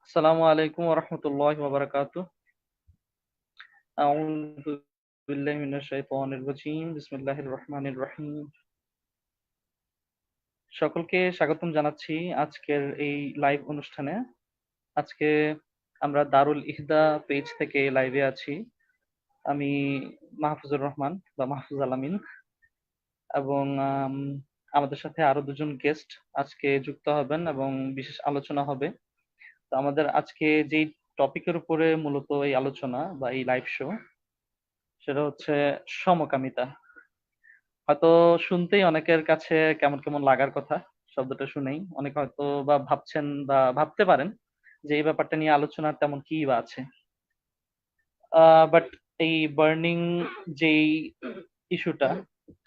আসসালামু আলাইকুম ওয়া রাহমাতুল্লাহি ওয়া বারাকাতুহু। আউযু বিল্লাহি মিনাশ শাইতানির রাজীম। বিসমিল্লাহির রহমানির রহিম। সকলকে স্বাগতম জানাচ্ছি আজকের এই লাইভ অনুষ্ঠানে। আজকে আমরা দারুল ইহদা পেজ থেকে লাইভে আছি। আমি মাহফুজুর রহমান বা মাহফুজ আল-আমিন এবং আমাদের সাথে আরো দুজন গেস্ট আজকে যুক্ত হবেন এবং বিশেষ আলোচনা হবে। তো আমাদের আজকে যেই টপিকের উপরে মূলত এই আলোচনা বা এই লাইভ শো সেটা হচ্ছে সমকামিতা। হয়তো শুনতেই অনেকের কাছে কেমন কেমন লাগার কথা। শব্দটা শুনেই অনেকে হয়তো বা ভাবছেন বা ভাবতে পারেন যে এই ব্যাপারটা নিয়ে আলোচনার তেমন কি বা আছে। বাট এই বার্নিং যেই ইস্যুটা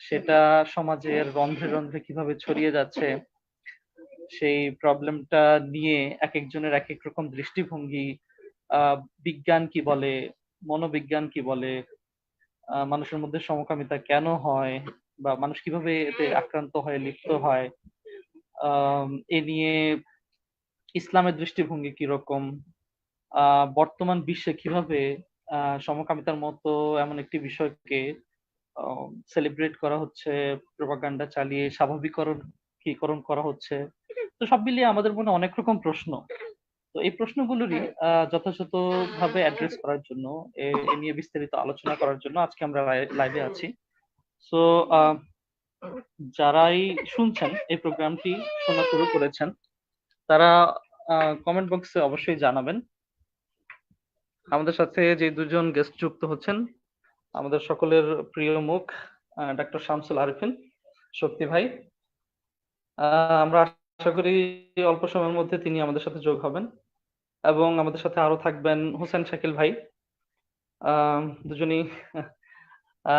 সেটা সমাজের রন্ধ্রে রন্ধ্রে কিভাবে ছড়িয়ে যাচ্ছে, সেই প্রবলেমটা নিয়ে একেকজনের একেক রকম দৃষ্টিভঙ্গি, আহ বিজ্ঞান কি বলে, মনোবিজ্ঞান কি বলে, মানুষের মধ্যে সমকামিতা কেন হয় বা মানুষ কিভাবে এতে আক্রান্ত হয়, লিপ্ত হয়, আম এ নিয়ে ইসলামের দৃষ্টিভঙ্গি কিরকম, বর্তমান বিশ্বে কিভাবে সমকামিতার মতো এমন একটি বিষয়কে সেলিব্রেট করা হচ্ছে, প্রপাগান্ডা চালিয়ে স্বাভাবিকীকরণ করা হচ্ছে। তো সব মিলিয়ে আমাদের মনে অনেক রকম প্রশ্ন। তো এই প্রশ্নগুলোরই যথাযথভাবে অ্যাড্রেস করার জন্য, এ নিয়ে বিস্তারিত আলোচনা করার জন্য আজকে আমরা লাইভে আছি। সো যারাই শুনছেন এই প্রোগ্রামটি শোনা শুরু করেছেন তারা কমেন্ট বক্সে অবশ্যই জানাবেন। আমাদের সাথে যে দুজন গেস্ট যুক্ত হচ্ছেন, আমাদের সকলের প্রিয় মুখ ডক্টর শামসুল আরিফিন শক্তি ভাই। আমরা আশা করি অল্প সময়ের মধ্যে তিনি আমাদের সাথে যোগ হবেন এবং আমাদের সাথে আরো থাকবেন হোসেন শাকিল ভাই। দুজনই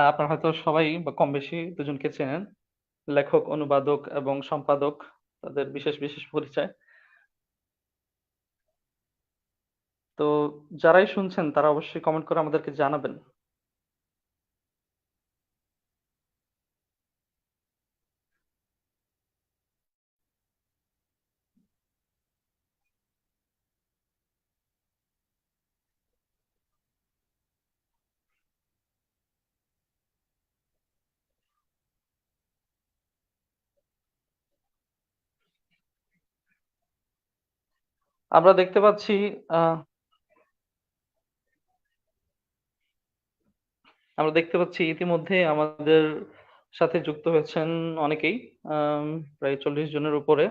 আপনারা হয়তো সবাই বা কম বেশি দুজনকে চেনেন, লেখক, অনুবাদক এবং সম্পাদক, তাদের বিশেষ বিশেষ পরিচয়। তো যারাই শুনছেন তারা অবশ্যই কমেন্ট করে আমাদেরকে জানাবেন। আমরা দেখতে পাচ্ছি আহ, আমরা দেখতে পাচ্ছি ইতিমধ্যে আমাদের সাথে যুক্ত হয়েছেন অনেকেই, আম, প্রায় 40 জনের উপরে।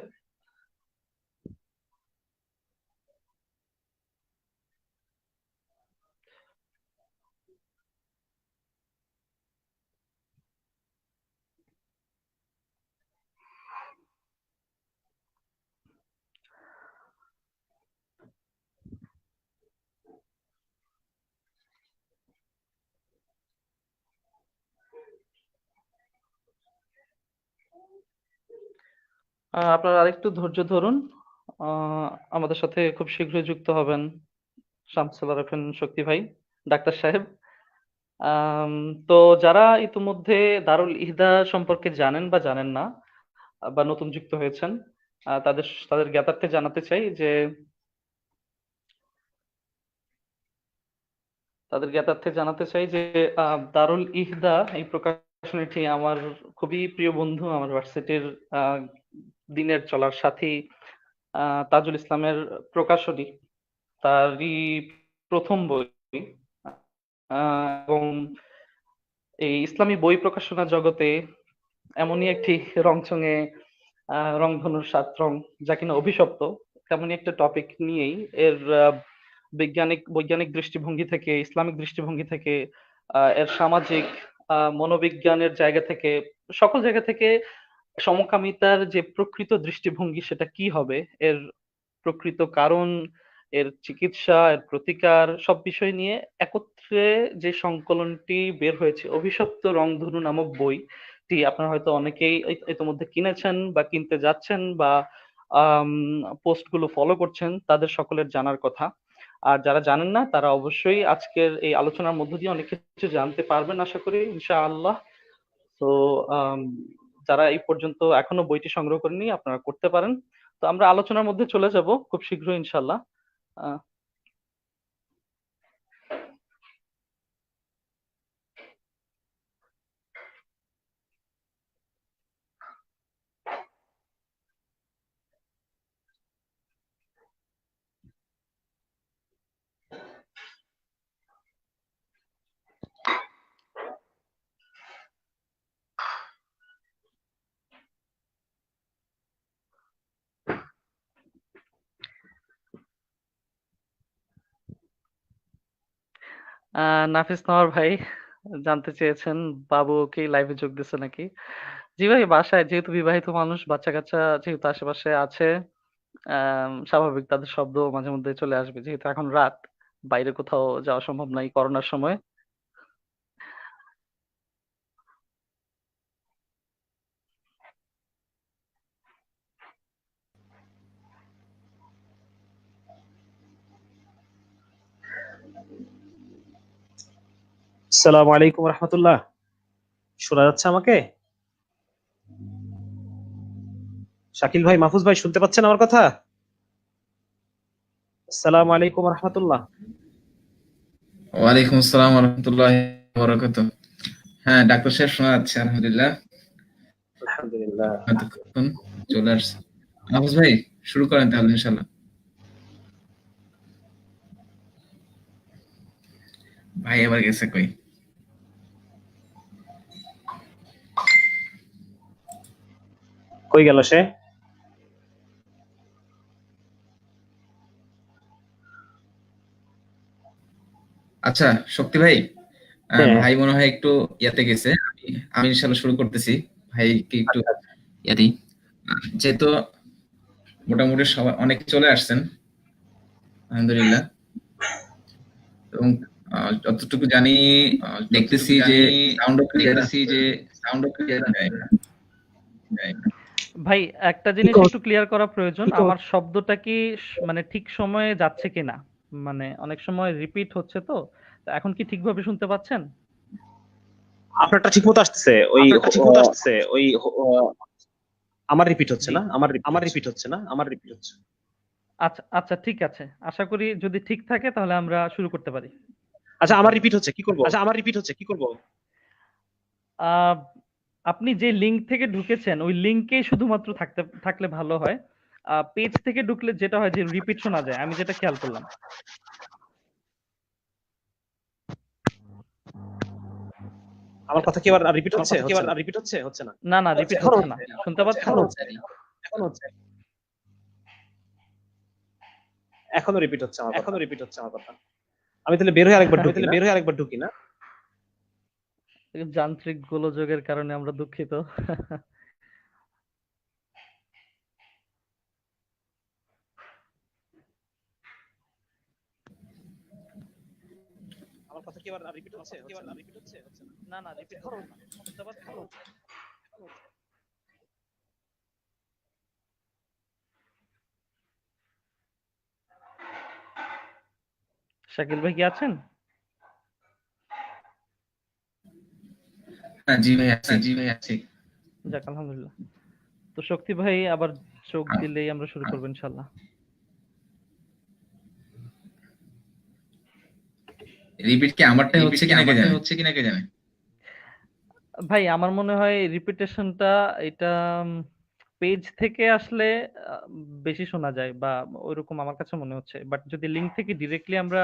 আপনারা আরেকটু ধৈর্য ধরুন। আহ, আমাদের সাথে খুব শীঘ্রই যুক্ত হবেন শামসুল আরেফিন শক্তি ভাই, ডাক্তার সাহেব। আম, তো যারা ইতিমধ্যে দারুল ইহদা সম্পর্কে জানেন বা জানেন না, বা নতুন যুক্ত হয়েছেন, তাদের তাদের জ্ঞাতার্থে জানাতে চাই যে দারুল ইহদা এই প্রকাশনীটি আমার খুবই প্রিয় বন্ধু, আমার ভার্সিটির আহ, দিনের চলার সাথী তাজুল ইসলামের প্রকাশনী, তারই প্রথম বই। এবং এই ইসলামী বই প্রকাশনা জগতে এমনই একটি রংচঙে রংধনুর 7 রং, যা কিনা অভিশপ্ত, তেমনই একটা টপিক নিয়েই এর বৈজ্ঞানিক বৈজ্ঞানিক দৃষ্টিভঙ্গি থেকে, ইসলামিক দৃষ্টিভঙ্গি থেকে, এর সামাজিক, মনোবিজ্ঞানের জায়গা থেকে, সকল জায়গা থেকে সমকামিতার যে প্রকৃত দৃষ্টিভঙ্গি সেটা কি হবে, এর প্রকৃত কারণ, এর চিকিৎসা, এর প্রতিকার, সব বিষয় নিয়ে একত্রে যে সংকলনটি বের হয়েছে, অভিশপ্ত রংধনু নামক বইটি আপনারা হয়তো অনেকেই ইতোমধ্যে কিনেছেন বা কিনতে যাচ্ছেন বা পোস্ট গুলো ফলো করছেন, তাদের সকলের জানার কথা। আর যারা জানেন না তারা অবশ্যই আজকের এই আলোচনার মধ্য দিয়ে অনেক কিছু জানতে পারবেন আশা করি ইনশাআল্লাহ। তো আম, যারা এই পর্যন্ত এখনো বইটি সংগ্রহ করেনি আপনারা করতে পারেন। তো আমরা আলোচনার মধ্যে চলে যাব খুব শীঘ্রই ইনশাল্লাহ। আহ, নাফিস নোয়ার ভাই জানতে চেয়েছেন বাবু কি লাইভে যোগ দিচ্ছে নাকি? জি ভাই, বাসায় যেহেতু বিবাহিত মানুষ, বাচ্চা কাচ্চা যেহেতু আশেপাশে আছে, স্বাভাবিক তাদের শব্দ মাঝে মধ্যে চলে আসবে, যেহেতু এখন রাত, বাইরে কোথাও যাওয়া সম্ভব নাই করোনার সময়। আসসালামু আলাইকুম রহমতুল্লাহ। শোনা যাচ্ছে আমাকে? শাকিল ভাই, মাহফুজ ভাই, শুনতে পাচ্ছেন আমার কথা? আসসালামু আলাইকুম রহমতুল্লাহ। ওয়ালাইকুম আসসালাম ওয়া রাহমাতুল্লাহি ওয়া বারাকাতুহু। হ্যাঁ, ডাক্তার সাহেব শোনা যাচ্ছে আলহামদুলিল্লাহ। আলহামদুলিল্লাহ। এতক্ষণ চলে আসছে। মাহফুজ ভাই শুরু করেন তাহলে ইনশাআল্লাহ। ভাই এবার গেছে কই? কই গেল সে? আচ্ছা, শক্তি ভাই, হ্যাঁ, ভাই মনে হয় একটু ইয়াতে গেছে। আমি ইনশাআল্লাহ শুরু করতেছি। ভাই কি একটু আচ্ছা। ইয়াদি, যেহেতু মোটামুটি সবাই অনেক চলে আসছেন আলহামদুলিল্লাহ, এবং যতটুকু জানি দেখতেছি যে সাউন্ড ক্লিয়ার যায়। ভাই, একটা কি জিনিস কর? একটু ক্লিয়ার করা প্রয়োজন, আমার শব্দটা কি মানে ঠিক সময়ে যাচ্ছে কিনা? মানে অনেক সময় রিপিট হচ্ছে তো। তো এখন কি ঠিকভাবে শুনতে পাচ্ছেন? আপনারটা ঠিক মতো আসতেছে। ওই আমার রিপিট হচ্ছে জি। না, আমার রিপিট হচ্ছে না, আমার রিপিট হচ্ছে। আচ্ছা আচ্ছা, ঠিক আছে, আশা করি যদি ঠিক থাকে তাহলে আমরা শুরু করতে পারি আচ্ছা, আমার ইনশাল্লাহ। রিপিট হচ্ছে, কি করব? আচ্ছা, আমার রিপিট হচ্ছে, কি করব? আহ, আপনি যে লিংক থেকে ঢুকেছেন ওই লিংকেই শুধুমাত্র থাকলে ভালো হয়। পেজ থেকে ঢুকলে যেটা হয় যে রিপিট শোনা যায়, আমি যেটা খেয়াল করলাম। আমার কথা কি আবার রিপিট হচ্ছে? হচ্ছে না। না না, রিপিট এখন হচ্ছে না, হচ্ছে, শুনতে পাচ্ছেন? এখন হচ্ছে। এখনো রিপিট হচ্ছে আমার কথা। আমি তাহলে বের হয়ে আরেকবার ঢুকি না? যান্ত্রিক গোলযোগের কারণে আমরা দুঃখিত। আমার কথা কি আবার রিপিট হচ্ছে? না না, রিপিট হচ্ছে না, শুনতে পাচ্ছেন? শাকিল ভাই কি আছেন? হ্যাঁ, জি ভাই আছি। যাক আলহামদুলিল্লাহ। তো শক্তি ভাই আবার চোখ দিলেই আমরা শুরু করবো ইনশাল্লাহ। রিপিট কি আমারটাই হচ্ছে কিনা কে জানে? ভাই আমার মনে হয় রিপিটেশনটা এটা পেজ থেকে আসলে আহ, বেশি শোনা যায়, বা ওইরকম আমার কাছে মনে হচ্ছে। বাট যদি লিঙ্ক থেকে ডিরেক্টলি আমরা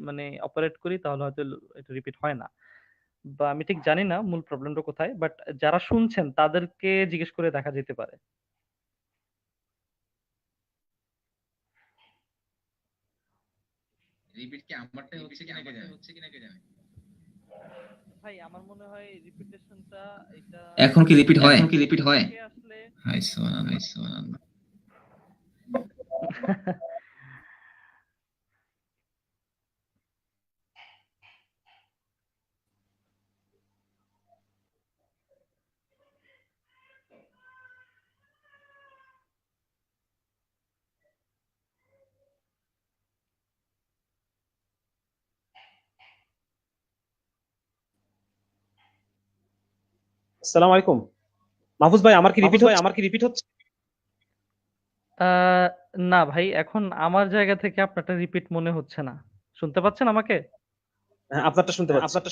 মানে অপারেট করি তাহলে হয়তো এটা রিপিট হয় না, বা আমি ঠিক জানি না মূল প্রবলেমটা কোথায়। বাট যারা শুনছেন তাদেরকে জিজ্ঞেস করে দেখা যেতে পারে। রিপিট কি আমারটাই হচ্ছে কিনা কে জানে? ভাই আমার মনে হয় রিপিটেশনটা এটা এখন কি রিপিট হয়? থেকে আসলে হাই সুবহানাল্লাহ। আসসালামু আলাইকুম। মাহফুজ ভাই, আমার কি রিপিট হচ্ছে? আহ, না ভাই, এখন আমার জায়গা থেকে আপনারটা রিপিট মনে হচ্ছে না। শুনতে পাচ্ছেন আমাকে? হ্যাঁ, আপনারটা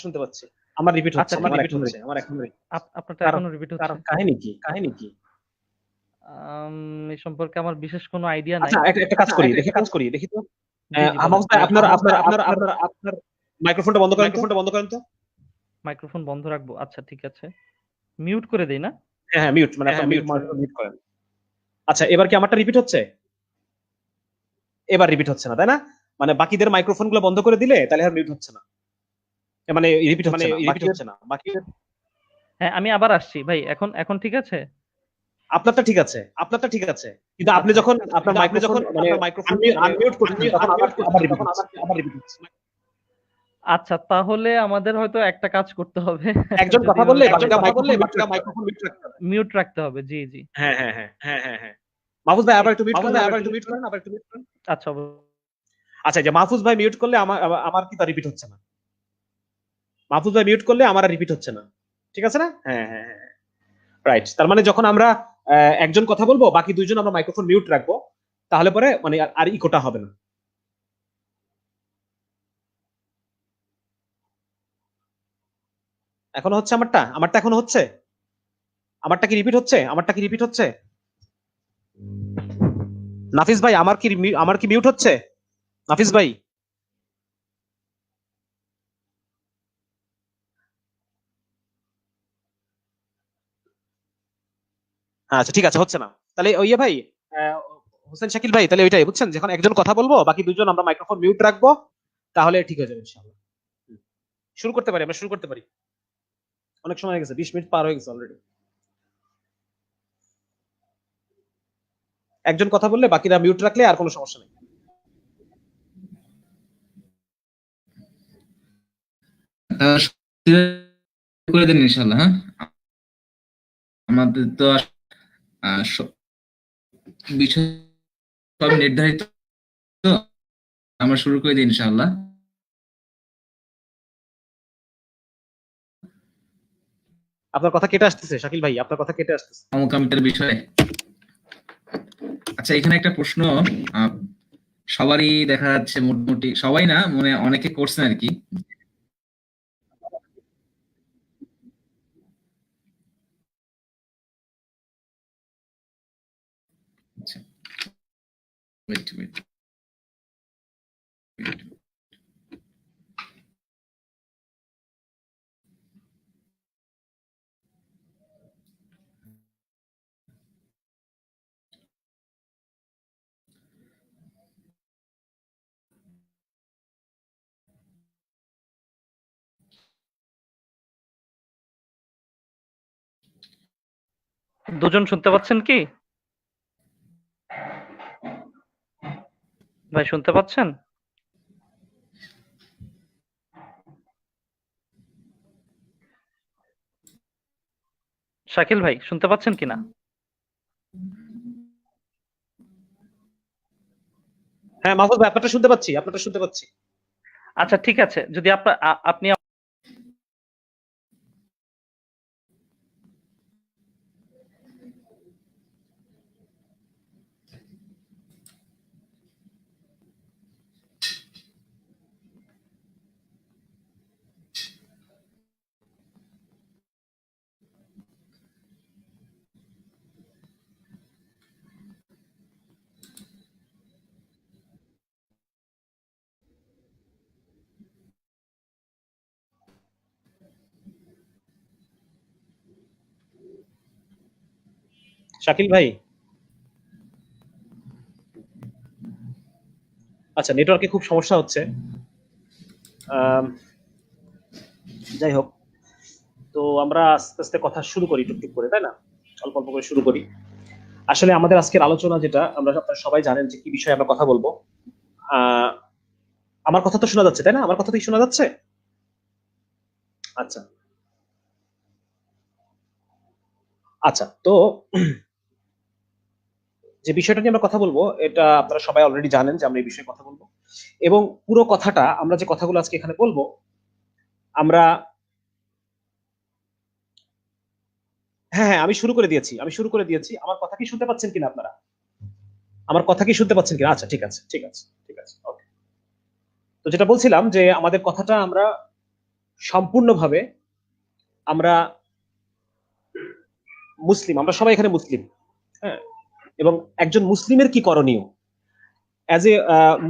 শুনতে পাচ্ছি। আমার রিপিট আচ্ছা হচ্ছে, ঠিক আমার আছে। এখন আমার এখন আপনারটা কারণ এখনো রিপিট হচ্ছে। কারণ কাহিনী কি? কাহিনী কি? এই সম্পর্কে আমার বিশেষ কোনো আইডিয়া নাই। আচ্ছা, একটা কাজ করি, দেখি তো। জি জি, বলেন। মাহফুজ ভাই, আপনার মাইক্রোফোনটা বন্ধ করেন তো। মাইক্রোফোন বন্ধ রাখবো? আচ্ছা ঠিক আছে, মিউট করে দেই না? হ্যাঁ হ্যাঁ, মিউট, মানে আপনার মিউট করেন। আচ্ছা, এবার কি আমারটা রিপিট হচ্ছে? এবার রিপিট হচ্ছে না, তাই না? মানে বাকিদের মাইক্রোফোন গুলো বন্ধ করে দিলে তাহলে আর মিউট হচ্ছে না, মানে রিপিট হচ্ছে না বাকি। হ্যাঁ, আমি আবার আসছি ভাই। এখন এখন ঠিক আছে? আপনারটা ঠিক আছে, কিন্তু আপনি আচ্ছা যখন আপনার মাইক্রোফোন মানে আনমিউট করছেন তখন আবার রিপিট হচ্ছে। আচ্ছা, তাহলে আমাদের হয়তো একটা কাজ করতে হবে। একজন যদি কথা বললে এভাবে বাকিটা চলে, মাইক্রোফোন মিউট রাখতে হবে। মিউট রাখতে হবে। জি জি। হ্যাঁ হ্যাঁ হ্যাঁ হ্যাঁ হ্যাঁ হ্যাঁ। মাহফুজ ভাই আবার একটু মিউট করেন, আচ্ছা আচ্ছা, যে মাহফুজ ভাই মিউট করলে আমার আমার কি তা রিপিট হচ্ছে না? মাহফুজ ভাই মিউট করলে আমার আর রিপিট হচ্ছে না, ঠিক আছে না? হ্যাঁ হ্যাঁ হ্যাঁ, রাইট। তার মানে যখন আমরা একজন কথা বলবো, বাকি দুইজন আমরা মাইক্রোফোন মিউট রাখবো, তাহলে পরে মানে আর ইকোটা হবে না। এখনো হচ্ছে আমারটা এখনো হচ্ছে? আমারটা কি রিপিট হচ্ছে? নাফিস ভাই, আমার কি মিউট হচ্ছে? নাফিস ভাই? হ্যাঁ, আচ্ছা ঠিক আছে, হচ্ছে না। তাহলে ওই ভাই, আহ, হোসেন শাকিল ভাই, তাহলে ওইটাই বুঝছেন, যখন একজন কথা বলবো বাকি দুজন আমরা মাইক্রোফোন মিউট রাখবো, তাহলে ঠিক হয়ে যাবে ইনশাআল্লাহ। আমরা শুরু করতে পারি। অনেক সময় হয়ে গেছে, 20 মিনিট পার হয়ে গেছে অলরেডি। একজন কথা বললে বাকিরা মিউট রাখলে আর কোনো সমস্যা নেই। করে দিন ইনশাল্লাহ। হ্যাঁ, আমাদের তো আর বিষয় সব নির্ধারিত, তো আমরা শুরু করে দিই ইনশাল্লাহ। আপনার কথা কেটে আসতেছে শাকিল ভাই, আপনার কথা কেটে আসতেছে। সমকামিতার বিষয়ে। আচ্ছা, এখানে একটা প্রশ্ন আহ, সবারই দেখা যাচ্ছে, মোটামুটি সবাই না, মানে অনেকে করছেন আর কি। আচ্ছা, wait, wait, wait. দুজন শুনতে পাচ্ছেন কি? ভাই শুনতে পাচ্ছেন? শাকিল ভাই শুনতে পাচ্ছেন কিনা? হ্যাঁ মাহফুজ ভাই, আপনারটা শুনতে পাচ্ছি। আচ্ছা ঠিক আছে, যদি আপনি শাকিল ভাই, আচ্ছা, নেটওয়ার্কে খুব সমস্যা হচ্ছে। আম, যাই হোক, তো আমরা আস্তে আস্তে কথা শুরু করি টুকটুক করে, তাই না? অল্প অল্প করে শুরু করি। আসলে আমাদের আজকের আলোচনা যেটা, আপনারা সবাই জানেন যে কি বিষয়ে আমরা কথা বলবো। আহ, আমার কথা তো শোনা যাচ্ছে, তাই না? আমার কথা তো শোনা যাচ্ছে? আচ্ছা আচ্ছা, তো যে বিষয়টা নিয়ে আমরা কথা বলবো, এটা আপনারা সবাই অলরেডি জানেন যে আমরা এই বিষয়ে কথা বলবো। এবং পুরো কথাটা, আমরা যে কথাগুলো আজকে এখানে বলবো, আমরা হ্যাঁ হ্যাঁ, আমি শুরু করে দিয়েছি। আমার কথা কি শুনতে পাচ্ছেন কিনা আপনারা? আমার কথা কি শুনতে পাচ্ছেন কিনা? আচ্ছা, ঠিক আছে, ঠিক আছে, ঠিক আছে, ওকে। তো যেটা বলছিলাম যে আমাদের কথাটা আমরা সম্পূর্ণভাবে, আমরা মুসলিম, আমরা সবাই এখানে মুসলিম, হ্যাঁ, এবং একজন মুসলিমের কি করণীয়, অ্যাজ এ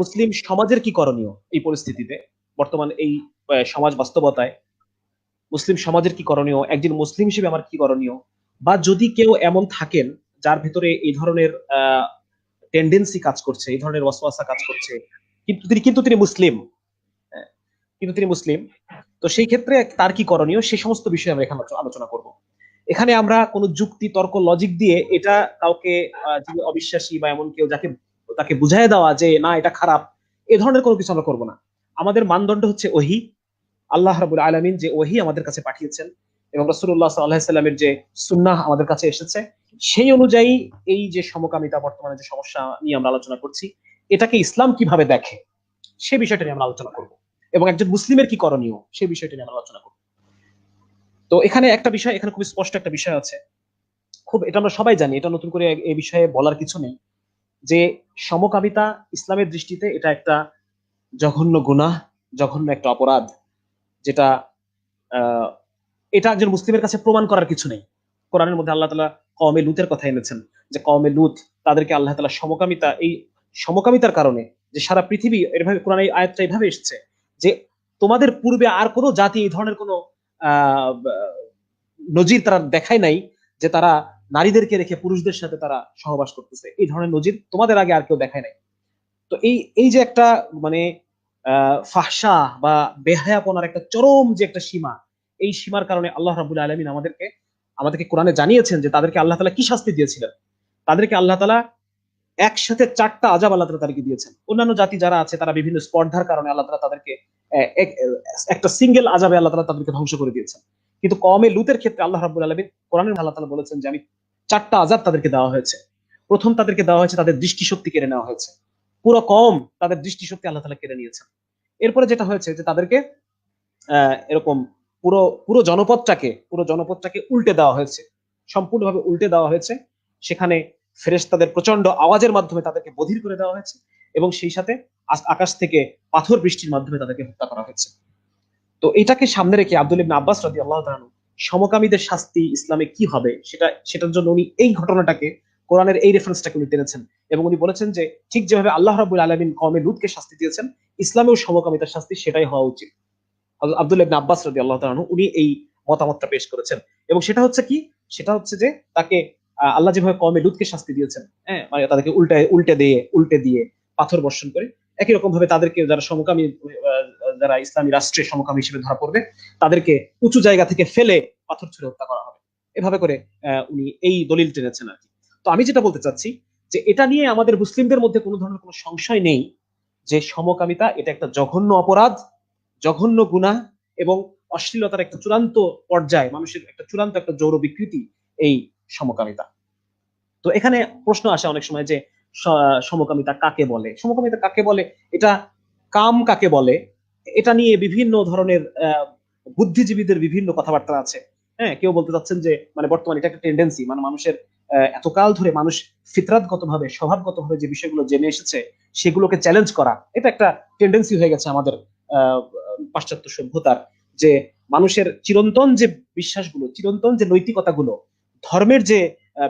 মুসলিম সমাজের কি করণীয় এই পরিস্থিতিতে, বর্তমান এই সমাজ বাস্তবতায় মুসলিম সমাজের কি করণীয়, একজন মুসলিম হিসেবে আমার কি করণীয়, বা যদি কেউ এমন থাকেন যার ভিতরে এই ধরনের টেন্ডেন্সি কাজ করছে, এই ধরনের ওয়াসওয়াসা কাজ করছে, কিন্তু তিনি মুসলিম, হ্যাঁ, কিন্তু তিনি মুসলিম, তো সেই ক্ষেত্রে তার কি করণীয়, সেই সমস্ত বিষয়ে আমরা এখানে আলোচনা করব। এখানে আমরা কোনো যুক্তি তর্ক লজিক দিয়ে এটা কাউকে যিনি অবিশ্বাসী বা এমন কেউ যাকে তাকে বুঝাই দেওয়া যে না এটা খারাপ, এ ধরনের কোনো কিছু আমরা করবো না। আমাদের মানদণ্ড হচ্ছে ওহী, আল্লাহ রাব্বুল আলামিন যে ওহী আমাদের কাছে পাঠিয়েছেন এবং রাসূলুল্লাহ সাল্লাল্লাহু আলাইহি সাল্লামের যে সুন্নাহ আমাদের কাছে এসেছে, সেই অনুযায়ী এই যে সমকামিতা বর্তমানে যে সমস্যা নিয়ে আমরা আলোচনা করছি, এটাকে ইসলাম কিভাবে দেখে সে বিষয়টা নিয়ে আমরা আলোচনা করব, এবং একজন মুসলিমের কি করণীয় সেই বিষয়টা নিয়ে আমরা আলোচনা করব। তো এখানে একটা বিষয়, এখানে খুব স্পষ্ট একটা বিষয় আছে, খুব, এটা আমরা সবাই জানি, এটা নতুন করে এই বিষয়ে বলার কিছু নেই, যে সমকামিতা ইসলামের দৃষ্টিতে এটা একটা জঘন্য গুনাহ, জঘন্য একটা অপরাধ, যেটা আহ, এটা একজন মুসলিমের কাছে প্রমাণ করার কিছু নেই। কোরআনের মধ্যে আল্লাহ তাআলা কওমে লুতের কথা এনেছেন, যে কওমে লুত, তাদেরকে আল্লাহ তাআলা সমকামিতা, এই সমকামিতার কারণে যে সারা পৃথিবী, এভাবে কোরআন এই আয়াতটা এইভাবে এসেছে যে তোমাদের পূর্বে আর কোনো জাতি এই ধরনের কোনো আহ নজির তারা দেখায় নাই, যে তারা নারীদেরকে রেখে পুরুষদের সাথে তারা সহবাস করতেছে, এই ধরনের নজির তোমাদের আগে আর কেউ দেখায় নাই। তো এই এই যে একটা মানে ফাহশা বা বেহায়াপনার একটা চরম যে একটা সীমা, এই সীমার কারণে আল্লাহ রাব্বুল আলামিন আমাদেরকে কোরআনে জানিয়েছেন যে তাদেরকে আল্লাহ তাআলা কি শাস্তি দিয়েছিলেন। তাদেরকে আল্লাহ তাআলা একসাথে 4টা আযাব আল্লাহ তাআলা তাদেরকে দিয়েছেন। অন্যান্য জাতি যারা আছে তারা বিভিন্ন স্পর্ধার কারণে আল্লাহ তাআলা তাদেরকে একটা সিঙ্গেল আযাবে আল্লাহ তাআলা তাদেরকে ধ্বংস করে দিয়েছেন। কিন্তু কওমে লুতের ক্ষেত্রে আল্লাহ রাব্বুল আলামিন কোরআনে আল্লাহ তাআলা বলেছেন যে আমি 4টা আযাব তাদেরকে দেওয়া হয়েছে। প্রথম তাদেরকে দেওয়া হয়েছে তাদের দৃষ্টিশক্তি কেড়ে নেওয়া হয়েছে, পুরো কম তাদের দৃষ্টিশক্তি আল্লাহ তাআলা কেড়ে নিয়েছেন। এরপরে যেটা হয়েছে যে তাদেরকে এরকম পুরো পুরো জনপদটাকে উল্টে দেওয়া হয়েছে, সম্পূর্ণভাবে উল্টে দেওয়া হয়েছে। সেখানে ফেরেশতাদের প্রচন্ড আওয়াজের মাধ্যমে তাদেরকে বধির করে দেওয়া হয়েছে, এবং সেই সাথে আকাশ থেকে পাথর বৃষ্টির মাধ্যমে তাদেরকে হত্যা করা হয়েছে। তো এটাকে সামনে রেখে আব্দুল ইবনে আব্বাস রাদিয়াল্লাহু তাআলা আনহু সমকামীদের শাস্তি ইসলামে কি হবে সেটার জন্য উনি এই ঘটনাটাকে, কোরআনের এই রেফারেন্সটাকে উনি টেনেছেন, এবং উনি বলেছেন যে ঠিক যেভাবে আল্লাহ রাব্বুল আলামিন কওমে লূতকে শাস্তি দিয়েছেন, ইসলামেও সমকামিতার শাস্তি সেটাই হওয়া উচিত। আব্দুল্লাহ ইবনে আব্বাস রাদিয়াল্লাহু তাআলা আনহু উনি এই মতামতটা পেশ করেছেন, এবং সেটা হচ্ছে কি, সেটা হচ্ছে যে তাকে আল্লাহ যেভাবে কওমে লূতকে শাস্তি দিয়েছেন, হ্যাঁ, মানে তাদেরকে উল্টে দিয়ে পাথর বর্ষণ করে, একই রকম ভাবে তাদেরকে যারা সমকামী, যারা ইসলামী রাষ্ট্রের সমকামী হিসেবে ধরা পড়বে, তাদেরকে উঁচু জায়গা থেকে ফেলে পাথর ছুঁড়ে হত্যা করা হবে। এভাবে করে উনি এই দলিল টেনেছেন আর কি। তো আমি যেটা বলতে চাচ্ছি যে এটা নিয়ে আমাদের মুসলিমদের মধ্যে কোনো ধরনের কোনো সংশয় নেই যে সমকামিতা এটা একটা জঘন্য অপরাধ, জঘন্য গুনাহ, এবং অশ্লীলতার একটা চূড়ান্ত পর্যায়, মানুষের একটা চূড়ান্ত একটা জৌর বিকৃতি এই সমকামিতা। তো এখানে প্রশ্ন আসে অনেক সময় যে সমকামিতা কাকে বলে, সমকামিতা কাকে বলে, এটা কাম কাকে বলে, এটা নিয়ে বিভিন্ন ধরনের বুদ্ধিজীবীদের বিভিন্ন কথাবার্তা আছে। হ্যাঁ, কেউ বলতে চাচ্ছেন যে মানে বর্তমানে এটা একটা টেন্ডেন্সি, মানে মানুষের এতকাল ধরে মানুষ ফিতরাতগতভাবে স্বভাবগতভাবে যে বিষয়গুলো জেনে এসেছে সেগুলোকে চ্যালেঞ্জ করা, এটা একটা টেন্ডেন্সি হয়ে গেছে আমাদের আহ পাশ্চাত্য সভ্যতার, যে মানুষের চিরন্তন যে বিশ্বাসগুলো, চিরন্তন যে নৈতিকতাগুলো, ধর্মের যে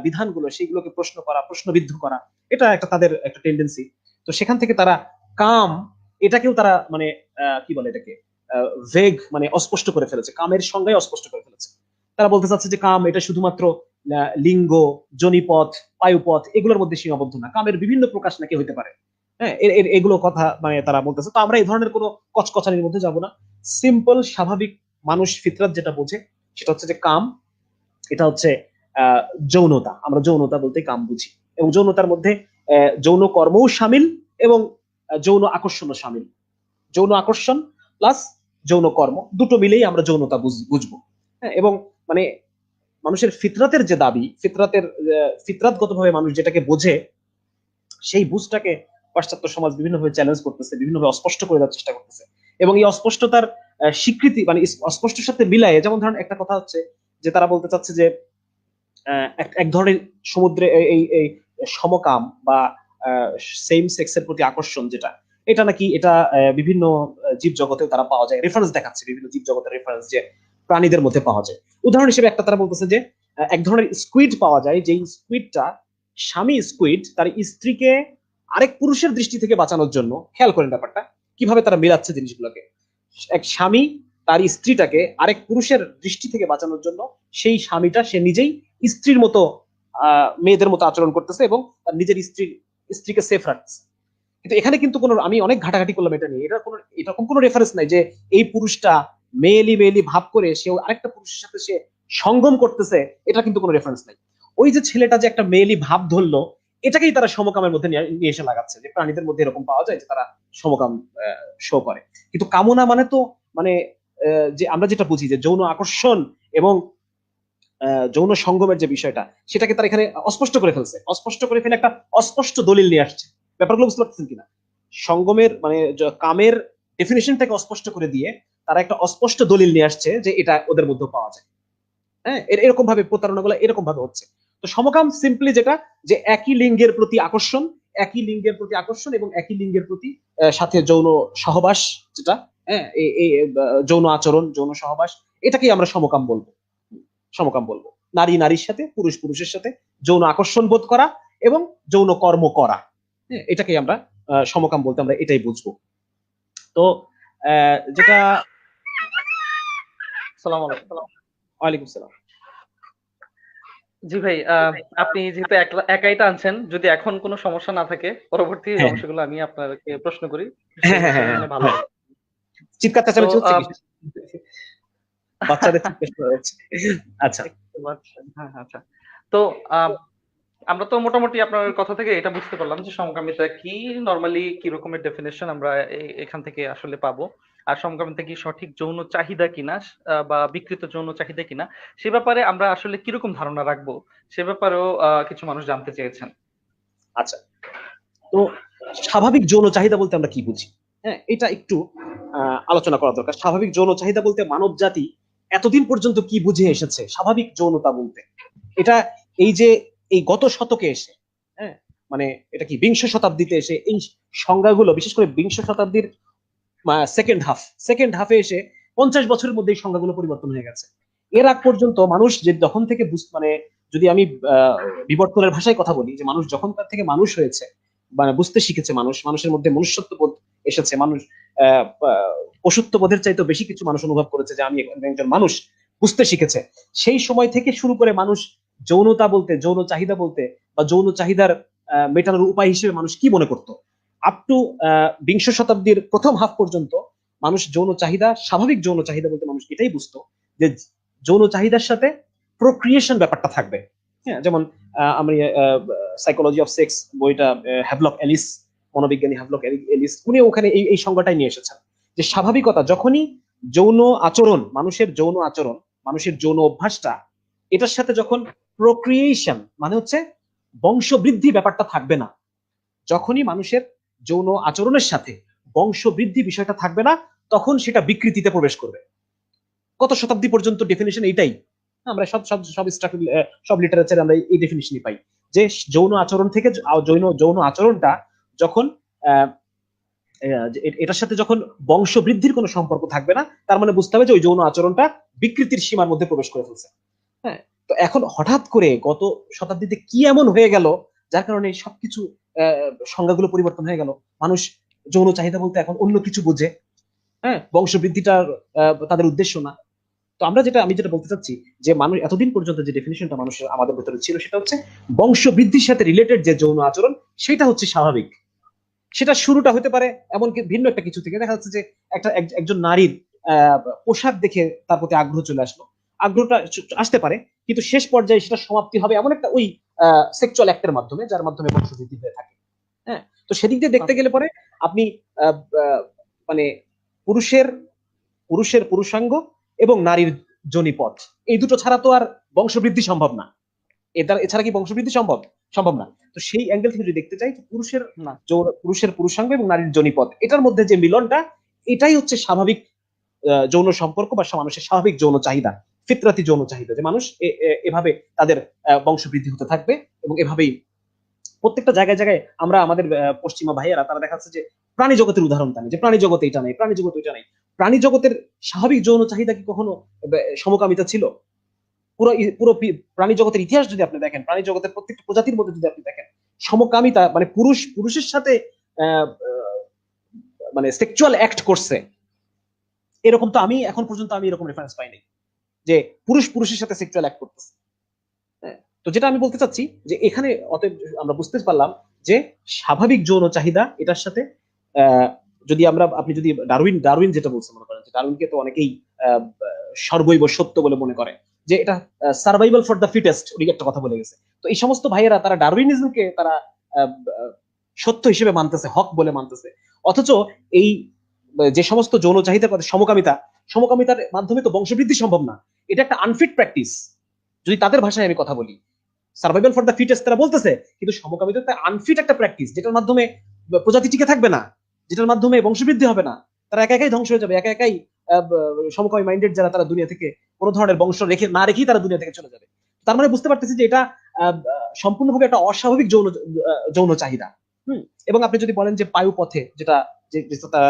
বিধানগুলো, সেগুলোকে প্রশ্ন করা, প্রশ্নবিদ্ধ করা, এটা একটা তাদের একটা টেন্ডেন্সি। তো সেখান থেকে তারা কাম, এটাকেও তারা মানে কি বলে এটাকে ভেগ, মানে অস্পষ্ট করে ফেলেছে, কামের সংজ্ঞায় অস্পষ্ট করে ফেলেছে। তারা বলতে চাচ্ছে যে কাম এটা শুধুমাত্র লিঙ্গ, জনিপথ, পায়ুপথ এগুলোর মধ্যে সীমাবদ্ধ না, কামের বিভিন্ন প্রকাশ নাকি হইতে পারে। হ্যাঁ, এগুলো কথা মানে তারা বলতেছে। তো আমরা এই ধরনের কোনো কচকচানির মধ্যে যাব না। সিম্পল স্বাভাবিক মানুষ ফিতরাত যেটা বোঝে সেটা হচ্ছে যে কাম এটা হচ্ছে যৌনতা, আমরা যৌনতা বলতে কাম বুঝি, এবং যৌনতার মধ্যে যৌন কর্মও সামিল, এবং যৌন আকর্ষণও সামিল। যৌন আকর্ষণ প্লাস যৌন কর্ম দুটো মিলেই আমরা যৌনতা বুঝবো। হ্যাঁ, এবং মানে মানুষের ফিতরাতের যে দাবি, ফিতরাতগতভাবে মানুষ যেটাকে বোঝে, সেই বুঝটাকে পাশ্চাত্য সমাজ বিভিন্নভাবে চ্যালেঞ্জ করতেছে, বিভিন্নভাবে অস্পষ্ট করে দেওয়ার চেষ্টা করতেছে, এবং এই অস্পষ্টতার স্বীকৃতি মানে অস্পষ্টের সাথে মিলায়, যেমন ধরেন একটা কথা হচ্ছে যে তারা বলতে চাচ্ছে যে এক ধরনের সমুদ্রে এই এই সমকাম বা সেম সেক্সের প্রতি আকর্ষণ যেটা, এটা নাকি এটা বিভিন্ন জীব জগতেও তারা পাওয়া যায়, রেফারেন্স দেখাচ্ছে বিভিন্ন জীব জগতের রেফারেন্স যে প্রাণীদের মধ্যে পাওয়া যায়। উদাহরণ হিসেবে একটা তারা বলতেছে যে এক ধরনের স্কুইড পাওয়া যায়, যেই স্কুইডটা স্বামী স্কুইড তার স্ত্রীকে আরেক পুরুষের দৃষ্টি থেকে বাঁচানোর জন্য, খেয়াল করেন ব্যাপারটা কিভাবে তারা মেলাচ্ছে জিনিসগুলোকে, এক স্বামী তার স্ত্রীটাকে আরেক পুরুষের দৃষ্টি থেকে বাঁচানোর জন্য সেই স্বামীটা সে নিজেই স্ত্রীর মতো মেয়েদের মতো আচরণ করতেছে এবং তার নিজের স্ত্রীকে সেফ রাখতেছে। কিন্তু এখানে কিন্তু কোনো, আমি অনেক ঘাটাঘাটি করলাম এটা নিয়ে, এটা কোনো এরকম কোনো রেফারেন্স নাই যে এই পুরুষটা মেয়েলি মেয়েলি ভাব করে সে আরেকটা পুরুষের সাথে সে সঙ্গম করতেছে, এটা কিন্তু কোনো রেফারেন্স নাই। ওই যে ছেলেটা যে একটা মেয়েলি ভাব ধরলো, এটাকেই তারা সমকামের মধ্যে নিয়ে এসে লাগাচ্ছে, যে প্রাণীদের মধ্যে এরকম পাওয়া যায় যে তারা সমকাম শো করে। কিন্তু কামনা মানে তো মানে যে আমরা যেটা বুঝি যে যৌন আকর্ষণ এবং যৌন সঙ্গমের যে বিষয়টা, সেটাকে তারা এখানে অস্পষ্ট করে ফেলছে, অস্পষ্ট করে ফেলে একটা অস্পষ্ট দলিল নিয়ে আসছে। ব্যাপারগুলো বুঝতে পারছেন কিনা? সঙ্গমের মানে কামের ডেফিনেশনটাকে অস্পষ্ট করে দিয়ে তারা একটা অস্পষ্ট দলিল নিয়ে আসছে যে এটা ওদের মধ্যে পাওয়া যায়। হ্যাঁ, এরকম ভাবে প্রতারণাগুলো এরকম ভাবে হচ্ছে। তো সমকাম সিম্পলি যেটা, যে একই লিঙ্গের প্রতি আকর্ষণ, একই লিঙ্গের প্রতি আকর্ষণ এবং একই লিঙ্গের প্রতি সাথে যৌন সহবাস, যেটা হ্যাঁ এই যৌন আচরণ, যৌন সহবাস, এটাকেই আমরা সমকাম বলবো। সমকাম বলবো নারী নারীর সাথে, পুরুষ পুরুষের সাথে যৌন আকর্ষণ বোধ করা এবং যৌন কর্ম করা, এটাকেই আমরা সমকাম বলতে আমরা এটাই বুঝবো। তো যেটা, আসসালামু আলাইকুম। ওয়ালাইকুম সালাম। জি ভাই, আপনি যেহেতু একাই টানছেন, যদি এখন কোনো সমস্যা না থাকে পরবর্তী হ্যাঁ অংশগুলো আমি আপনাকে প্রশ্ন করি, হ্যাঁ হ্যাঁ হ্যাঁ শুনে ভালো হ্যাঁ, হবে। চিৎকার তো চেঁচামেচি হচ্ছে কি? বাচ্চাদের চিৎকার শোনা যাচ্ছে। আচ্ছা দেখতে পাচ্ছেন, হ্যাঁ আচ্ছা। তো আমরা তো মোটামুটি আপনার কথা থেকে এটা বুঝতে পারলাম যে সমকামিতা কি, নরমালি কি রকমের ডেফিনেশন আমরা এখান থেকে আসলে পাবো, আর সমকামিতা কি সঠিক যৌন চাহিদা কিনা, বা বিকৃত যৌন চাহিদা কিনা, সে ব্যাপারে আমরা আসলে কিরকম ধারণা রাখবো সে ব্যাপারেও কিছু মানুষ জানতে চেয়েছেন। আচ্ছা, তো স্বাভাবিক যৌন চাহিদা বলতে আমরা কি বুঝি? হ্যাঁ, এটা একটু আলোচনা করা দরকার। স্বাভাবিক যৌন চাহিদা বলতে মানব জাতি এতদিন পর্যন্ত কি বুঝে এসেছে স্বাভাবিক যৌনতা বলতে, এটা এই যে এই গত শতকে এসে, হ্যাঁ মানে এটা কি বিংশ শতাব্দীতে এসে এই সংজ্ঞাগুলো, বিশেষ করে বিংশ শতাব্দীর সেকেন্ড হাফে এসে 50 বছরের মধ্যে এই সংজ্ঞাগুলো পরিবর্তন হয়ে গেছে। এর আগ পর্যন্ত মানুষ যে যখন থেকে মানে যদি আমি বিবর্তনের ভাষায় কথা বলি, যে মানুষ যখন তার থেকে মানুষ হয়েছে, মানে বুঝতে শিখেছে, মানুষের মধ্যে মনুষ্যত্ব বোধ এসেছে, মানুষ পশুত্ব বোধের চাইতে বেশি কিছু মানুষ অনুভব করেছে যে আমি একজন মানুষ, বুঝতে শিখেছে। সেই সময় থেকে শুরু করে মানুষ যৌনতা বলতে, যৌন চাহিদা বলতে বা যৌন চাহিদার মেটানোর উপায় হিসেবে মানুষ কি মনে করতো, আপ টু বিংশ শতাব্দীর প্রথম হাফ পর্যন্ত মানুষ যৌন চাহিদা, স্বাভাবিক যৌন চাহিদা বলতে মানুষ এটাই বুঝতো যে যৌন চাহিদার সাথে প্রোক্রিয়েশন ব্যাপারটা থাকবে। হ্যাঁ, যেমন আমি সাইকোলজি অফ সেক্স বইটা, হ্যাভলক এলিস, মনোবিজ্ঞানী হ্যাভলক এলিস, উনি ওখানে এই সংজ্ঞাটাই নিয়ে এসেছেন যে স্বাভাবিকতা যখনই যৌন আচরণ, মানুষের যৌন আচরণ, মানুষের যৌন অভ্যাসটা, এটার সাথে যখন প্রোক্রিয়েশন মানে হচ্ছে বংশবৃদ্ধি ব্যাপারটা থাকবে না, যখনই মানুষের যৌন আচরণের সাথে বংশবৃদ্ধি বিষয়টা থাকবে না, তখন সেটা বিকৃতিতে প্রবেশ করবে। কত শতাব্দী পর্যন্ত ডেফিনেশন এইটাই, আমরা সব সব সব সব লিটারেচারে আমরা এই ডেফিনেশনই পাই যে যৌন আচরণ থেকে যৌন আচরণটা যখন এটার সাথে যখন বংশবৃদ্ধির কোনো সম্পর্ক থাকবে না, তার মানে বুঝতে হবে যে ওই যৌন আচরণটা বিকৃতির সীমার মধ্যে প্রবেশ করে ফেলছে। হ্যাঁ, তো এখন হঠাৎ করে গত শতাব্দীতে কি এমন হয়ে গেল যার কারণে সবকিছু সংজ্ঞাগুলো পরিবর্তন হয়ে গেল, মানুষ যৌন চাহিদা বলতে এখন অন্য কিছু বুঝে, হ্যাঁ বংশবৃদ্ধিটা তাদের উদ্দেশ্য না। তো আমি যেটা বলতে চাচ্ছি যে মানুষ এতদিন পর্যন্ত যে ডেফিনিশনটা মানুষের আমাদের ভেতরে ছিল, সেটা হচ্ছে বংশবৃদ্ধির সাথে রিলেটেড যে যৌন আচরণ, সেটা হচ্ছে স্বাভাবিক। সেটা শুরুটা হতে পারে এমন ভিন্ন একটা কিছু থেকে, দেখা যাচ্ছে যে একজন নারীর পোশাক দেখে তার প্রতি আগ্রহ চলে আসলো, আগ্রহটা আসতে পারে, কিন্তু শেষ পর্যায়ে সেটা সমাপ্তি হবে এমন একটা ওই সেক্সুয়াল অ্যাক্টের মাধ্যমে, যার মাধ্যমে বংশবৃদ্ধি হয়ে থাকে। হ্যাঁ, তো সেদিক দিয়ে দেখতে গেলে পরে আপনি মানে পুরুষের পুরুষের পুরুষাঙ্গ এবং নারীর যোনিপথ, এই দুটো ছাড়া তো আর বংশবৃদ্ধি সম্ভব না। এছাড়া কি বংশবৃদ্ধি সম্ভব? সম্ভব না। তো সেই অ্যাঙ্গেল থেকে যদি দেখতে চাই, পুরুষের না, পুরুষের পুরুষাঙ্গ এবং নারীর যোনিপথ, এটার মধ্যে যে মিলনটা, এটাই হচ্ছে স্বাভাবিক যৌন সম্পর্ক বা মানুষের স্বাভাবিক যৌন চাহিদা, ফিতরাতি যৌন চাহিদা, যে মানুষ এভাবে তাদের বংশবৃদ্ধি হতে থাকবে এবং এভাবেই প্রত্যেকটা জায়গায় জায়গায় আমরা আমাদের পশ্চিমা ভাইয়েরা তারা দেখা যাচ্ছে যে প্রাণী জগতের উদাহরণ টানে, যে প্রাণী জগতে এটা নেই, প্রাণী জগতে এটা নেই। প্রাণী জগতের স্বাভাবিক যৌন চাহিদা কি কখনো সমকামিতা ছিল? পুরো প্রাণী জগতের ইতিহাস যদি আপনি দেখেন, প্রাণী জগতের প্রত্যেকটা প্রজাতির মধ্যে যদি আপনি দেখেন, সমকামিতা মানে পুরুষের সাথে আহ, আহ, মানে সেক্সুয়াল অ্যাক্ট করছে, এরকম তো আমি এখন পর্যন্ত আমি এরকম রেফারেন্স পাইনি যে পুরুষের সাথে সেক্সুয়াল অ্যাক্ট করতেছে। হ্যাঁ, তো যেটা আমি বলতে চাচ্ছি যে এখানে অতএব আমরা বুঝতে পারলাম যে স্বাভাবিক যৌন চাহিদা এটার সাথে আহ, যদি আপনি যদি ডারউইন যেটা বলছেন, মনে করেন যে ডারউইনকে তো অনেকেই সর্বৈব সত্য বলে মনে করে, যে এটা সার্ভাইভাল ফর দ্য ফিটেস্ট, উনি একটা কথা বলে গেছে। তো এই সমস্ত ভাইয়েরা তারা ডারউইনিজমকে তারা আহ, আহ, সত্য হিসেবে মানতেছে, হক বলে মানতেছে। অথচ এই যে সমস্ত যৌন চাহিদার কথা, সমকামিতার মাধ্যমে তো বংশবৃদ্ধি সম্ভব না, এটা একটা আনফিট প্র্যাকটিস। যদি তাদের ভাষায় আমি কথা বলি, সার্ভাইভাল ফর দ্য ফিটেস্ট তারা বলতেছে, কিন্তু সমকামিতা আনফিট একটা প্র্যাকটিস, যেটার মাধ্যমে প্রজাতি টিকে থাকবে না, যেটার মাধ্যমে বংশবৃদ্ধি হবে না। তারা একা একাই ধ্বংস হয়ে যাবে, একা একাই সমকামী মাইন্ডেড যারা, তারা দুনিয়া থেকে কোনো ধরনের বংশ রেখেই তারা দুনিয়া থেকে চলে যাবে। তার মানে বুঝতে পারতেছি যে এটা সম্পূর্ণভাবে একটা অস্বাভাবিক যৌন চাহিদা। এবং আপনি যদি বলেন যে পায়ুপথে যেটা, যেটা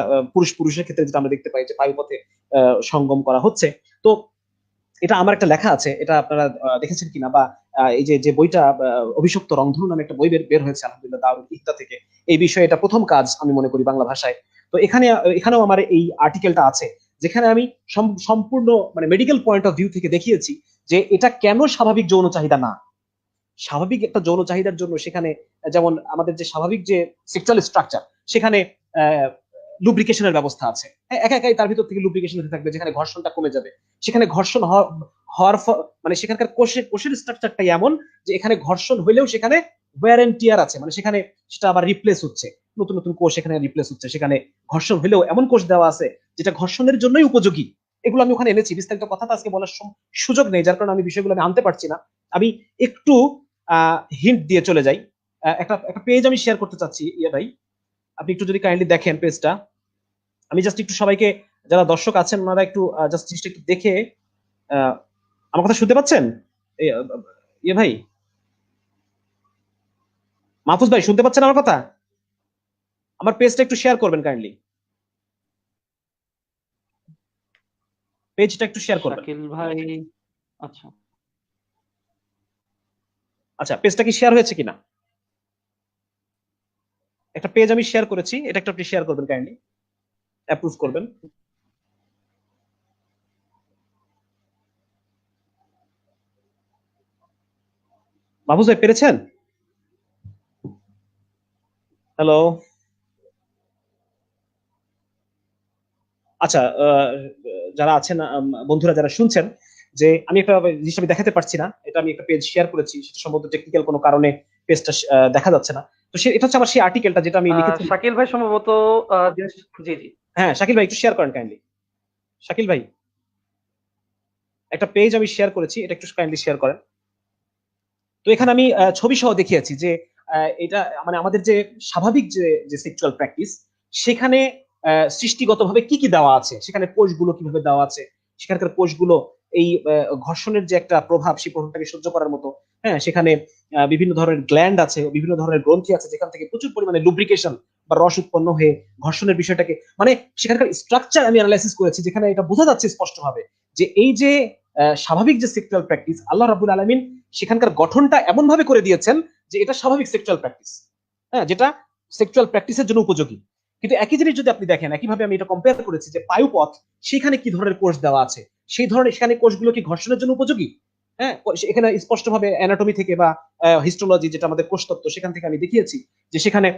পুরুষের ক্ষেত্রে যেটা আমরা দেখতে পাই যে পায়ুপথে সঙ্গম করা হচ্ছে, তো এটা আমার একটা লেখা আছে, এটা আপনারা দেখেছেন কিনা, বা এই যে বইটা অভিশপ্ত রংধনু নামে একটা বই বের হয়েছে আলহামদুলিল্লাহ দারুল ইফতা থেকে, এই বিষয়ে এটা প্রথম কাজ আমি মনে করি বাংলা ভাষায়। তো এখানেও আমার এই আর্টিকেলটা আছে, যেখানে আমি সম্পূর্ণ মানে মেডিকেল পয়েন্ট অফ ভিউ থেকে দেখিয়েছি যে এটা কেন স্বাভাবিক যৌন চাহিদা না। স্বাভাবিক একটা যৌন চাহিদার জন্য সেখানে যেমন আমাদের যে স্বাভাবিক যে সেক্সুয়াল স্ট্রাকচার, সেখানে লুব্রিকেশনের ব্যবস্থা আছে। হ্যাঁ, একা একাই তার ভিতর থেকে লুব্রিকেশন হতে থাকবে, যেখানে ঘর্ষণটা কমে যাবে। সেখানে ঘর্ষণ হওয়ার মানে সেখানকার কোষের স্ট্রাকচারটাই এমন যে এখানে ঘর্ষণ হইলেও সেখানে ওয়্যার এন্ড টিয়ার আছে, মানে সেখানে সেটা আবার রিপ্লেস হচ্ছে, নতুন নতুন কোষ এখানে রিপ্লেস হচ্ছে। সেখানে ঘর্ষণ হইলেও এমন কোষ দেওয়া আছে যেটা ঘর্ষণের জন্যই উপযোগী। এগুলো আমি ওখানে এনেছি, বিস্তারিত কথা তো আজকে বলার সুযোগ নেই, যার কারণে আমি বিষয়গুলো আমি আনতে পারছি না। আমি একটু হিন্ট দিয়ে চলে যাই। একটা পেজ আমি শেয়ার করতে চাচ্ছি, ভাই আপনি একটু যদি কাইন্ডলি দেখেন পেজটা। আমি জাস্ট একটু সবাইকে, যারা দর্শক আছেন ওনারা একটু জাস্ট একটু দেখে, আমার কথা শুনতে পাচ্ছেন? ভাই মাহফুজ ভাই শুনতে পাচ্ছেন আমার কথা? আমার পেজটা একটু শেয়ার করবেন কাইন্ডলি, পেজটা একটু শেয়ার করবেন। শাকিল ভাই, আচ্ছা আচ্ছা, পেজটা কি শেয়ার হয়েছে কিনা? একটা পেজ আমি শেয়ার করেছি, এটা একটু আপনি শেয়ার করবেন কাইন্ডলি, অ্যাপ্রুভ করবেন। মাহফুজ ভাই পেরেছেন? হ্যালো, আচ্ছা, যারা আছেন বন্ধুরা যারা শুনছেন, যে আমি একটা জিনিস আমি দেখাতে পারছি না, এটা আমি একটা পেজ শেয়ার করেছি, সেটা সম্ভবত টেকনিক্যাল কোনো কারণে পেজটা দেখা যাচ্ছে না। তো এটা হচ্ছে আমার সেই আর্টিকেলটা যেটা আমি লিখেছি। শাকিল ভাই সম্ভবত জি জি। হ্যাঁ, শাকিল ভাই একটু শেয়ার করেন কাইন্ডলি। শাকিল ভাই, একটা পেজ আমি শেয়ার করেছি, এটা একটু কাইন্ডলি শেয়ার করেন। তো এখানে আমি ছবি সহ দেখিয়েছি যে এটা মানে আমাদের যে স্বাভাবিক যে সেক্সুয়াল প্র্যাকটিস, সেখানে সৃষ্টিগতভাবে কি কি দেওয়া আছে, সেখানে কোষগুলো কিভাবে দেওয়া আছে, সেখানকার কোষগুলো এই ঘর্ষণের যে একটা প্রভাব, সেই প্রভাবটাকে সহ্য করার মতো। হ্যাঁ, সেখানে বিভিন্ন ধরনের গ্ল্যান্ড আছে, বিভিন্ন ধরনের গ্রন্থি আছে, যেখান থেকে প্রচুর পরিমাণে লুব্রিকেশন বা রস উৎপন্ন হয়ে ঘর্ষণের বিষয়টাকে, মানে সেখানকার স্ট্রাকচার আমি অ্যানালাইসিস করেছি, যেখানে এটা বোঝা যাচ্ছে স্পষ্টভাবে যে এই যে স্বাভাবিক যে সেক্সুয়াল প্র্যাকটিস, আল্লাহ রাব্বুল আলামিন সেখানকার গঠনটা এমন ভাবে করে দিয়েছেন যে এটা স্বাভাবিক সেক্সুয়াল প্র্যাকটিস, হ্যাঁ, যেটা সেক্সুয়াল প্র্যাকটিসের জন্য উপযোগী। কিন্তু একই জিনিস যদি আপনি দেখেন, একইভাবে আমি এটা কম্পেয়ার করেছি যে পায়ুপথ, সেখানে কি ধরনের কোষ দেওয়া আছে, সেই ধরনের সেখানে কোষগুলো কি ঘর্ষণের জন্য উপযোগী? হ্যাঁ, এখানে স্পষ্টভাবে অ্যানাটমি থেকে বা হিস্টোলজি যেটা আমাদের কোষতত্ত্ব, সেখান থেকে আমি দেখিয়েছি যে সেখানে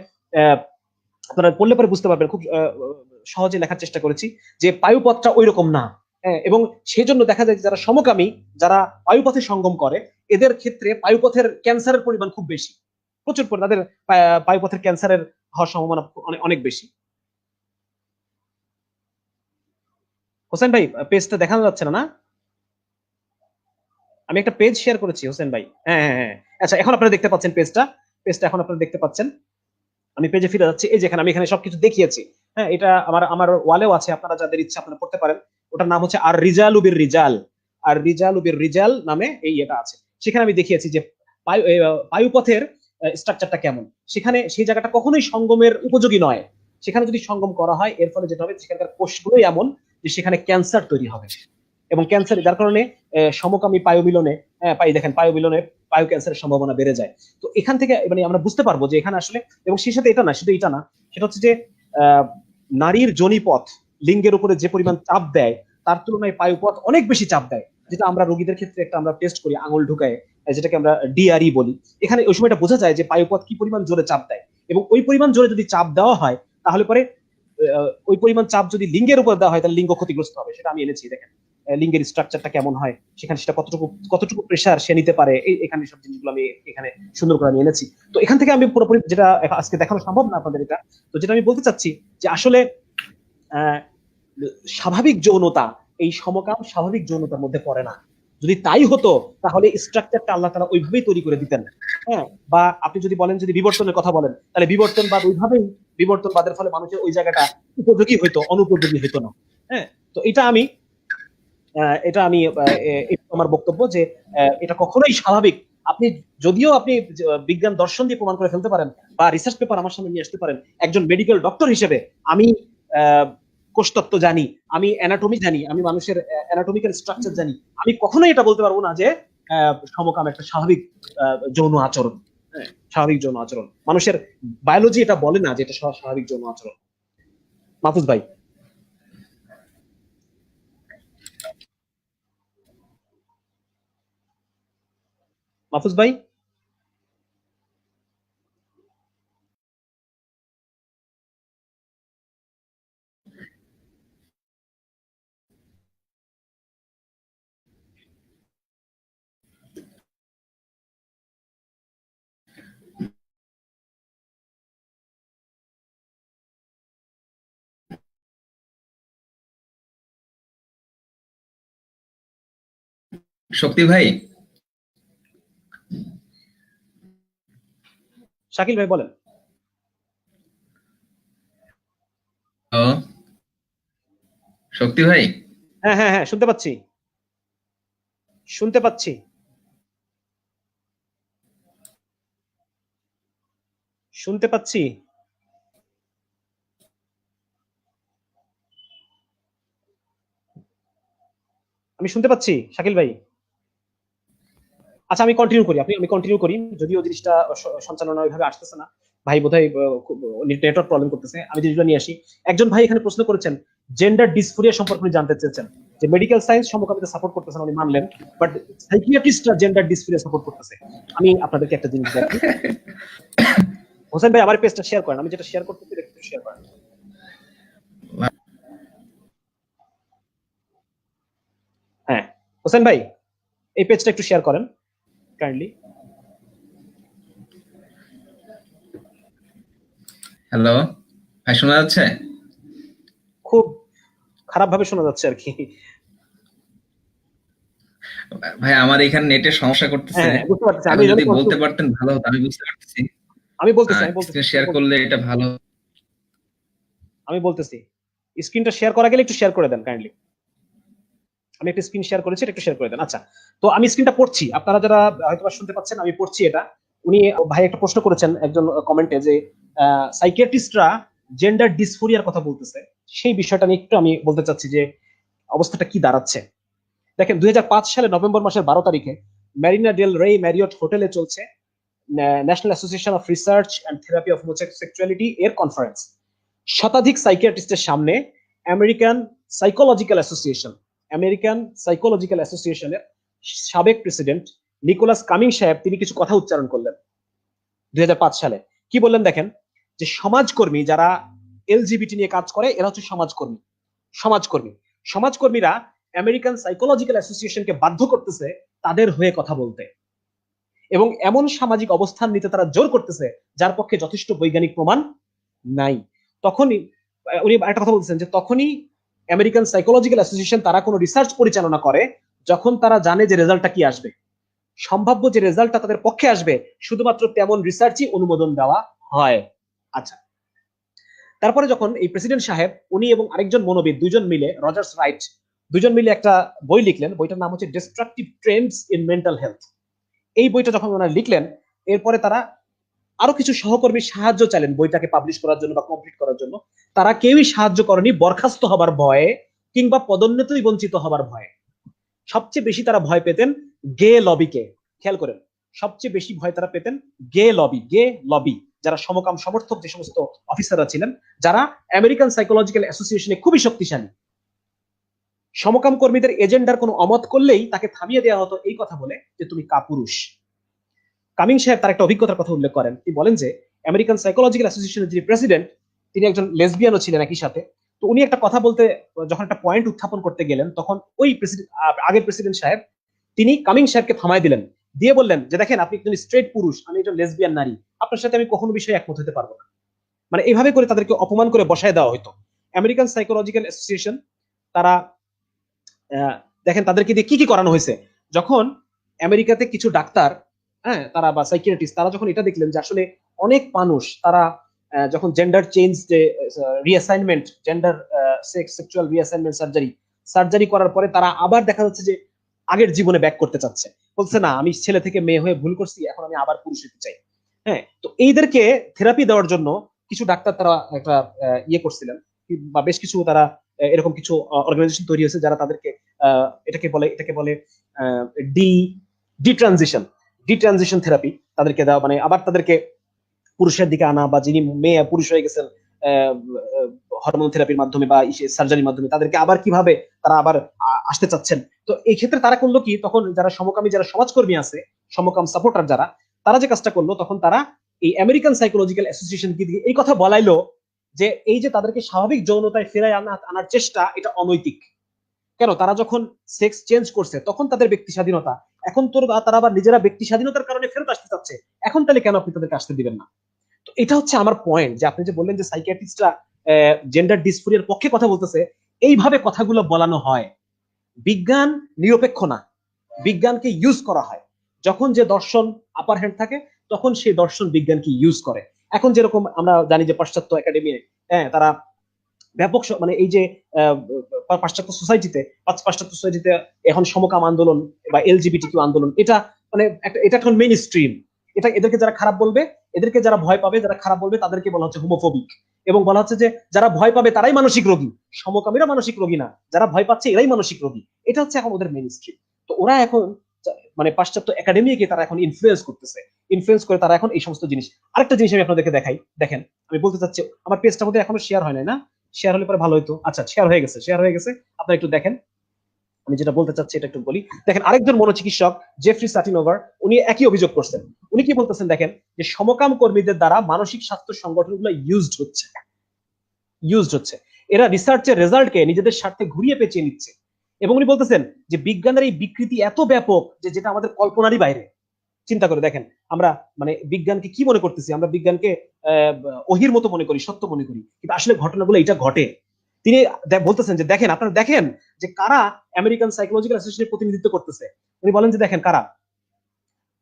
আপনারা পড়লে পরে বুঝতে পারবেন, খুব সহজে লেখার চেষ্টা করেছি যে পায়ুপথটা ওই রকম না। এবং সেই জন্য দেখা যায় যারা সমকামী, যারা পায়ুপথে সঙ্গম করে, এদের ক্ষেত্রে পায়ুপথের ক্যান্সারের পরিমাণ খুব বেশি, প্রচুর পরিমাণ তাদের পায়ুপথের ক্যান্সারের হওয়ার সম্ভাবনা অনেক বেশি। হোসেন ভাই, পেজটা দেখানো যাচ্ছে না? আমি একটা পেজ শেয়ার করেছি হোসেন ভাই। হ্যাঁ হ্যাঁ হ্যাঁ, আচ্ছা, এখন আপনারা দেখতে পাচ্ছেন পেজটা এখন আপনারা দেখতে পাচ্ছেন। আমি পেজে ফিরে যাচ্ছি, এই যেখানে আমি এখানে সবকিছু দেখিয়েছি। হ্যাঁ, এটা আমার ওয়ালেও আছে, আপনারা যাদের ইচ্ছা আপনারা পড়তে পারেন। ওটার নাম হচ্ছে আর রিজাল উবির রিজাল, আর রিজাল উবির রিজাল নামে এই এটা আছে। সেখানে আমি দেখিয়েছি যে পায়ুপথের স্ট্রাকচারটা কেমন, সেখানে সেই জায়গাটা কখনোই সঙ্গমের উপযোগী নয়। সেখানে যদি সঙ্গম করা হয় এর ফলে যেটা হবে সেখানকার কোষগুলোই এমন যে সেখানে ক্যান্সার তৈরি হবে, এবং ক্যান্সার যার কারণে সমকামী পায়োমিলনে দেখেন পায়োমিলনে পায়ু ক্যান্সারের সম্ভাবনা বেড়ে যায়। তো এখান থেকে মানে আমরা বুঝতে পারবো যে এখানে আসলে, এবং সেই সাথে এটা না, শুধু এটা না, সেটা হচ্ছে যে নারীর যোনিপথ লিঙ্গের উপরে যে পরিমাণ চাপ দেয় তার তুলনায় পায়ুপথ অনেক বেশি চাপ দেয়, যেটা আমরা রোগীদের ক্ষেত্রে একটা আমরা টেস্ট করি আঙুল ঢুকায়, যেটাকে আমরা ডিআরই বলি। এখানে ওই সময়টা বোঝা যায় যে পায়ুপথ কি পরিমাণ জোরে চাপ দেয়, এবং ওই পরিমাণ জোরে যদি চাপ দেওয়া হয় তাহলে পরে ওই পরিমাণ চাপ যদি লিঙ্গের উপর দেওয়া হয় তাহলে লিঙ্গ ক্ষতিগ্রস্ত হবে। সেটা আমি এনেছি, দেখেন লিঙ্গের স্ট্রাকচারটা কেমন হয়, সেখানে সেটা কতটুকু প্রেসার সে নিতে পারে, এখানে সব জিনিসগুলো আমি এখানে সুন্দর করে আমি এনেছি। তো এখান থেকে আমি পুরোপুরি, যেটা আজকে দেখানো সম্ভব না আপনাদের এটা, তো যেটা আমি বলতে চাচ্ছি যে আসলে স্বাভাবিক যৌনতা এই সমকাম স্বাভাবিক যৌনতার মধ্যে পড়ে না। যদি তাই হতো তাহলে স্ট্রাকচারটা আল্লাহ তাআলা ওইভাবেই তৈরি করে দিতেন। হ্যাঁ, বা আপনি যদি বলেন, যদি বিবর্তনের কথা বলেন, তাহলে বিবর্তনবাদ ওইভাবেই, বিবর্তনবাদের ফলে মানুষের ওই জায়গাটা উপযোগী হইতো, অনুপযোগী হইতো না। হ্যাঁ, তো এটা আমি আমার বক্তব্য যে এটা কখনোই স্বাভাবিক। আপনি যদিও আপনি বিজ্ঞান দর্শন দিয়ে প্রমাণ করে ফেলতে পারেন বা রিসার্চ পেপার আমার সামনে নিয়ে আসতে পারেন, একজন মেডিকেল ডক্টর হিসেবে আমি কোষতত্ত্ব জানি, আমি অ্যানাটমি জানি, আমি মানুষের অ্যানাটমিক্যাল স্ট্রাকচার জানি, আমি কখনোই এটা বলতে পারবো না যে সমকাম একটা স্বাভাবিক যৌন আচরণ। হ্যাঁ, স্বাভাবিক যৌন আচরণ মানুষের বায়োলজি এটা বলে না যে এটা স্বাভাবিক যৌন আচরণ। মাহফুজ ভাই, মাহফুজ ভাই, শক্তি ভাই, শাকিল ভাই বলেন। ও শক্তি ভাই, হ্যাঁ হ্যাঁ হ্যাঁ, শুনতে পাচ্ছি, শুনতে পাচ্ছি, শুনতে পাচ্ছি। আমি শুনতে পাচ্ছি শাকিল ভাই। আচ্ছা, আমি কন্টিনিউ করি, আমি কন্টিনিউ করি, যদিও জিনিসটা সঞ্চালনা ওইভাবে আসতেছে না। ভাই বোধহয় নেটওয়ার্ক প্রবলেম করতেছে, আমি জিনিসটা নিয়ে আসি। একজন ভাই এখানে প্রশ্ন করেছেন, জেন্ডার ডিসফোরিয়া সম্পর্কে উনি জানতে চেয়েছেন, যে মেডিকেল সায়েন্স সমকামিতা সাপোর্ট করতেছে না, উনি মানলেন, বাট সাইকিয়াট্রিস্টরা জেন্ডার ডিসফোরিয়া সাপোর্ট করতেছে। আমি আপনাদেরকে একটা জিনিস দেখি। হোসেন ভাই আমার পেজটা শেয়ার করেন, আমি যেটা শেয়ার করতেছি একটু শেয়ার করেন। হ্যাঁ, হোসেন ভাই এই পেজটা একটু শেয়ার করেন কাইন্ডলি। হ্যালো ভাই, শোনা যাচ্ছে? খুব খারাপ ভাবে শোনা যাচ্ছে আর কি। ভাই আমার এখানে নেটের সমস্যা করতেছে, হ্যাঁ বুঝতে পারছি, আমি এখন যদি বলতে পারতেন ভালো হতো। আমি বুঝতে পারতেছি, আমি বলতেছি স্ক্রিন শেয়ার করলে এটা ভালো। আমি বলতেছি স্ক্রিনটা শেয়ার করা গেলে একটু শেয়ার করে দেন কাইন্ডলি। আমি একটা স্ক্রিন শেয়ার করেছি, একটু শেয়ার করে দেন। আচ্ছা, তো আমি স্ক্রিনটা পড়ছি, আপনারা যারা হয়তো শুনতে পাচ্ছেন, আমি পড়ছি এটা। উনি ভাই একটা প্রশ্ন করেছেন একজন কমেন্টে, যে সাইকিয়াট্রিস্টরা জেন্ডার ডিসফোরিয়ার কথা বলতেছে, সেই বিষয়টা নিয়ে একটু আমি বলতে চাচ্ছি যে অবস্থাটা কি দাঁড়াচ্ছে। দেখেন 2005 সালে নভেম্বর মাসের 12 তারিখে ম্যারিনা ডেল রে ম্যারিয়ট হোটেলে চলছে national association of research and therapy of homosexuality এর কনফারেন্স। শতাধিক সাইকিয়াট্রিস্টের সামনে American psychological association, American psychological অ্যাসোসিয়েশনের সাবেক প্রেসিডেন্ট নিকোলাস কামিং সাহেব তিনি কিছু কথা উচ্চারণ করলেন 2005 সালে। কি বললেন দেখেন, যে সমাজকর্মী যারা এলজিবিটি নিয়ে কাজ করে এরা হচ্ছে সমাজকর্মী। সমাজকর্মী সমাজকর্মীরা আমেরিকান সাইকোলজিক্যাল অ্যাসোসিয়েশনকে বাধ্য করতেছে তাদের হয়ে কথা বলতে, এবং এমন সামাজিক অবস্থান নিতে তারা জোর করতেছে যার পক্ষে যথেষ্ট বৈজ্ঞানিক প্রমাণ নাই। তখনই উনি একটা কথা বলছেন, যে তখনই আমেরিকান সাইকোলজিক্যাল অ্যাসোসিয়েশন তারা কোনো রিসার্চ পরিচালনা করে যখন তারা জানে যে রেজাল্টটা কি আসবে, সম্ভাব্য যে রেজাল্টটা তাদের পক্ষে আসবে শুধুমাত্র তেমন রিসার্চই অনুমোদন দেওয়া হয়। আচ্ছা, তারপরে যখন এই প্রেসিডেন্ট সাহেব উনি এবং আরেকজন মনোবিদ দুইজন মিলে, রজার্স রাইট, দুইজন মিলে একটা বই লিখলেন, বইটার নাম হচ্ছে destructive Trends in mental health. এই বইটা যখন ওনারা লিখলেন, এরপরে তারা আরো কিছু সহকর্মী সাহায্য চাইলেন বইটাকে পাবলিশ করার জন্য বা কমপ্লিট করার জন্য, তারা কেউই সাহায্য করেনি বরখাস্ত হবার ভয়ে কিংবা পদোন্নতি বঞ্চিত হবার ভয়ে। সবচেয়ে বেশি তারা ভয় পেতেন গে লবিকে। খেয়াল করেন, সবচেয়ে বেশি ভয় তারা পেতেন গে লবি, যারা সমকাম সমর্থক যে সমস্ত অফিসাররা ছিলেন, যারা আমেরিকান সাইকোলজিক্যাল অ্যাসোসিয়েশনে খুবই শক্তিশালী। সমকাম কর্মীদের এজেন্ডার কোনো অমত করলেই তাকে থামিয়ে দেওয়া হতো এই কথা বলে যে তুমি কাপুরুষ। কামিং সাহেব তার একটা অভিজ্ঞতার কথা উল্লেখ করেন। তিনি বলেন যে আমেরিকান সাইকোলজিক্যাল অ্যাসোসিয়েশনের যিনি প্রেসিডেন্ট, তিনি একজন লেসবিয়ানও ছিলেন একই সাথে। তো উনি একটা কথা বলতে, যখন একটা পয়েন্ট উত্থাপন করতে গেলেন, তখন ওই আগের প্রেসিডেন্ট সাহেব তিনি কামিং সাহেবকে থামায় দিলেন, দিয়ে বললেন যে দেখেন আপনি একজন স্ট্রেট পুরুষ, আমি একজন লেসবিয়ান নারী, আপনার সাথে আমি কখনো বিষয়ে একমত হতে পারবো না। মানে এইভাবে করে তাদেরকে অপমান করে বসায় দেওয়া হতো। আমেরিকান সাইকোলজিক্যাল অ্যাসোসিয়েশন তারা দেখেন তাদেরকে দিয়ে কি কি করানো হয়েছে। যখন আমেরিকাতে কিছু ডাক্তার, হ্যাঁ, তারা বা সাইকিয়াট্রিস্ট, তারা যখন এটা দেখলেন যে আসলে অনেক মানুষ তারা যখন জেন্ডার চেঞ্জ, যে reassignment, gender sexual reassignment surgery করার পরে তারা আবার দেখা যাচ্ছে যে আগের জীবনে ব্যাক করতে চাচ্ছে, বলছে না আমি ছেলে থেকে মেয়ে হয়ে ভুল করছি, এখন আমি আবার পুরুষ হতে চাই। হ্যাঁ, তো এইদেরকে থেরাপি দেওয়ার জন্য কিছু ডাক্তার তারা একটা ইয়ে করছিলেন, বা বেশ কিছু তারা এরকম কিছু অর্গানাইজেশন তৈরি হয়েছে যারা তাদেরকে এটাকে বলে ডিট্রানজিশন থেরাপি তাদেরকে দেওয়া, মানে আবার তাদেরকে পুরুষের দিকে আনা, বা যিনি মেয়ে পুরুষ হয়ে গেছেন হরমোন থেরাপির মাধ্যমে বা সার্জারির মাধ্যমে তাদেরকে আবার কিভাবে তারা আবার আসতে চাচ্ছেন। তো এই ক্ষেত্রে তারা করলো কি, তখন যারা সমকামী, যারা সমাজকর্মী আছে, সমকাম সাপোর্টার যারা, তারা যে কাজটা করলো, তখন তারা এই আমেরিকান সাইকোলজিক্যাল অ্যাসোসিয়েশনকে দিয়ে এই কথা বলাইলো যে এই যে তাদেরকে স্বাভাবিক যৌনতায় ফেরায় আনার চেষ্টা, এটা অনৈতিক। কেন? তারা যখন সেক্স চেঞ্জ করছে তখন তাদের ব্যক্তি স্বাধীনতা, এখন তো তারা আবার নিজেরা ব্যক্তি স্বাধীনতার কারণে ফেরত আসতে চাচ্ছে, এখন তাহলে কেন আপনি তাদেরকে আসতে দিবেন না? তো এটা হচ্ছে আমার পয়েন্ট, যে আপনি যে বললেন যে সাইকিয়াট্রিস্টরা জেন্ডার ডিসফোরিয়ার পক্ষে কথা বলতেছে, এইভাবে কথাগুলো বলানো হয়। বিজ্ঞান নিরপেক্ষ না, বিজ্ঞানকে ইউজ করা হয়। যখন যে দর্শন আপার হ্যান্ড থাকে তখন সেই দর্শন বিজ্ঞানকে ইউজ করে। এখন যেরকম আমরা জানি যে পাশ্চাত্য একাডেমি, হ্যাঁ, তারা ব্যাপক মানে এই যে পাশ্চাত্য সোসাইটিতে এখন সমকাম আন্দোলন বা এলজিবিটিকিউ আন্দোলন, এটা মানে এটা এখন মেইন স্ট্রিম। এটা এদেরকে যারা খারাপ বলবে, এদেরকে যারা ভয় পাবে, যারা খারাপ বলবে, তাদেরকে বলা হচ্ছে হোমোফোবিক, এবং বলা হচ্ছে যে যারা ভয় পাবে তারাই মানসিক রোগী, সমকামীরা মানসিক রোগী না, যারা ভয় পাচ্ছে এরাই মানসিক রোগী। এটা হচ্ছে এখন ওদের মেইন স্ট্রিম। তো ওরা এখন মানে পাশ্চাত্য একাডেমিকে তারা এখন ইনফ্লুয়েন্স করে তারা এখন এই সমস্ত জিনিস। আরেকটা জিনিস আমি আপনাদেরকে দেখাই, দেখেন আমি বলতে চাচ্ছি, আমার পেজটার মধ্যে এখনো শেয়ার হয় না, শেয়ার হলে পরে ভালো হতো। আচ্ছা, শেয়ার হয়ে গেছে, আপনারা একটু দেখেন। আমি যেটা বলতে চাচ্ছি এটা একটু বলি। দেখেন, আরেকজন মনোচিকিৎসক জেফ্রি সাটিনোভার, উনি একই অভিযোগ করছেন। উনি কি বলতেছেন দেখেন, যে সমকাম কর্মীদের দ্বারা মানসিক স্বাস্থ্য সংগঠনগুলো ইউজড হচ্ছে, এরা রিসার্চের রেজাল্টকে নিজেদের স্বার্থে ঘুরিয়ে পেঁচিয়ে নিচ্ছে। এবং উনি বলতেছেন যে বিজ্ঞানের এই বিকৃতি এত ব্যাপক যে যেটা আমাদের কল্পনারই বাইরে। চিন্তা করে দেখেন, আমরা মানে বিজ্ঞানকে কি মনে করতেছি, আমরা বিজ্ঞানকে ওহির মতো মনে করি, সত্য মনে করি, কিন্তু আসলে ঘটনাগুলো এটা ঘটে। তিনি বলতেছেন যে দেখেন, আপনারা দেখেন যে কারা আমেরিকান সাইকোলজিক্যাল অ্যাসোসিয়েশনের প্রতিনিধিত্ব করতেছে। উনি বলেন যে দেখেন কারা,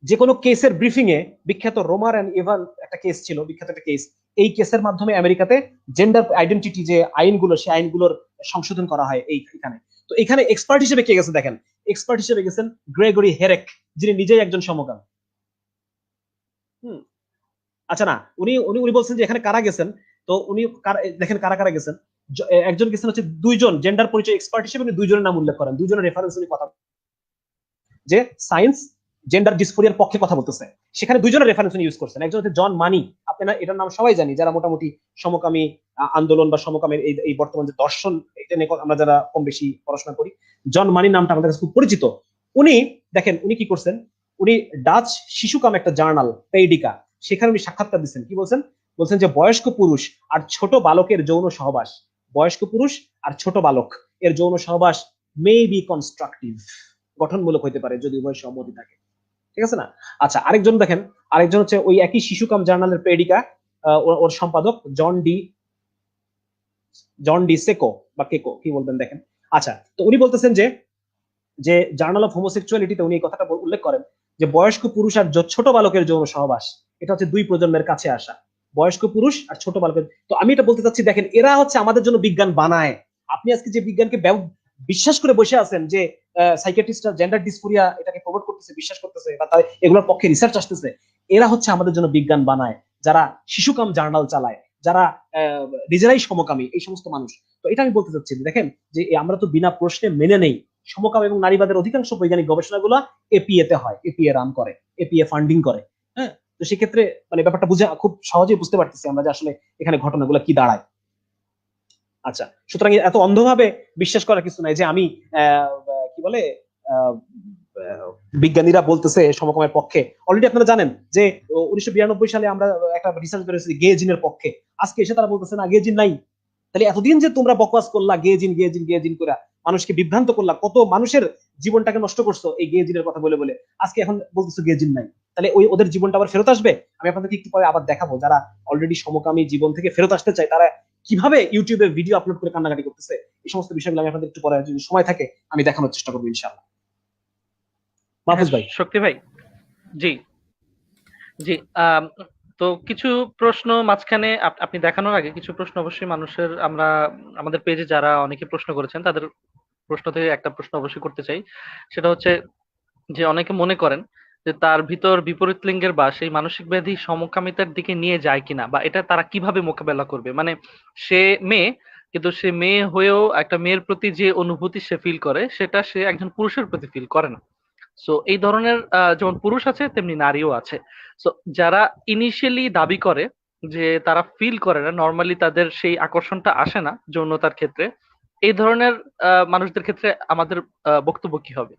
যে কোনো কেসের ব্রিফিং এ, বিখ্যাত রোমার এন্ড ইভান একটা কেস ছিল, বিখ্যাত একটা কেস, এই কেসের মাধ্যমে আমেরিকাতে জেন্ডার আইডেন্টিটি যে আইনগুলো, সেই আইনগুলোর সংশোধন করা হয় এইখানে। তো এখানে এক্সপার্ট হিসেবে কে গেছে দেখেন, এক্সপার্ট হিসেবে গেছেন গ্রেগরি হেরেক, যিনি নিজেই একজন সমকাম। আচ্ছা, না, উনি উনি উনি বলছেন যে এখানে কারা গেছেন। তো উনি দেখেন কারা কারা গেছেন। একজন গেছেন হচ্ছে দুইজন জেন্ডার পরিচয় এক্সপার্ট হিসেবে, উনি দুইজনের নাম উল্লেখ করেন, দুইজনের রেফারেন্স উনি কথা, যে সায়েন্স জেন্ডার ডিসফোরিয়ার পক্ষে কথা বলতেছে, সেখানে দুইজনের রেফারেন্স উনি ইউজ করছেন। একজন হচ্ছে জন মানি, আপনারা এটার নাম সবাই জানি, যারা মোটামুটি সমকামী আন্দোলন বা সমকামের এই বর্তমান যে দর্শন, এটা নিয়ে আমরা যারা কম বেশি পড়াশোনা করি, জন মানির নামটা আমাদের কাছে খুব পরিচিত। উনি দেখেন উনি কি করছেন, উনি ডাচ শিশুকাম একটা জার্নাল পেইডিকা, সেখানে উনি সাক্ষাৎকার দিচ্ছেন। কি বলছেন? বলছেন যে বয়স্ক পুরুষ আর ছোট বালকের যৌন সহবাস, বয়স্ক পুরুষ আর ছোট বালক এর যৌন সহবাস মে বি কনস্ট্রাকটিভ, গঠনমূলক হইতে পারে যদি উভয় সম্মতি থাকে। ঠিক আছে না? আচ্ছা, আরেকজন দেখেন, আরেকজন হচ্ছে ওই একই শিশুকাম জার্নালের পেডিকা, ওর সম্পাদক জন ডি সেকো বা কেকো, কি বলবেন দেখেন। আচ্ছা, তো উনি বলতেছেন যে জার্নাল অফ হোমোসেক্সুয়ালিটিতে উনি এই কথাটা উল্লেখ করেন যে বয়স্ক পুরুষ আর ছোট বালকের যৌন সহবাস, এটা হচ্ছে দুই প্রজন্মের কাছে আসা, বয়স্ক পুরুষ আর ছোট বালকের। তো আমি এটা বলতে চাচ্ছি, দেখেন এরা হচ্ছে আমাদের জন্য বিজ্ঞান বানায়। আপনি আজকে যে বিজ্ঞানকে বিশ্বাস করে বসে আছেন, যে সাইকিয়াট্রিস্টরা জেন্ডার ডিসফোরিয়া এটাকে প্রমোট করতেছে, বিশ্বাস করতেছে, বা তার এগুলোর পক্ষে রিসার্চ আসতেছে, এরা হচ্ছে আমাদের জন্য বিজ্ঞান বানায়। যারা শিশুকাম জার্নাল চালায়, যারা নিজেরাই সমকামী, এই সমস্ত মানুষ। তো এটা আমি বলতে চাচ্ছি, দেখেন যে আমরা তো বিনা প্রশ্নে মেনে নেই সমকাম এবং নারীবাদের অধিকাংশ বৈজ্ঞানিক গবেষণাগুলো এপিএ তে হয়, এপিএ রান করে, এপিএ ফান্ডিং করে। হ্যাঁ, তো সেক্ষেত্রে মানে ব্যাপারটা বুঝে খুব সহজেই বুঝতে পারতেছি আমরা যে আসলে এখানে ঘটনাগুলো কি দাঁড়ায়। আচ্ছা, সুতরাং এত অন্ধভাবে বিশ্বাস করার কিছু নাই যে আমি কি বলে আহ, আহ, বিজ্ঞানীরা বলতেছে সমকামের পক্ষে। অলরেডি আপনারা জানেন যে 1992 সালে আমরা একটা রিসার্চ করেছি গে জিনের পক্ষে, আজকে এসে তারা বলতেছে না গে জিন নাই। তাহলে এতদিন যে তোমরা বকওয়াস করলা গে জিন গে জিন গে জিন করে মানুষকে বিভ্রান্ত করলা, কত মানুষের জীবনটাকে নষ্ট করছো এই গে জিনের কথা বলে বলে, আজকে এখন বলতেছো গে জিন নাই। তাহলে ওদের জীবনটা আবার ফেরত আসবে। আমি আপনাদেরকে একটু পরে আবার দেখাবো যারা অলরেডি সমকামী জীবন থেকে ফেরত আসতে চায় তারা কিভাবে ইউটিউবে ভিডিও আপলোড করে কান্নাকাটি করতেছে। এই সমস্ত বিষয়গুলো আমি আপনাদের একটু পরে যদি সময় থাকে আমি দেখানোর চেষ্টা করবো ইনশাআল্লাহ। মাহফুজ ভাই। শক্তি ভাই, জি জি। তো কিছু প্রশ্ন মাঝখানে আপনি দেখানোর আগে কিছু প্রশ্ন অবশ্যই মানুষের, আমরা আমাদের পেজে যারা অনেকে প্রশ্ন করেছেন তাদের প্রশ্ন থেকে একটা প্রশ্ন অবশ্যই করতে চাই। সেটা হচ্ছে যে অনেকে মনে করেন যে তার ভিতর বিপরীত লিঙ্গের বা সেই মানসিক ব্যাধি সমকামিতার দিকে নিয়ে যায় কিনা, বা এটা তারা কিভাবে মোকাবেলা করবে। মানে সে মেয়ে, কিন্তু সে মেয়ে হয়েও একটা মেয়ের প্রতি যে অনুভূতি সে ফিল করে সেটা সে একজন পুরুষের প্রতি ফিল করে না। সো এই ধরনের যেমন পুরুষ আছে তেমনি নারীও আছে। সো যারা ইনিশিয়ালি দাবি করে যে তারা ফিল করে না, নর্মালি তাদের সেই আকর্ষণটা আসে না যৌনতার ক্ষেত্রে, এই ধরনের মানুষদের ক্ষেত্রে আমাদের বক্তব্য কি হবে?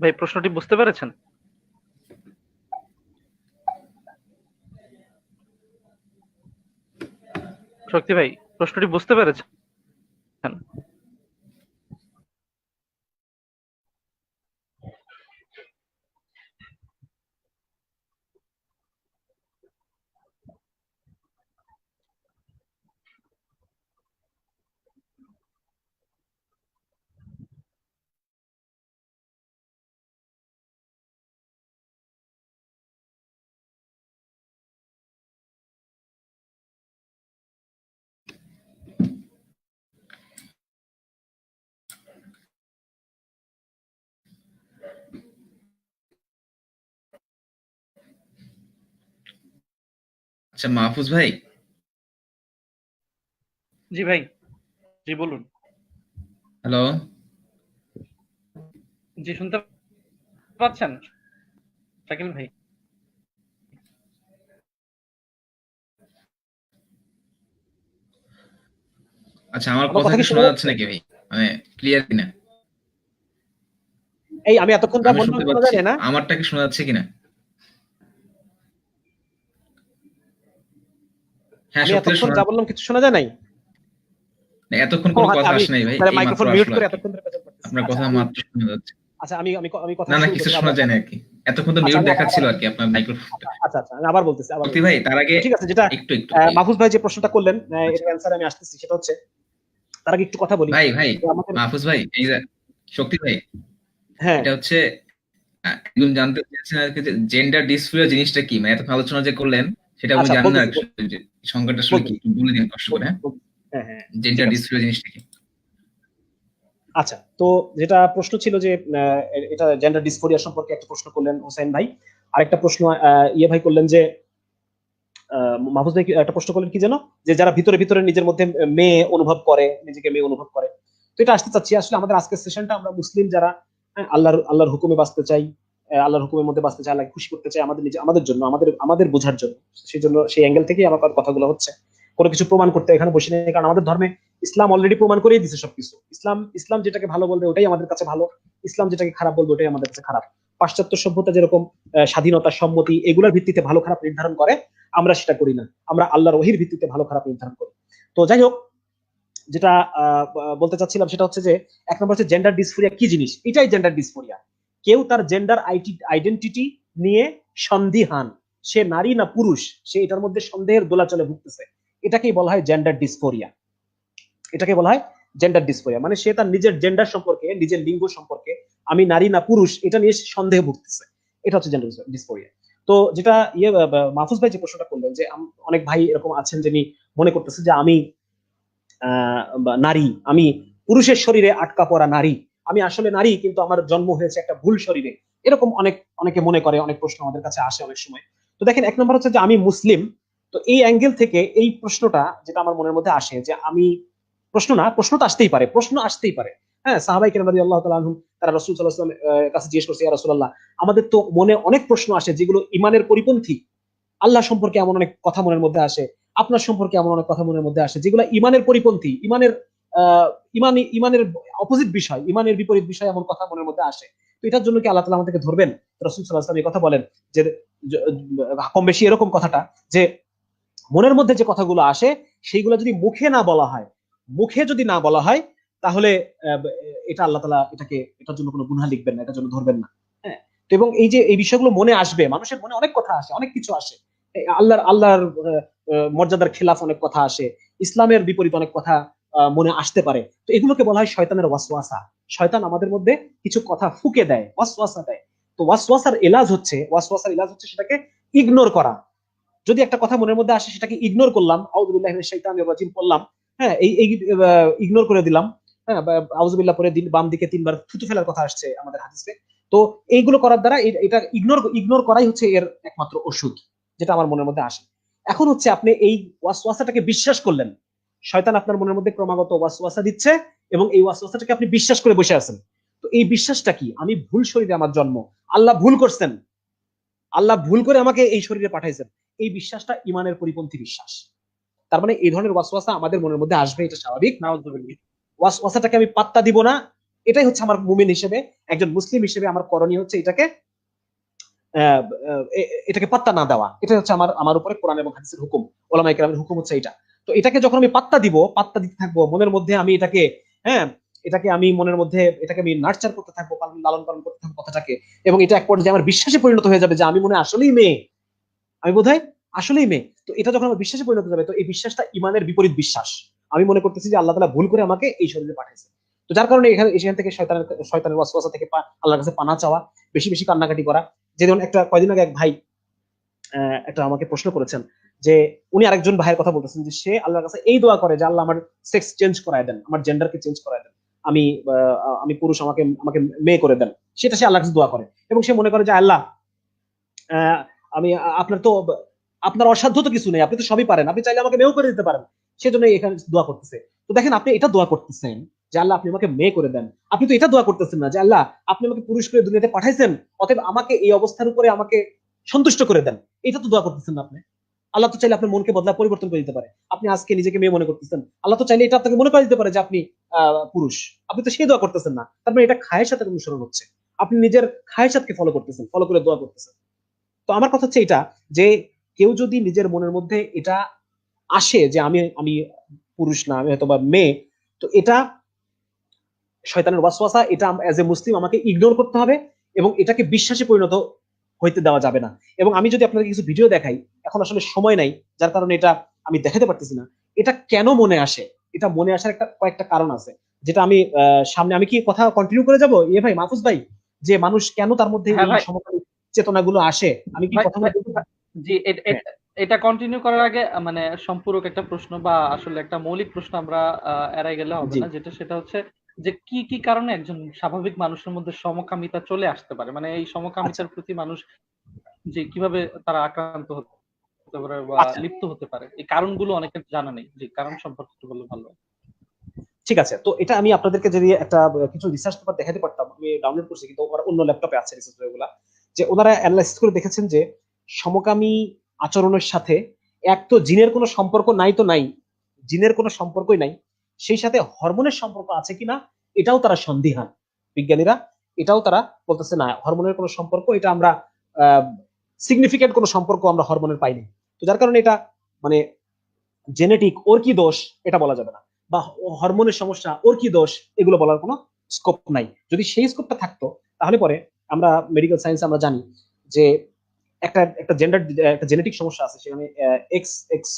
ভাই প্রশ্নটি বুঝতে পেরেছেন? শক্তি ভাই প্রশ্নটি বুঝতে পেরেছেন? আচ্ছা মাহফুজ ভাই। জি ভাই, জি বলুন। হ্যালো। জি শুনতে পাচ্ছেন শাকিল ভাই? আচ্ছা আমার আমার কথা কথা কি কি শোনা শোনা যাচ্ছে যাচ্ছে? নাকি ভাই? মানে ক্লিয়ার কিনা? এই আমি এতক্ষণ যা আমি বললাম শুনতে শোনা পাচ্ছি, যায় না? আমারটা কি শোনা যাচ্ছে কিনা? হ্যাঁ আমি সত্যি এতক্ষণ শোনা। যা বললাম কিছু শোনা যায় নাই? না, এতক্ষণ ও কোনো আচ্ছা, কথা আমি আসে নাই ভাই, মানে এই মাত্র মাইক্রোফোন মিউট আসলো করে আর কি। এতক্ষণ ধরে পেছন করতেছি। আপনার আচ্ছা কথা আমি মাত্র শোনা যাচ্ছে। আচ্ছা আমি কথা না না শুরু কিছু করি শোনা আবার। যায় না আর কি, এতক্ষণ তো আচ্ছা মিউট আমি দেখাচ্ছিল আর কি আপনার মাইক্রোফোনটা। আচ্ছা আচ্ছা আমি আবার বলতেছি শক্তি ভাই তার আগে তো ঠিক আছে, যেটা একটু একটু ভাই। মাহফুজ ভাই যে প্রশ্নটা করলেন আচ্ছা এর অ্যান্সার আমি আসতেছি। সেটা হচ্ছে তার আগে একটু কথা বলি ভাই ভাই, যে আমাদের। মাহফুজ ভাই এই যে শক্তি ভাই, হ্যাঁ। এটা হচ্ছে একজন জানতে চেয়েছেন আর কি যে জেন্ডার ডিসফোরিয়া জিনিসটা কি, মানে এত আলোচনা যে করলেন সেটা উনি আচ্ছা জানেন না আর বলতেছি কি, যে সংজ্ঞাটা আসলে কি বলতেছি একটু বলে দিন কষ্ট করে। হ্যাঁ, বলতেছি। হ্যাঁ হ্যাঁ ঠিক জেন্ডার আছে। ডিসফোরিয়া জিনিসটা কি? আচ্ছা, তো যেটা প্রশ্ন ছিল যে এটা জেন্ডার ডিসফোরিয়া সম্পর্কে একটা প্রশ্ন করলেন হোসেন ভাই। আরেকটা প্রশ্ন ইয়ে ভাই করলেন যে মাহফুজ ভাই একটা প্রশ্ন করলেন কি যেন, যে যারা ভিতরে ভিতরে নিজের মধ্যে মেয়ে অনুভব করে, নিজেকে মেয়ে অনুভব করে। তো এটা আসতে চাচ্ছি আসলে আমাদের আজকের সেশনটা আমরা মুসলিম যারা আল্লাহর হুকুমে বাঁচতে চাই, আল্লাহর হুকুমের মধ্যে বাঁচতে চাই, আল্লাহকে খুশি করতে চাই আমাদের আমাদের জন্য, আমাদের বোঝার জন্য। সেই জন্য সেই অ্যাঙ্গেল থেকেই আমার কথাগুলো হচ্ছে। কোনো কিছু প্রমাণ করতে এখানে বসে নেই, কারণ আমাদের ধর্মে ইসলাম অলরেডি প্রমাণ করেই দিচ্ছে সবকিছু। ইসলাম যেটাকে ভালো বলবে ওটাই আমাদের কাছে ভালো, ইসলাম যেটাকে খারাপ বলবে ওটাই আমাদের কাছে খারাপ। পাশ্চাত্য সভ্যতা যেরকম স্বাধীনতা, সম্মতি এগুলোর ভিত্তিতে ভালো খারাপ নির্ধারণ করে, আমরা সেটা করি না। আমরা আল্লাহর ওহীর ভিত্তিতে ভালো খারাপ নির্ধারণ করি। তো যাই হোক, যেটা বলতে চাচ্ছিলাম সেটা হচ্ছে যে এক নম্বর হচ্ছে জেন্ডার ডিসফোরিয়া কি জিনিস। এটাই জেন্ডার ডিসফোরিয়া। কেউ তার জেন্ডার আইডেন্টিটি নিয়ে সন্দিহান, সে নারী না পুরুষ, সে এটার মধ্যে সন্দেহের দোলাচলে ভুগতেছে, এটাকেই বলা হয় জেন্ডার ডিসফোরিয়া। এটাকে বলা হয় জেন্ডার ডিসফোরিয়া, মানে সে তার নিজের জেন্ডার সম্পর্কে, নিজের লিঙ্গ সম্পর্কে, আমি নারী না পুরুষ, এটা নিয়ে সন্দেহে ভুগতেছে। এটা হচ্ছে জেন্ডার ডিসফোরিয়া। তো যেটা মাহফুজ ভাই যে প্রশ্নটা করলেন যে অনেক ভাই এরকম আছেন যিনি মনে করতেছে যে আমি নারী, আমি পুরুষের শরীরে আটকা পড়া নারী, আমি আসলে নারী কিন্তু আমার জন্ম হয়েছে একটা ভুল শরীরে, এরকম অনেকে মনে করে, অনেক প্রশ্ন আমাদের কাছে আসে অনেক সময়। তো দেখেন, এক নম্বর হচ্ছে যে আমি মুসলিম, তো এই অ্যাঙ্গেল থেকে এই প্রশ্নটা যেটা আমার মনের মধ্যে আসে যে আমি, প্রশ্ন তো আসতেই পারে, প্রশ্ন আসতেই পারে। হ্যাঁ, সাহাবাই কেরাম রাদিয়াল্লাহু তাআলা আনহুম তারা রাসূল সাল্লাল্লাহু আলাইহি ওয়াসাল্লামের কাছে জিজ্ঞেস করছে, ইয়া রাসূলুল্লাহ, আমাদের তো মনে অনেক প্রশ্ন আসে যেগুলো ইমানের পরিপন্থী, আল্লাহ সম্পর্কে এমন অনেক কথা মনের মধ্যে আসে, আপনার সম্পর্কে এমন অনেক কথা মনের মধ্যে আসে যেগুলো ইমানের পরিপন্থী, ইমানের আহ ইমানের অপোজিট বিষয়, ইমানের বিপরীত বিষয়, এমন কথা মনের মধ্যে আসে। তো এটার জন্য কি আল্লাহ তাআলা আমাদেরকে ধরবেন? রাসূল সাল্লাল্লাহু আলাইহি ওয়াসাল্লাম এই কথা বলেন যে কম বেশি এরকম কথাটা, যে মনের মধ্যে যে কথাগুলো আসে সেইগুলো যদি মুখে না বলা হয়, মুখে যদি না বলা হয়, তাহলে আহ, এটা আল্লাহ তাআলা এটার জন্য কোনো গুনাহ লিখবেন না, এটার জন্য ধরবেন না। হ্যাঁ, তো এবং এই যে এই বিষয়গুলো মনে আসবে, মানুষের মনে অনেক কথা আসে, অনেক কিছু আসে, আল্লাহর মর্যাদার খেলাফ অনেক কথা আসে, ইসলামের বিপরীত অনেক কথা মনে আসতে পারে। তো এগুলোকে বলা হয় শয়তানের ওয়াসওয়াসা। শয়তান আমাদের মধ্যে কিছু কথা ফুঁকে দেয়, ওয়াসওয়াসা দেয়। তো ওয়াসওয়াসার ইলাজ হচ্ছে সেটাকে ইগনোর করা। যদি একটা কথা মনের মধ্যে আসে সেটাকে ইগনোর করলাম, আউযুবিল্লাহি মিনাশ শাইতানির রাজিম পড়লাম, হ্যাঁ, এই ইগনোর করে দিলাম, হ্যাঁ, আউযুবিল্লাহ পরে বাম দিকে 3 বার থুতু ফেলার কথা আসছে আমাদের হাদিসে। তো এইগুলো করার দ্বারা এটা ইগনোর করাই হচ্ছে এর একমাত্র ওষুধ, যেটা আমার মনের মধ্যে আসে। এখন হচ্ছে আপনি এই ওয়াসওয়াসাটাকে বিশ্বাস করলেন, শয়তান আপনার মনের মধ্যে ক্রমাগত ওয়াসওয়াসা দিচ্ছে এবং এই ওয়াসওয়াসাটাকে আপনি বিশ্বাস করে বসে আছেন। তো এই বিশ্বাসটা কি? আমি ভুল শরীরে আমার জন্ম, আল্লাহ ভুল করছেন, আল্লাহ ভুল করে আমাকে এই শরীরে পাঠাইছেন, এই বিশ্বাসটা ইমানের পরিপন্থী বিশ্বাস। তার মানে এই ধরনের ওয়াসওয়াসা আমাদের মনের মধ্যে আসবে, এটা স্বাভাবিক। নাউজুবিল্লাহ। ওয়াসওয়াসাটাকে আমি পাত্তা দিব না। এটাই হচ্ছে আমার মুমিন হিসেবে, একজন মুসলিম হিসেবে আমার করণীয় হচ্ছে এটাকে পাত্তা না দেওয়া। এটা হচ্ছে আমার আমার উপরে কোরআন এবং হাদিসের হুকুম, ওলামায়ে কেরামের হুকুম হচ্ছে এটা। তো এটাকে যখন আমি পাত্তা দিতে থাকবো মনের মধ্যে, আমি এটাকে, হ্যাঁ, এটাকে আমি মনের মধ্যে, এটাকে আমি নার্চার করতে থাকবো, লালন পালন করতে থাকবো কথাটাকে, এবং এটা এক পর্যায়ে আমার বিশ্বাসে পরিণত হয়ে যাবে যে আমি মনে হয় আসলেই মেয়ে, আমি বোধহয় আসলেই মেয়ে। তো এটা যখন আমার বিশ্বাসে পরিণত যাবে, তো এই বিশ্বাসটা ইমানের বিপরীত বিশ্বাস। আমি মনে করতেছি যে আল্লাহ তাআলা ভুল করে আমাকে এই শরীরে পাঠাইছে। তো যার কারণে এখান থেকে শয়তানের ওয়াসওয়াসা থেকে আল্লাহর কাছে পানা চাওয়া, বেশি বেশি কান্নাকাটি করা। যেমন কয়দিন আগে এক ভাই একটা আমাকে প্রশ্ন করেছেন যে উনি আরেকজন ভাইয়ের কথা বলতেছেন যে সে আল্লাহর কাছে এই দোয়া করে যে আল্লাহ আমার সেক্স চেঞ্জ করায় দেন, আমার জেন্ডারকে চেঞ্জ করায় দেন, আমি আমি পুরুষ, আমাকে আমাকে মেয়ে করে দেন। সেটা সে আল্লাহর কাছে দোয়া করে এবং সে মনে করে যে আল্লাহ, আহ, আমি আপনার অসাধ্য তো কিছু নেই, আপনি তো সবই পারেন, আপনি চাইলে আমাকে মেয়েও করে দিতে পারেন। সেজন্য এখানে দোয়া করতেছে। তো দেখেন, আপনি এটা দোয়া করতেছেন যে আল্লাহ আপনি আমাকে মেয়ে করে দেন, আপনি তো এটা দোয়া করতেছেন না যে আল্লাহ আপনি আমাকে পুরুষ করে দুনিয়াতে পাঠাইছেন, অতএব আমাকে এই অবস্থার উপরে আমাকে সন্তুষ্ট করে দেন। এটা তো দোয়া করতেছেন না আপনি। আল্লাহ তো চাইলে আপনার মনকে বদলা পরিবর্তন করে দিতে পারে। আপনি আজকে নিজেকে মেয়ে মনে করতেছেন, আল্লাহ তো চাইলে এটা আপনাকে মনে করে দিতে পারে যে আপনি পুরুষ। আপনি তো সেই দোয়া করতেছেন না, তার মানে এটা খায়ের সাথে অনুসরণ হচ্ছে। আপনি নিজের খায়ের সাথে ফলো করতেছেন, ফলো করে দোয়া করতেছেন। তো আমার কথা হচ্ছে এটা, যে কেউ যদি নিজের মনের মধ্যে এটা আসে যে আমি আমি পুরুষ না, আমি হয়তো বা মেয়ে, তো এটা শয়তানের ওয়াসওয়াসা, এটা এজ এ মুসলিম আমাকে ইগনোর করতে হবে এবং এটাকে বিশ্বাসে পরিণত হইতে দেওয়া যাবে না। এবং আমি যদি আপনাকে কিছু ভিডিও দেখাই, এখন আসলে সময় নাই, যার কারণে এটা আমি দেখাতে পারতেছি না। এটা কেন মনে আসে? এটা মনে আসার কয়েকটা কারণ আছে, যেটা আমি সামনে, আমি কি কথা কন্টিনিউ করে যাব ভাই মাহফুজ ভাই, যে মানুষ কেন তার মধ্যে হ্যাঁ এই ভাই। সমকামী চেতনাগুলো আসে, আমি কি ভাই কথাগুলো ভাই বলতে পারি? জি, হ্যাঁ, এটা কন্টিনিউ করার আগে মানে সম্পূরক একটা প্রশ্ন বা আসলে একটা মৌলিক প্রশ্ন আমরা এড়াই গেলে হবে জি, না, সেটা হচ্ছে যে কি কি কারণে একজন স্বাভাবিক মানুষের মধ্যে সমকামিতা চলে আসতে পারে, মানে এই আচ্ছা সমকামিতার প্রতি মানুষ যে কিভাবে তারা আক্রান্ত হতে পারে বা আচ্ছা, লিপ্ত হতে পারে, এই কারণগুলো অনেকের জানা নেই, যে কারণ সম্পর্কে একটু বললে ভালো হয়। ঠিক আছে। তো এটা আমি আপনাদেরকে যদি একটা কিছু রিসার্চ পেপার দেখাতে পারতাম, আমি ডাউনলোড করছি কিন্তু ওরা অন্য ল্যাপটপে আছে রিসার্চ পেপারগুলা, যে ওনারা অ্যানালাইসিস করে দেখেছেন যে সমকামী আচরণের সাথে এক তো জিনের কোনো সম্পর্ক নাই, তো নাই, জিনের কোনো সম্পর্কই নাই, সেই সাথে হরমোনের সম্পর্ক আছে কিনা এটাও তারা সন্দিহান। বিজ্ঞানীরা এটাও তারা বলতেছে না, হরমোনের কোনো সম্পর্ক, এটা আমরা সিগনিফিকেন্ট কোনো সম্পর্ক আমরা হরমোনের পাইনি। তো যার কারণে এটা মানে জেনেটিক, ওর কি দোষ এটা বলা যাবে না, বা হরমোনের সমস্যা, ওর কি দোষ, এগুলো বলার কোনো স্কোপ নাই। যদি সেই স্কোপটা থাকতো, তাহলে পরে আমরা মেডিকেল সায়েন্স আমরা জানি যে একটা একটা জেন্ডার, একটা জেনেটিক সমস্যা আছে, সেখানে X X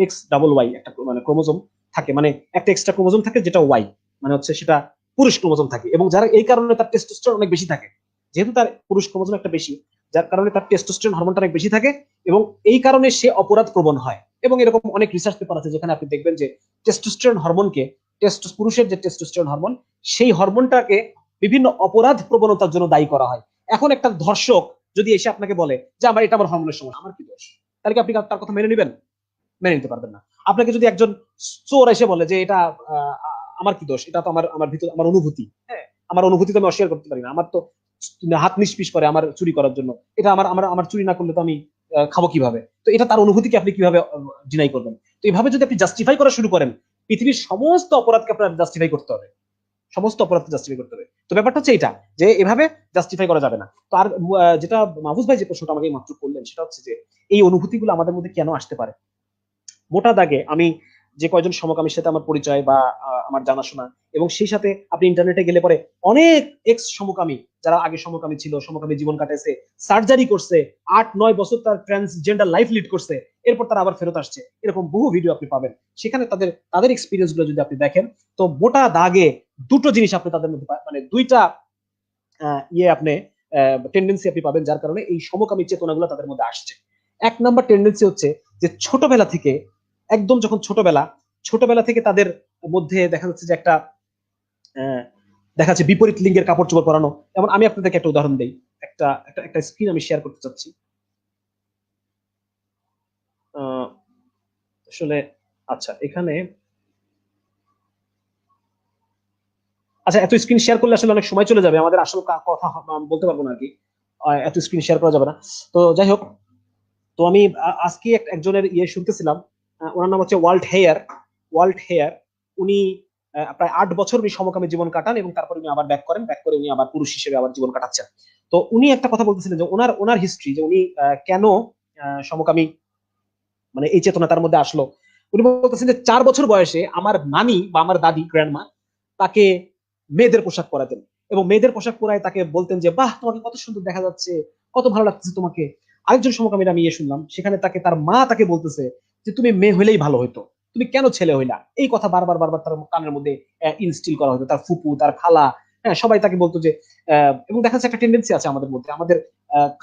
X double Y একটা মানে ক্রোমোজোম থাকে, মানে একটা এক্সট্রা ক্রোমোজোম থাকে যেটা ওয়াই, মানে হচ্ছে সেটা পুরুষ ক্রোমোজোম থাকে, এবং যারা এই কারণে তার টেস্টোস্টেরন অনেক বেশি থাকে, যেহেতু তার পুরুষ ক্রোমোজোম একটা বেশি, যার কারণে তার টেস্টোস্টেরন হরমোনটা অনেক বেশি থাকে এবং এই কারণে সে অপরাধ প্রবণ হয়। এবং এরকম অনেক রিসার্চ পেপার আছে যেখানে আপনি দেখবেন যে টেস্টোস্টেরন হরমোনকে, পুরুষের যে টেস্টোস্টেরন হরমোন, সেই হরমোনটাকে বিভিন্ন অপরাধ প্রবণতার জন্য দায়ী করা হয়। এখন একটা ধর্ষক যদি এসে আপনাকে বলে যে আমার এটা আমার হরমোনের সমস্যা, আমার কি দোষ, তাহলে কি আপনি তার কথা মেনে নেবেন? মেনে নিতে পারবেন না। আপনাকে যদি একজন চোর এসে বলে যে এটা আমার কি দোষ, এটা তো আমার আমার ভিতর আমার অনুভূতি, হ্যাঁ আমার অনুভূতি তো আমি অস্বীকার করতে পারি না, আমার তো হাত নিষ্পিস করে আমার চুরি করার জন্য, এটা আমার আমার আমার চুরি না করলে তো আমি খাবো কিভাবে, তো এটা তার অনুভূতিকে আপনি কিভাবে ডিনাই করবেন? তো এইভাবে যদি আপনি জাস্টিফাই করা শুরু করেন, পৃথিবীর সমস্ত অপরাধকে আপনার জাস্টিফাই করতে হবে, সমস্ত অপরাধকে জাস্টিফাই করতে হবে। তো ব্যাপারটা হচ্ছে এটা যে এভাবে জাস্টিফাই করা যাবে না। তো আর যেটা মাহফুজ ভাই যে প্রশ্নটা আমাকে মাত্র করলেন সেটা হচ্ছে যে এই অনুভূতিগুলো আমাদের মধ্যে কেন আসতে পারে। মোটা দাগে আমি যে কয়জন সমকামীর সাথে আমার পরিচয় বা আমার জানাশোনা, এবং সেই সাথে আপনি ইন্টারনেটে গেলে পরে অনেক এক্স সমকামী যারা আগে সমকামী ছিল, সমকামী জীবন কাটাইছে, সার্জারি করছে, 8-9 বছর তার ট্রান্সজেন্ডার লাইফ লিড করছে, এরপর তারা আবার ফেরত আসছে, এরকম বহু ভিডিও আপনি পাবেন। সেখানে তাদের তাদের এক্সপিরিয়েন্স গুলো যদি আপনি দেখেন, তো মোটা দাগে দুটো জিনিস আপনি তাদের মধ্যে মানে দুইটা আপনি টেন্ডেন্সি আপনি পাবেন যার কারণে এই সমকামী চেতনাগুলো তাদের মধ্যে আসছে। এক নাম্বার টেন্ডেন্সি হচ্ছে যে ছোটবেলা থেকে, একদম যখন ছোটবেলা থেকে তাদের মধ্যে দেখা যাচ্ছে যে একটা দেখা যাচ্ছে বিপরীত লিঙ্গের কাপড় চোপড় পরানো। যেমন আমি আপনাদেরকে একটা উদাহরণ দেই, একটা একটা স্ক্রিন আমি শেয়ার করতে চাচ্ছি। আসলে আচ্ছা এখানে আচ্ছা এত স্ক্রিন শেয়ার করলে আসলে অনেক সময় চলে যাবে, আমাদের আসল কথা বলতে পারবো না আর কি, এত স্ক্রিন শেয়ার করা যাবে না। তো যাই হোক, তো আমি আজকে একজনের শুনতেছিলাম, ওনার নাম হচ্ছে ওয়াল্ট হেয়ার। উনি প্রায় 8 বছর উনি সমকামী জীবন কাটান এবং তারপর উনি আবার ব্যাক করে উনি আবার পুরুষ হিসেবে আবার জীবন কাটাচ্ছেন। তো উনি একটা কথা বলতেছিলেন যে ওনার হিস্ট্রি, যে উনি কেন সমকামী মানে এই চেতনা তার মধ্যে আসলো। উনি বলতেছেন যে 4 বছর বয়সে আমার নানি বা আমার দাদি গ্র্যান্ডমা তাকে মেয়েদের পোশাক পরাতেন এবং মেয়েদের পোশাক পরায় তাকে বলতেন যে বাহ তোমাকে কত সুন্দর দেখা যাচ্ছে, কত ভালো লাগতেছে তোমাকে। আরেকজন সমকামীর আমি শুনলাম, সেখানে তার মা তাকে বলতেছে যে তুমি মেয়ে হইলেই ভালো হইতো, তুমি কেন ছেলে হইলা, এই কথা বারবার বারবার তার কানের মধ্যে ইনস্টিল করা হতো। তার ফুপু, তার খালা, হ্যাঁ সবাই তাকে বলতো যে এবং দেখা যাচ্ছে একটা টেন্ডেন্সি আছে আমাদের মধ্যে, আমাদের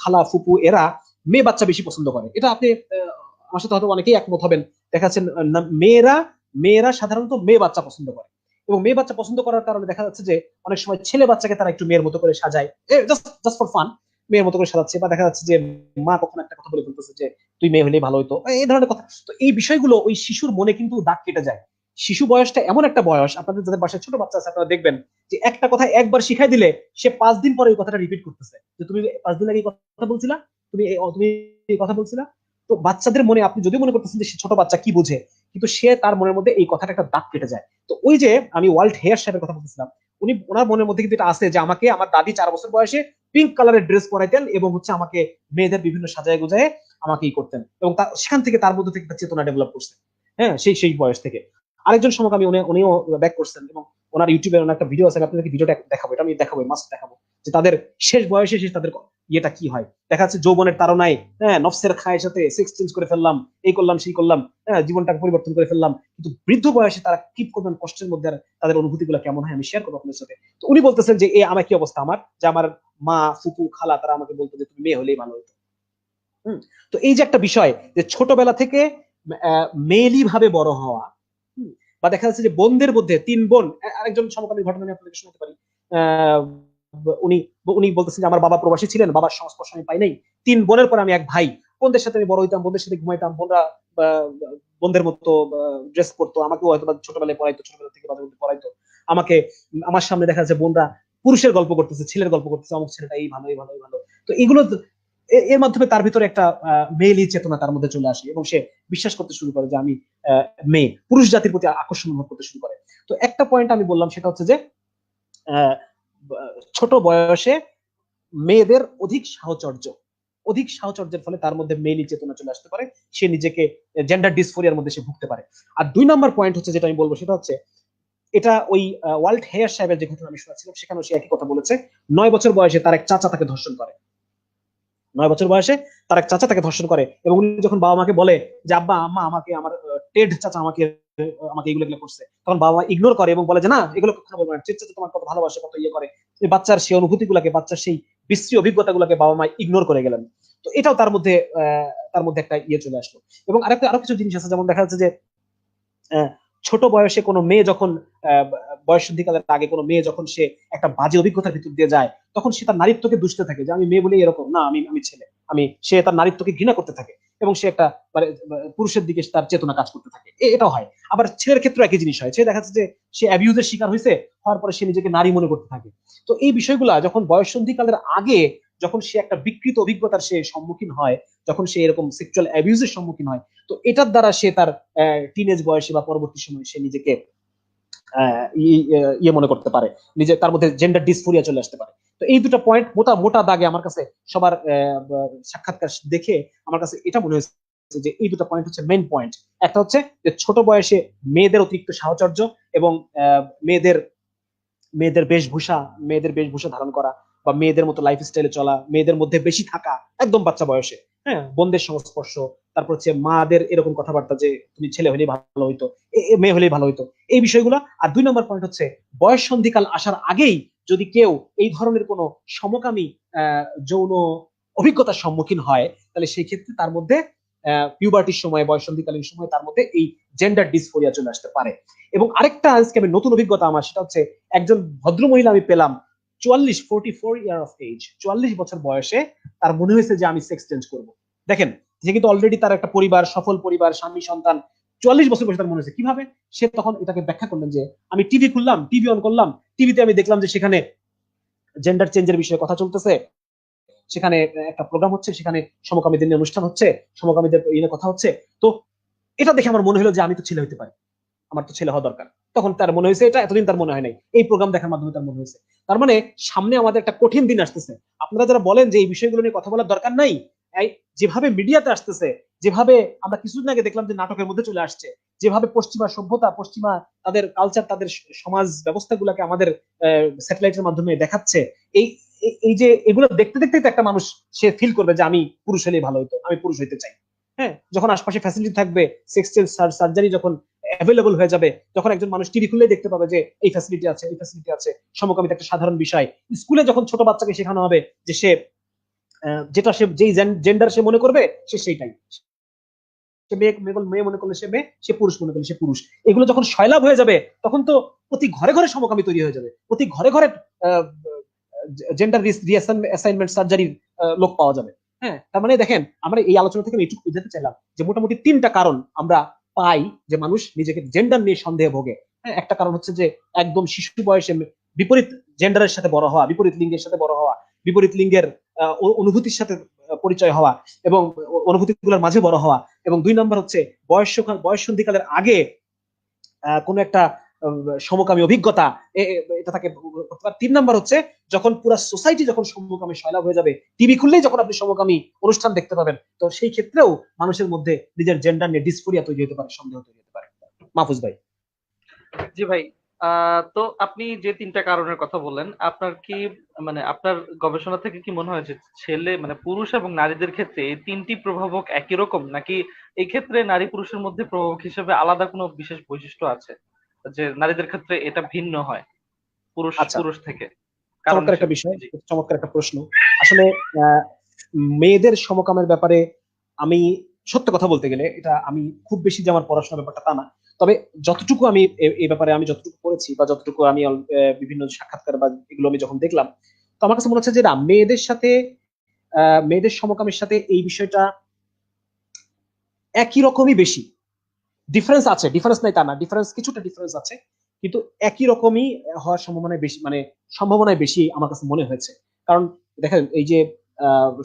খালা ফুপু এরা মেয়ে বাচ্চা বেশি পছন্দ করে। এটা আপনি আমার সাথে হয়তো অনেকেই একমত হবেন। দেখা যাচ্ছে মেয়েরা মেয়েরা সাধারণত মেয়ে বাচ্চা পছন্দ করে এবং মেয়ে বাচ্চা পছন্দ করার কারণে দেখা যাচ্ছে যে অনেক সময় ছেলে বাচ্চাকে তারা একটু মেয়ের মতো করে সাজায়, জাস্ট ফর ফান, মেয়ের মতো করে সাজাচ্ছে। বা দেখা যাচ্ছে যে মা কখনো একটা কথা বলে ফেলতেছে যে তুই মেয়ে হলেই ভালো হইতো, এই ধরনের কথা। তো এই বিষয়গুলো ওই শিশুর মনে কিন্তু দাগ কেটে যায়। শিশু বয়সটা এমন একটা বয়স, আপনাদের যাদের বাসায় ছোট বাচ্চা আছে আপনারা দেখবেন যে একটা কথা একবার শিখাই দিলে সে 5 দিন পরে ওই কথাটা রিপিট করতেছে, যে তুমি 5 দিন আগে কথা বলছিলা, তুমি এই কথা বলছিলা। তো বাচ্চাদের মনে, আপনি যদি মনে করতেছেন যে ছোট বাচ্চা কি বুঝে, কিন্তু সে তার মনের মধ্যে এই কথাটা একটা দাগ কেটে যায়। তো ওই যে আমি ওয়ার্ল্ড হেয়ার সাহেবের কথা বলতেছিলাম, উনি ওনার মনের মধ্যে কিন্তু এটা আছে যে আমাকে আমার দাদি 4 বছর বয়সে পিঙ্ক কালারের ড্রেস পরাইতেন এবং হচ্ছে আমাকে মেয়েদের বিভিন্ন সাজায় গুজায় আমাকে করতেন, এবং সেখান থেকে তার মধ্যে থেকে একটা চেতনা ডেভেলপ করছে, হ্যাঁ সেই বয়স থেকে। আরেকজন সমকামী উনিও ব্যাক করছেন এবং ওনার ইউটিউবে একটা ভিডিও আছে, আপনাদেরকে ভিডিওটা দেখাবো, এটা আমি দেখাবো, মাস্ট দেখাবো, যে তাদের শেষ বয়সে তাদের ইয়েটা কি হয়। দেখা যাচ্ছে যৌবনের তাড়নায়, হ্যাঁ নফসের খায়ের সাথে সেক্স চেঞ্জ করে ফেললাম, এই করলাম সেই করলাম, হ্যাঁ জীবনটাকে পরিবর্তন করে ফেললাম, কিন্তু বৃদ্ধ বয়সে তারা কি করবেন, কষ্টের মধ্যে তাদের অনুভূতি গুলো কেমন হয় আমি শেয়ার করবো আপনাদের সাথে। তো উনি বলতেছেন যে আমার কি অবস্থা, আমার যে আমার মা ফুপু খালা তারা আমাকে বলতো যে তুমি মেয়ে হলেই ভালো হতো। তো এই যে একটা বিষয় যে ছোটবেলা থেকে মেয়েলি ভাবে বড় হওয়া, বা দেখা যাচ্ছে যে বোনদের মধ্যে 3 বোন, আরেকজন সমকামী ঘটনা আমি আপনাদেরকে শোনাতে পারি। উনি উনি বলতেছেন যে আমার বাবা প্রবাসী ছিলেন, বাবার সংস্পর্শ আমি পাই নাই, 3 বোনের পরে আমি এক ভাই, বোনদের সাথে আমি বড় হইতাম, বোনদের সাথে ঘুমাইতাম, বোনরা বোনদের মতো ড্রেস করতো, আমাকেও হয়তো ছোটবেলায় পড়াইতো, ছোটবেলা থেকে বাবার মধ্যে পড়াইতো আমাকে। আমার সামনে দেখা যাচ্ছে বোনরা পুরুষের গল্প করতেছে, ছেলের গল্প করতেছে, অমুক ছেলেটা এই ভালো এই ভালো এই ভালো। তো এগুলো এর মাধ্যমে তার ভিতরে একটা মেয়েলি চেতনা তার মধ্যে চলে আসে এবং সে বিশ্বাস করতে শুরু করে যে আমি মেয়ে, পুরুষ জাতির প্রতি আকর্ষণ অনুভব করতে শুরু করে। তো একটা পয়েন্ট আমি বললাম সেটা হচ্ছে যে ছোট বয়সে মেয়েদের অধিক সাহচর্যের ফলে তার মধ্যে মেইলি চেতনা চলে আসতে পারে, সে নিজেকে জেন্ডার ডিসফোরিয়ার মধ্যে সে ভুগতে পারে। আর 2 নম্বর পয়েন্ট হচ্ছে যেটা আমি বলবো সেটা হচ্ছে, এটা ওই ওয়ার্ল্ড হেয়ার সাহেবের যে ঘটনা আমি শোনাচ্ছিলাম সেখানেও সে একই কথা বলেছে। 9 বছর বয়সে তার এক চাচা তাকে ধর্ষণ করে, 9 বছর বয়সে তার এক চাচা তাকে ধর্ষণ করে, এবং উনি যখন বাবা মাকে বলে যে আব্বা আম্মা আমাকে আমার টেড চাচা আমাকে আমাকে এগুলো করছে, তখন বাবা মা ইগনোর করে এবং বলে যে না এগুলো কখনো বলবো না, টেড চাচা তোমার কত ভালোবাসে, কত ইয়ে করে। বাচ্চার সেই অনুভূতি গুলাকে, বাচ্চার সেই বিশ্রী অভিজ্ঞতাগুলোকে বাবা মা ইগনোর করে গেলেন। তো এটাও তার মধ্যে একটা ইয়ে চলে আসলো। এবং আরো কিছু জিনিস আছে, যেমন দেখা যাচ্ছে যে ছোট বয়সে কোনো মেয়ে যখন বয়ঃসন্ধিকালের আগে কোনো মেয়ে যখন সে একটা বাজে অভিজ্ঞতার ভিতর দিয়ে যায়, তখন সে তার নারীত্বকে দুষতে থাকে যে আমি মেয়ে বলেই এরকম, না আমি ছেলে, সে তার নারীত্বকে ঘৃণা করতে থাকে এবং সে একটা মানে পুরুষের দিকে তার চেতনা কাজ করতে থাকে। এটাও হয়। আবার ছেলের ক্ষেত্রে একই জিনিস হয়, সে দেখা যাচ্ছে যে সে অ্যাবিউজের শিকার হয়েছে, হওয়ার পরে সে নিজেকে নারী মনে করতে থাকে। তো এই বিষয়গুলা যখন বয়ঃসন্ধিকালের আগে যখন সে একটা বিকৃত অভিজ্ঞতার সে সম্মুখীন হয়, যখন সে এরকম সেক্সুয়াল অ্যাবিউজের সম্মুখীন হয়, তো এটার দ্বারা সে তার টিনেজ বয়সে বা পরবর্তী সময়ে সে নিজেকে ইয়ে মনে করতে পারে, তার মধ্যে জেন্ডার ডিসফোরিয়া চলে আসতে পারে। তো এই দুটো পয়েন্ট মোটা মোটা দাগে আমার কাছে সবার সাক্ষাৎকার দেখে আমার কাছে এটা মনে হয়েছে যে এই দুটো পয়েন্ট হচ্ছে মেইন পয়েন্ট। একটা হচ্ছে যে ছোট বয়সে মেয়েদের অতিরিক্ত সাহচর্য এবং মেয়েদের বেশভূষা ধারণ করা বা মেয়েদের মতো লাইফস্টাইলে চলা, মেয়েদের মধ্যে বেশি থাকা একদম বাচ্চা বয়সে, হ্যাঁ, বোনদের সংস্পর্শ, তারপর হচ্ছে মাদের এরকম কথাবার্তা যে তুমি ছেলে হলেই ভালো হইতো, মেয়ে হলেই ভালো হইতো, এই বিষয়গুলো। আর 2 নম্বর পয়েন্ট হচ্ছে বয়স সন্ধিকাল আসার আগেই যদি কেউ এই ধরনের কোনো সমকামী যৌন অভিজ্ঞতার সম্মুখীন হয়, তাহলে সেই ক্ষেত্রে তার মধ্যে পিউবার্টির সময়, বয়ঃসন্ধিকালীন সময় তার মধ্যে এই জেন্ডার ডিসফোরিয়া চলে আসতে পারে। এবং আরেকটা আজকে আমি নতুন অভিজ্ঞতা আমার, সেটা হচ্ছে একজন ভদ্র মহিলা আমি পেলাম 44 ইয়ার অফ এজ, 44 বছর বয়সে তার মনে হয়েছে যে আমি সেক্স চেঞ্জ করব। দেখেন, যে কিন্তু অলরেডি তার একটা পরিবার, সফল পরিবার, স্বামী, সন্তান, 44 বছর বয়সে তার মনে হয়েছে। কিভাবে? সে তখন এটাকে ব্যাখ্যা করলেন যে আমি টিভি খুললাম, টিভি অন করলাম, টিভিতে আমি দেখলাম যে সেখানে জেন্ডার চেঞ্জের বিষয়ে কথা চলতেছে, সেখানে একটা প্রোগ্রাম হচ্ছে, সেখানে সমকামীদের নিয়ে অনুষ্ঠান হচ্ছে, সমকামীদের নিয়ে কথা হচ্ছে। তো এটা দেখে আমার মনে হলো যে আমি তো ছেলে হইতে পারি, আমার তো ছেলে হওয়া দরকার। তখন তার মনে হয়েছে, এটা এতদিন তার মনে হয় নাই, এই প্রোগ্রাম দেখার মাধ্যমে তার মনে হয়েছে। তার মানে সামনে আমাদের একটা কঠিন দিন আসতেছে। আপনারা যারা বলেন যে এই বিষয়গুলো নিয়ে কথা বলার দরকার নাই, যেভাবে মিডিয়াতে আসতেছে, যেভাবে আমরা কিছুদিন আগে দেখলাম যে নাটকের মধ্যে চলে আসছে, যেভাবে পশ্চিমা সভ্যতা, পশ্চিমা তাদের কালচার, তাদের সমাজ ব্যবস্থাগুলোকে আমাদের স্যাটেলাইটের মাধ্যমে দেখাচ্ছে, এই এই যে এগুলো দেখতে দেখতে একটা মানুষ সে ফিল করবে যে আমি পুরুষ হলেই ভালো হতো, আমি পুরুষ হইতে চাই। হ্যাঁ, যখন আশপাশে ফ্যাসিলিটি থাকবে, সেক্স চেঞ্জ সার্জারি যখন অ্যাভেলেবল হয়ে যাবে, যখন একজন মানুষ টিভি খুলে দেখতে পাবে যে এই ফ্যাসিলিটি আছে, এই ফ্যাসিলিটি আছে, সমকামিতা একটা সাধারণ বিষয়। স্কুলে যখন ছোট বাচ্চাকে শেখানো হবে যে সে যেটা সে যেই জেন্ডার সে মনে করবে সে সেইটাই, সে মেয়ে মনে করলে সে মেয়ে, সে পুরুষ মনে করলে সে পুরুষ। এগুলো যখন সয়লাভ হয়ে যাবে, তখন তো প্রতি ঘরে ঘরে সমকামী তৈরি হয়ে যাবে, প্রতি ঘরে ঘরে জেন্ডার রিঅ্যাসাইনমেন্ট সার্জারির লোক পাওয়া যাবে। হ্যাঁ, তার মানে দেখেন, আমরা এই আলোচনা থেকে এইটুকু বুঝাতে চাইলাম যে মোটামুটি 3টা কারণ আমরা পাই যে মানুষ নিজেকে জেন্ডার নিয়ে সন্দেহে ভোগে। হ্যাঁ, একটা কারণ হচ্ছে যে একদম শিশু বয়সে বিপরীত জেন্ডারের সাথে বড় হওয়া, বিপরীত লিঙ্গের সাথে বড় হওয়া, বিপরীত লিঙ্গের অনুভূতির সাথে পরিচয় হওয়া এবং অনুভূতিগুলোর মাঝে বড় হওয়া। এবং 2 নম্বর হচ্ছে বয়ঃসন্ধিকালের আগে কোনো একটা সমকামী অভিজ্ঞতা, এটা তাকে। 3 নম্বর হচ্ছে যখন পুরো সোসাইটি যখন সমকামী সয়লাভ হয়ে যাবে, টিভি খুললেই যখন আপনি সমকামী অনুষ্ঠান দেখতে পাবেন, তো সেই ক্ষেত্রেও মানুষের মধ্যে নিজের জেন্ডার নিয়ে ডিসফোরিয়া তৈরি হতে পারে, সন্দেহ তৈরি হতে পারে। মাহফুজ ভাই। জি ভাই, তো আপনি যে 3টা কারণের কথা বললেন, আপনার কি মানে আপনার গবেষণা থেকে কি মনে হয় যে ছেলে মানে পুরুষ এবং নারীদের ক্ষেত্রে এই 3টি প্রভাবক একই রকম, নাকি এই ক্ষেত্রে নারী পুরুষের মধ্যে প্রভাবক হিসেবে আলাদা কোনো বিশেষ বৈশিষ্ট্য আছে, যে নারীদের ক্ষেত্রে এটা ভিন্ন হয় পুরুষ আচ্ছা, পুরুষ থেকে কারণ চমৎকার একটা হিসেবে? বিষয়, জি। চমৎকার একটা প্রশ্ন। আসলে আহ, মেয়েদের সমকামের ব্যাপারে আমি সত্য কথা বলতে গেলে এটা আমি খুব বেশি যে আমার পড়াশোনার ব্যাপারটা তা না, তবে যতটুকু আমি এই ব্যাপারে আমি যতটুকু পড়েছি বা যতটুকু আমি বিভিন্ন সাক্ষাৎকার বা এগুলো আমি যখন দেখলাম, তো আমার কাছে মনে হচ্ছে যে না, মেয়েদের সাথে মেয়েদের সমকামের সাথে এই বিষয়টা একই রকমই বেশি। ডিফারেন্স আছে, ডিফারেন্স নাই তা না, কিছুটা ডিফারেন্স আছে, কিন্তু একই রকমই হওয়ার সম্ভাবনায় বেশি, মানে সম্ভাবনায় বেশি আমার কাছে মনে হয়েছে। কারণ দেখেন, এই যে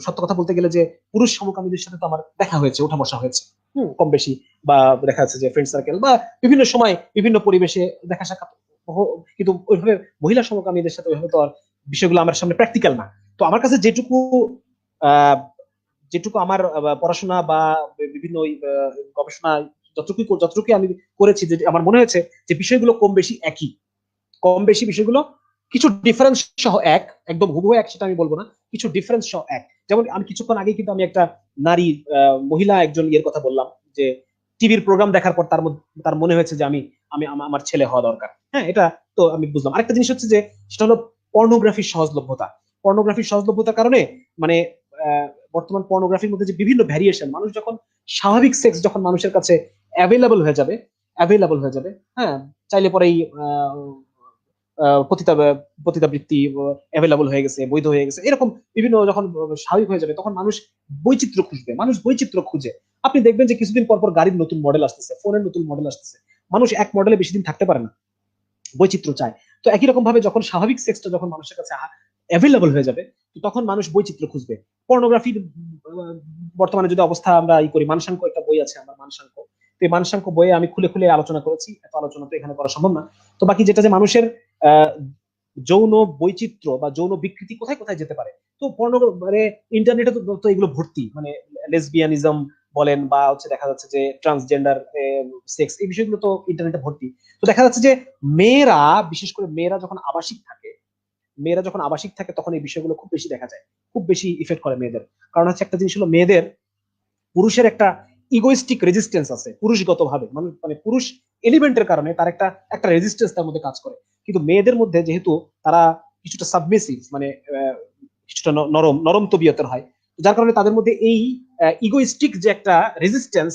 সত্য কথা বলতে গেলে যে পুরুষ সমকামীদের সাথে তো আমার দেখা হয়েছে, ওঠা বসা হয়েছে, কম বেশি, বা দেখা যাচ্ছে যে ফ্রেন্ড সার্কেল বা বিভিন্ন সময় বিভিন্ন পরিবেশে দেখা সাক্ষাৎ, কিন্তু ওইভাবে মহিলা সমকামীদের সাথে ওইভাবে তো আর বিষয়গুলো আমার সামনে প্র্যাকটিক্যাল না। তো আমার কাছে আহ যেটুকু আমার পড়াশোনা বা বিভিন্ন গবেষণা যতটুকু আমি করেছি, যে আমার মনে হয়েছে যে বিষয়গুলো কম বেশি একই, কম বেশি বিষয়গুলো কিছু ডিফারেন্স সহ একদম হুবহু এক সেটা আমি বলবো না, কিছু ডিফারেন্স সহ এক। যেমন আমি কিছুক্ষণ আগে কিন্তু আমি একটা নারী মহিলা একজন ইয়ের কথা বললাম যে টিভির প্রোগ্রাম দেখার পর তার মনে হয়েছে যে আমার ছেলে হওয়া দরকার। হ্যাঁ, এটা তো আমি বুঝলাম। আরেকটা জিনিস হচ্ছে যে সেটা হলো পর্নোগ্রাফির সহজলভ্যতা। পর্নোগ্রাফির সহজলভ্যতার কারণে মানে বর্তমান পর্নোগ্রাফির মধ্যে যে বিভিন্ন ভ্যারিয়েশন, মানুষ যখন স্বাভাবিক সেক্স যখন মানুষের কাছে অ্যাভেলেবল হয়ে যাবে, হ্যাঁ, চাইলে পরেই পতিতা পতিতাবৃত্তি অ্যাভেলেবল হয়ে গেছে, বৈধ হয়ে গেছে, এরকম বিভিন্ন যখন স্বাভাবিক হয়ে যাবে, তখন মানুষ বৈচিত্র্য খুঁজে। আপনি দেখবেন যে কিছুদিন পর পর গাড়ির নতুন মডেল আসতেছে, ফোনের নতুন মডেল আসতেছে, মানুষ এক মডেলে বেশি দিন থাকতে পারে না, বৈচিত্র্য চায়। তো একই রকম ভাবে যখন স্বাভাবিক সেক্সটা যখন মানুষের কাছে অ্যাভেলেবল হয়ে যাবে, তো তখন মানুষ বৈচিত্র্য খুঁজবে। পর্নোগ্রাফির বর্তমানে যদি অবস্থা আমরা করি, মানসাঙ্ক একটা বই আছে আমার, মানসাঙ্ক, তো এই মানসাঙ্ক বইয়ে আমি খুলে খুলে আলোচনা করেছি, এত আলোচনা তো এখানে করা সম্ভব না। তো বাকি যেটা যে মানুষের আহ যৌন বৈচিত্র্য বা যৌন বিকৃতি কোথায় কোথায় যেতে পারে, তো মানে ইন্টারনেটে তো এগুলো ভর্তি, মানে লেসবিয়ানিজম বলেন বা হচ্ছে দেখা যাচ্ছে যে ট্রান্সজেন্ডার সেক্স, এই বিষয়গুলো তো ইন্টারনেটে ভর্তি। তো দেখা যাচ্ছে যে মেয়েরা, বিশেষ করে মেয়েরা যখন আবাসিক থাকে তখন এই বিষয়গুলো খুব বেশি দেখা যায়, খুব বেশি ইফেক্ট করে মেয়েদের। কারণ হচ্ছে একটা জিনিস হলো, মেয়েদের পুরুষের একটা ইগোইস্টিক রেজিস্টেন্স আছে পুরুষগত ভাবে, মানে পুরুষ এলিমেন্টের কারণে তার একটা একটা রেজিস্টেন্স তার মধ্যে কাজ করে। কিন্তু মেয়েদের মধ্যে যেহেতু তারা কিছুটা সাবমিসিভ, মানে কিছুটা নরম নরম তবিয়তের হয়, যার কারণে তাদের মধ্যে এই ইগোইস্টিক যে একটা রেজিস্টেন্স,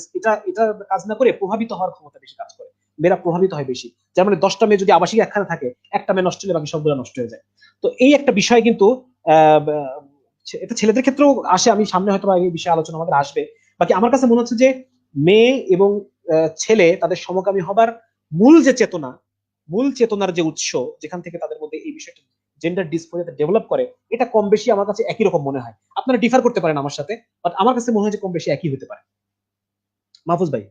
এটা কাজ না করে প্রভাবিত হওয়ার ক্ষমতা বেশি কাজ করে, মেয়েরা প্রভাবিত হয় বেশি। যেমন 10টা মেয়ে যদি আবাসিক একখানে থাকে, একটা মেয়ে নষ্ট হলে বাকি সবগুলো নষ্ট হয়ে যায়। তো এই একটা বিষয় কিন্তু আহ এটা ছেলেদের ক্ষেত্রেও আসে, আমি সামনে হয়তো এই বিষয়ে আলোচনা আমাদের আসবে। বাকি আমার কাছে মনে হচ্ছে যে মেয়ে এবং ছেলে তাদের সমকামী হবার মূল যে চেতনা, মূল চেতনার যে উৎস, যেখান থেকে তাদের মধ্যে এই বিষয়টা জেন্ডার ডিসফোরিয়াটা ডেভেলপ করে, এটা কম বেশি আমার কাছে একই রকম মনে হয়। আপনারা ডিফার করতে পারেন আমার সাথে, বাট আমার কাছে মনে হয় যে কম বেশি একই হতে পারে। মাহফুজ ভাই।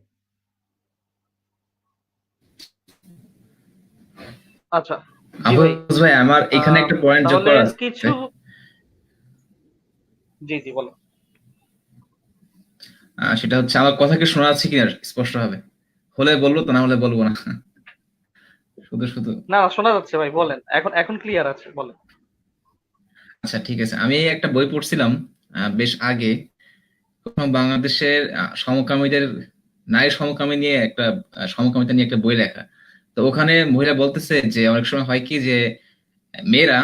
আচ্ছা, জি ভাই। আফরোজ ভাই, আমার এখানে একটা পয়েন্ট যোগ তাহলে করা আছে। কিছু, জি জি বলো। সেটা হচ্ছে, আমার কথা কি শোনা যাচ্ছে কিনা স্পষ্ট হবে? হলে বলবো, তো না হলে বলবো না। শুধু শুধু। না, শোনা যাচ্ছে ভাই, বলেন, এখন এখন ক্লিয়ার আছে, বলেন। আচ্ছা, ঠিক আছে। আমি একটা বই পড়ছিলাম বেশ আগে, বাংলাদেশের সমকামীদের, নারী সমকামী নিয়ে একটা সমকামিতা নিয়ে একটা বই লেখা। তো ওখানে মহিলা বলতেছে যে অনেক সময় হয় কি যে মেয়েরা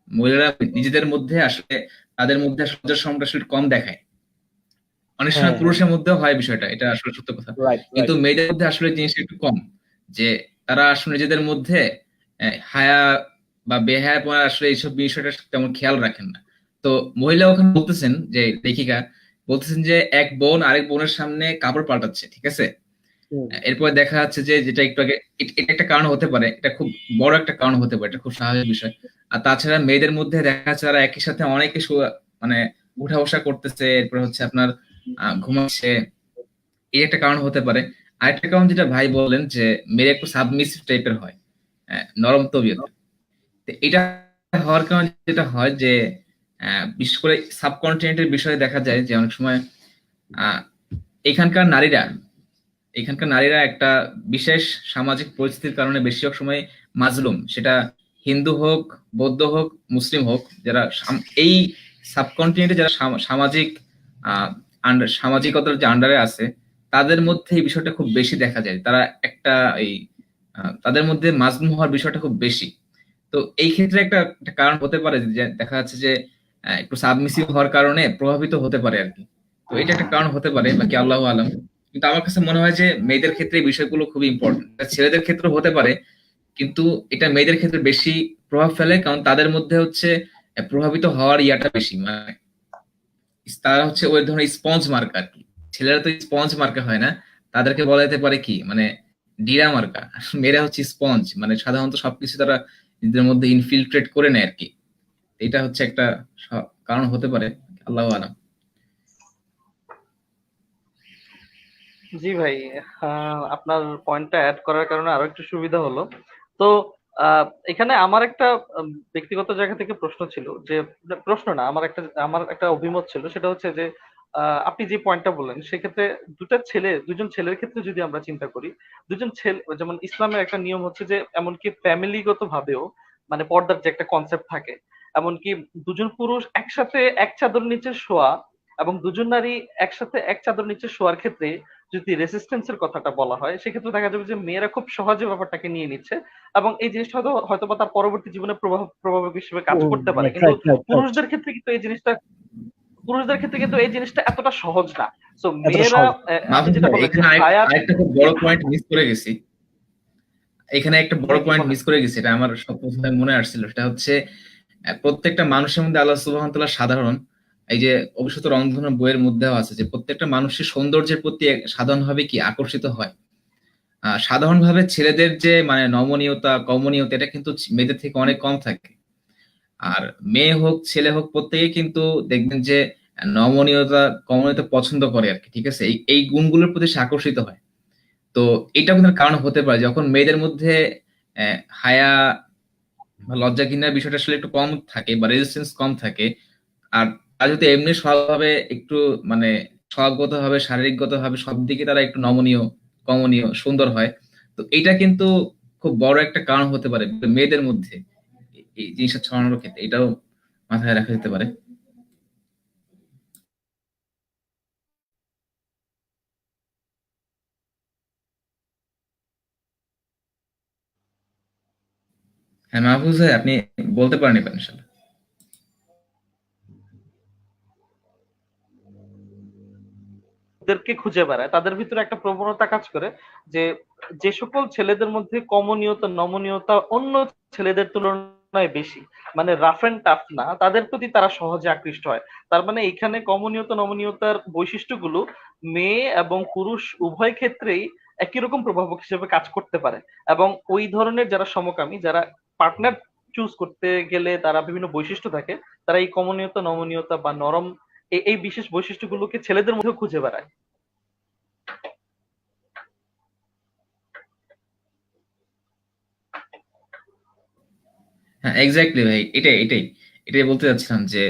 মহিলারা নিজেদের মধ্যে আসলে তাদের মধ্যে সহ্য সম্পর্ক আসলে কম দেখায়। অনেক হ্যাঁ সময় হ্যাঁ, পুরুষের মধ্যেও হয় বিষয়টা, এটা আসলে সত্য কথা। রাইট কিন্তু রাইট। মেয়েদের মধ্যে আসলে জিনিসটা একটু কম, যে তারা আসলে নিজেদের মধ্যে হায়া বা বেহায়াপনা আসলে এইসব বিষয়টা তেমন খেয়াল রাখেন না। তো মহিলা ওখানে বলতেছেন, যে লেখিকা বলতেছেন যে এক বোন আরেক বোনের সামনে কাপড় পাল্টাচ্ছে, ঠিক আছে। এরপর দেখা যাচ্ছে যে, যেটা একটু আগে, এটা একটা কারণ হতে পারে, এটা খুব বড় একটা কারণ হতে পারে, এটা খুব স্বাভাবিক বিষয়। আর তাছাড়া মেয়েদের মধ্যে দেখা যাচ্ছে তারা একই সাথে অনেকে মানে উঠা বসা করতেছে, এরপর হচ্ছে আপনার ঘুমাচ্ছে, এই একটা কারণ হতে পারে। আরেকটা কারণ যেটা ভাই বললেন, যে মেয়ে একটু সাবমিসিভ টাইপের হয়, নরম তবিয়তের। তো এটা হওয়ার কারণে যেটা হয় যে বিশেষ করে সাবকন্টিনেন্টের বিষয়ে দেখা যায় যে অনেক সময় আহ এখানকার নারীরা এখানকার নারীরা একটা বিশেষ সামাজিক পরিস্থিতির কারণে বেশিরভাগ সময় মাজলুম, সেটা হিন্দু হোক, বৌদ্ধ হোক, মুসলিম হোক, যারা এই সাবকন্টিনেন্টে যারা সামাজিক সামাজিকতার যে আন্ডারে আছে, তাদের মধ্যে এই বিষয়টা খুব বেশি দেখা যায়। তারা একটা এই তাদের মধ্যে মাজলুম হওয়ার বিষয়টা খুব বেশি। তো এই ক্ষেত্রে একটা একটা কারণ হতে পারে যে দেখা যাচ্ছে যে একটু সাবমিসিভ হওয়ার কারণে প্রভাবিত হতে পারে আর কি। তো এটা একটা কারণ হতে পারে, বাকি আল্লাহু আলাম। কিন্তু আমার কাছে মনে হয় যে মেয়েদের ক্ষেত্রে এই বিষয়গুলো খুবই ইম্পর্টেন্ট। ছেলেদের ক্ষেত্রে হতে পারে, কিন্তু এটা মেয়েদের ক্ষেত্রে বেশি প্রভাব ফেলে, কারণ তাদের মধ্যে হচ্ছে প্রভাবিত হওয়ার ইয়াটা বেশি, মানে তারা হচ্ছে ওই ধরনের স্পঞ্জ মার্কা আর কি। ছেলেরা তো স্পঞ্জ মার্কা হয় না, তাদেরকে বলা যেতে পারে কি, মানে ডিরা মার্কা। মেয়েরা হচ্ছে স্পঞ্জ, মানে সাধারণত সবকিছু তারা নিজেদের মধ্যে ইনফিলট্রেট করে নেয় আর কি। এটা হচ্ছে একটা কারণ হতে পারে, আল্লাহু আলাম। জি ভাই, আপনার পয়েন্টটা অ্যাড করার কারণে আরো একটু সুবিধা হলো। তো এখানে আমার একটা ব্যক্তিগত জায়গা থেকে প্রশ্ন ছিল, যে প্রশ্ন না, আমার একটা অভিমত ছিল, সেটা হচ্ছে যে আপনি যে পয়েন্টটা বললেন, সেক্ষেত্রে দুজন ছেলের ক্ষেত্রে যদি আমরা চিন্তা করি, দুজন ছেলে, যেমন ইসলামের একটা নিয়ম হচ্ছে যে এমনকি ফ্যামিলিগত ভাবেও, মানে পর্দার যে একটা কনসেপ্ট থাকে, এমনকি দুজন পুরুষ একসাথে এক চাদর নিচে শোয়া এবং দুজন নারী একসাথে এক চাদর নিচে শোয়ার ক্ষেত্রে যদি রেসিস্টেন্সের কথাটা বলা হয়, সেক্ষেত্রে দেখা যাবে যে মেয়েরা খুব সহজে ব্যাপারটাকে নিয়ে নিচ্ছে, এবং এই জিনিসটা হয়তো বা তার পরবর্তী জীবনে প্রভাবক হিসেবে কাজ করতে পারে। কিন্তু রাইট রাইট রাইট, পুরুষদের ক্ষেত্রে কিন্তু এই জিনিসটা পুরুষদের ক্ষেত্রে কিন্তু এই জিনিসটা এতটা সহজ না। তো এতটা মেয়েরা, সহজ। আপনি মাহফুজ যেটা ভাই, বললেন যে এখানে হায়াত, আরেকটা খুব বড় পয়েন্ট মিস করে গেছি। এখানে একটা বড় হ্যাঁ কি পয়েন্ট বলেন? মিস করে গেছি, এটা আমার সব প্রথমে মনে আসছিল। সেটা হচ্ছে প্রত্যেকটা মানুষের মধ্যে আল্লাহ সুবহানাহু ওয়া তাআলা সাধারণ, এই যে অভিশপ্ত রংধনু বইয়ের মধ্যেও আছে যে প্রত্যেকটা মানুষের সৌন্দর্যের প্রতি সাধারণভাবে কি আকর্ষিত হয়। সাধারণভাবে ছেলেদের যে মানে নমনীয়তা কমনীয়তা এটা কিন্তু মেয়েদের থেকে অনেক কম থাকে। আর মেয়ে হোক ছেলে হোক প্রত্যেকেই কিন্তু দেখবেন যে নমনীয়তা কমনীয়তা পছন্দ করে আর কি, ঠিক আছে, এই এই গুণগুলোর প্রতি সে আকর্ষিত হয়। তো এটা কিন্তু কারণ হতে পারে যখন মেয়েদের মধ্যে হায়া বা লজ্জা ঘৃণার বিষয়টা আসলে একটু কম থাকে বা রেজিস্ট্যান্স কম থাকে। আর তারা যদি এমনি স্বভাবভাবে একটু মানে স্বভাবগত ভাবে শারীরিকগত ভাবে সব দিকে তারা একটু নমনীয় কমনীয় সুন্দর হয়, তো এটা কিন্তু খুব বড় একটা কারণ হতে পারে মেয়েদের মধ্যে এই জিনিসটা ছড়ানোর ক্ষেত্রে। এটাও মাথায় রাখা যেতে পারে। হ্যাঁ মাহফুজ ভাই, আপনি বলতে পারেন এবার ইনশাল্লাহ। ওদেরকে খুঁজে বেড়ায়, তাদের ভিতরে একটা প্রবণতা কাজ করে যে যে সকল ছেলেদের মধ্যে কমনীয়তা নমনীয়তা অন্য ছেলেদের তুলনায় বেশি, মানে রাফ এন্ড টাফ না, তাদের প্রতি তারা সহজে আকৃষ্ট হয়। তার মানে এখানে কমনীয়তা নমনীয়তার বৈশিষ্ট্যগুলো মেয়ে এবং পুরুষ উভয় ক্ষেত্রেই একই রকম প্রভাবক হিসেবে কাজ করতে পারে। এবং ওই ধরনের যারা সমকামী, যারা পার্টনার চুজ করতে গেলে তারা বিভিন্ন বৈশিষ্ট্য থাকে, তারা এই কমনীয়তা নমনীয়তা বা নরম এই বিশেষ বৈশিষ্ট্যগুলোকে ছেলেদের মধ্যেও খুঁজে বেড়ায়। হ্যাঁ এক্স্যাক্টলি ভাই, এটাই এটাই এটাই বলতে চাচ্ছিলাম যে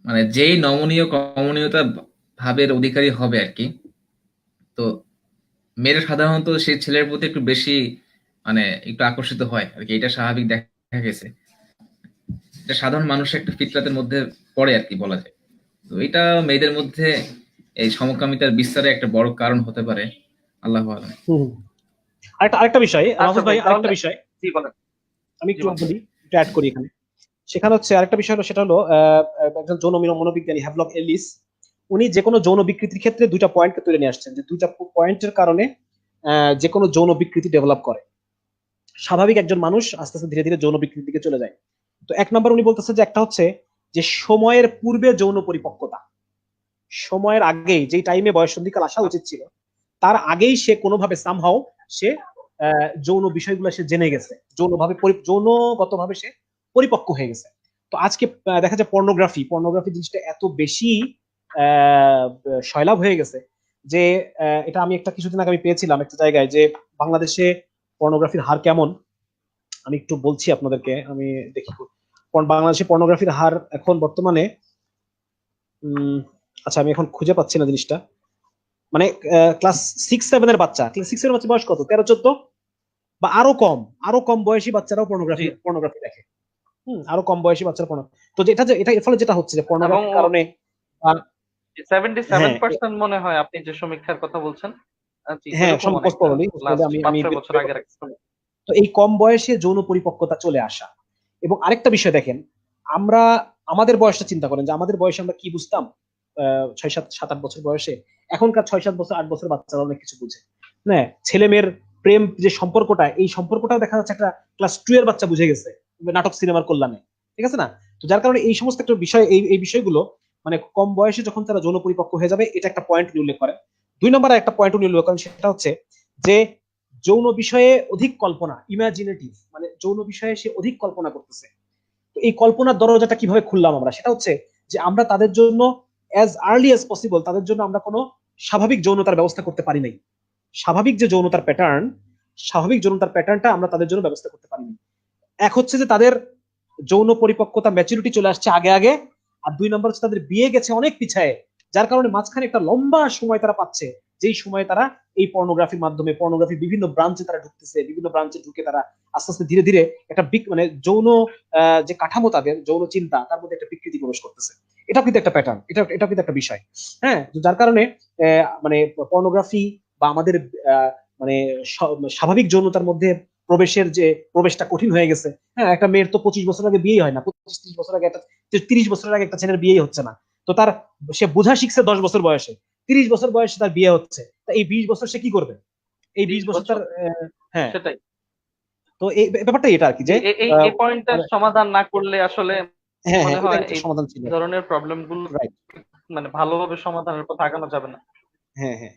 মানে যেই নমনীয় কমনীয়তা ভাবের অধিকারী হবে আর কি, তো মেয়েরা সাধারণত সেই ছেলের প্রতি একটু বেশি মানে একটু আকর্ষিত হয় আর কি। এটা স্বাভাবিক দেখা গেছে, এটা সাধারণ মানুষের একটা ফিতরাতের মধ্যে পড়ে আর কি বলা যায়। তো এটা মেয়েদের মধ্যে এই সমকামিতার বিস্তারে একটা বড় কারণ হতে পারে। আল্লাহু আলাম। হুম। আরেকটা আরেকটা বিষয় আচ্ছা মাহফুজ ভাই, ভাই, আরেকটা তাহলে বিষয় জি বলেন। আমি জি একটু বলেন। বলি, একটু অ্যাড করি এখানে। সেখানে হচ্ছে আরেকটা বিষয় হলো, সেটা হলো একজন যৌন মনোবিজ্ঞানী হ্যাভলক এলিস, উনি যে কোনো যৌন বিকৃতির ক্ষেত্রে দুইটা পয়েন্টকে তুলে নিয়ে আসছেন, যে দুইটা পয়েন্টের কারণে যে কোনো যৌন বিকৃতি ডেভেলপ করে। স্বাভাবিক একজন মানুষ আস্তে আস্তে ধীরে ধীরে যৌন বিকৃতির দিকে চলে যায়। তো এক নম্বর উনি বলতেছে যে একটা হচ্ছে যে সময়ের পূর্বে যৌন পরিপক্কতা, সময়ের আগেই যেই টাইমে বয়ঃসন্ধিকাল আসা উচিত ছিল তার আগেই সে কোনোভাবে সামহাও সে যৌন বিষয়গুলো সে জেনে গেছে, যৌনগতভাবে সে পরিপক্ক হয়ে গেছে। তো আজকে দেখা যায় পর্নোগ্রাফি পর্নোগ্রাফি জিনিসটা এত বেশি আহ, সয়লাভ হয়ে গেছে যে এটা আমি একটা কিছুদিন আগে আমি পেয়েছিলাম একটা জায়গায় যে বাংলাদেশে পর্নোগ্রাফির হার কেমন, আমি একটু বলছি আপনাদেরকে, আমি দেখি। বাংলাদেশে পর্নোগ্রাফির হার এখন বর্তমানে আচ্ছা আমি এখন খুঁজে পাচ্ছি না জিনিসটা, মানে ক্লাস 6-7 এর বাচ্চা, ক্লাস 6 এর বাচ্চা বয়স কত, 13-14, বা আরো কম বয়সী বাচ্চারাও জি। পর্নোগ্রাফি দেখে। আরো কম বয়সী বাচ্চারা তো যেটা এটা এর ফলে যেটা হচ্ছে যে এবং পর্নোগ্রাফির কারণে আহ, হ্যাঁ 77% মনে হয় আপনি যে সমীক্ষার কথা বলছেন। জি, হ্যাঁ এরকম অনেকটা লাস্ট আমি পাঁচ আমি ছয় বের বছর বের আগের করতে একটা পারছি। সমীক্ষা। তো এই কম বয়সে যৌন পরিপক্কতা চলে আসা, এবং আরেকটা বিষয় দেখেন, আমরা আমাদের বয়সটা চিন্তা করেন যে আমাদের বয়সে আমরা কি বুঝতাম 6-7-8 বছর বয়সে, এখনকার 6-7 বছর 8 বছর বাচ্চারা অনেক কিছু বুঝে। হ্যাঁ, ছেলে মেয়ের প্রেম যে সম্পর্কটা, এই সম্পর্কটাও দেখা যাচ্ছে একটা ক্লাস 2 এর বাচ্চা বুঝে গেছে নাটক সিনেমার কল্যাণে, ঠিক আছে না? তো যার কারণে এই সমস্ত একটা বিষয়, এই বিষয়গুলো মানে কম বয়সে যখন তারা যৌন পরিপক্ক হয়ে যাবে, এটা একটা পয়েন্ট উল্লেখ করেন। 2 নম্বর একটা পয়েন্ট উল্লেখ করেন, সেটা হচ্ছে যে যৌন বিষয়ে অধিক কল্পনা, ইমাজিনেটিভ, মানে যৌন বিষয়ে সে অধিক কল্পনা করতেছে। তো এই কল্পনার দরজাটা কিভাবে খুললাম আমরা, সেটা হচ্ছে যে আমরা তাদের জন্য অ্যাজ আর্লি অ্যাজ পসিবল তাদের জন্য আমরা কোনো স্বাভাবিক যৌনতার ব্যবস্থা করতে পারি নাই। স্বাভাবিক যে যৌনতার প্যাটার্ন, স্বাভাবিক যৌনতার প্যাটার্নটা আমরা তাদের জন্য ব্যবস্থা করতে পারিনি। এক হচ্ছে যে তাদের যৌন পরিপক্কতা ম্যাচুরিটি চলে আসছে আগে আগে, আর 2 নম্বর হচ্ছে তাদের বিয়ে গেছে অনেক পিছায়, যার কারণে মাঝখানে একটা লম্বা সময় তারা পাচ্ছে যেই সময় তারা এই পর্নোগ্রাফির মাধ্যমে পর্নোগ্রাফির বিভিন্ন ব্রাঞ্চে তারা ঢুকতেছে, বিভিন্ন ব্রাঞ্চে ঢুকে তারা আস্তে আস্তে ধীরে ধীরে একটা মানে যৌন যে কাঠামো তাদের যৌন চিন্তা তার মধ্যে একটা বিকৃতি প্রবেশ করতেছে। এটা কিন্তু একটা প্যাটার্ন, এটা কিন্তু একটা বিষয়। হ্যাঁ, যার কারণে মানে পর্নোগ্রাফি বা আমাদের মানে স্বাভাবিক যৌনতার মধ্যে প্রবেশের যে প্রবেশটা কঠিন হয়ে গেছে। হ্যাঁ, একটা মেয়ের তো 25 বছর আগে বিয়েই হয় না, 25-30 বছর আগে একটা 30 বছরের আগে একটা ছেলের বিয়েই হচ্ছে না। তো তার সে বোঝা শিখছে 10 বছর বয়সে, 30 বছর বয়সে তার বিয়ে হচ্ছে। তা এই 20 বছর সে কি করবে? এই 20 20 বছর বছর তার হ্যাঁ। সেটাই। তো এই ব্যাপারটা এটা আর কি যে এই পয়েন্টের সমাধান না করলে আসলে হ্যাঁ মনে হ্যাঁ, এটা হয় একটা এই সমাধান ছিল। ধরনের প্রবলেম গুলো রাইট। মানে ভালোভাবে সমাধানের পথে আগানো যাবে না। হ্যাঁ হ্যাঁ।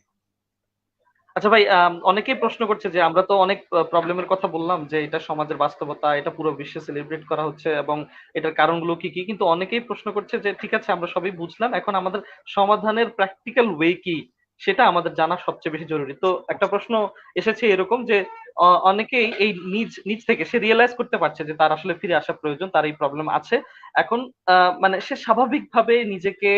আচ্ছা ভাই, অনেকেই প্রশ্ন করছে যে আমরা তো অনেক প্রবলেমের কথা বললাম, যে এটা সমাজের বাস্তবতা, এটা পুরো বিশ্বে সেলিব্রেট করা হচ্ছে এবং এটার কারণগুলো কি কি, কিন্তু অনেকেই প্রশ্ন করছে যে ঠিক আছে আমরা সবই বুঝলাম, এখন আমাদের সমাধানের প্র্যাকটিক্যাল ওয়ে কি সেটা আমাদের জানা সবচেয়ে বেশি জরুরি। তো একটা প্রশ্ন এসেছে এরকম যে অনেকেই এই নিজ নিজ থেকে সে রিয়েলাইজ করতে পারছে যে তার আসলে ফিরে আসা প্রয়োজন, তার এই প্রবলেম আছে এখন। মানে সে স্বাভাবিকভাবে নিজেকে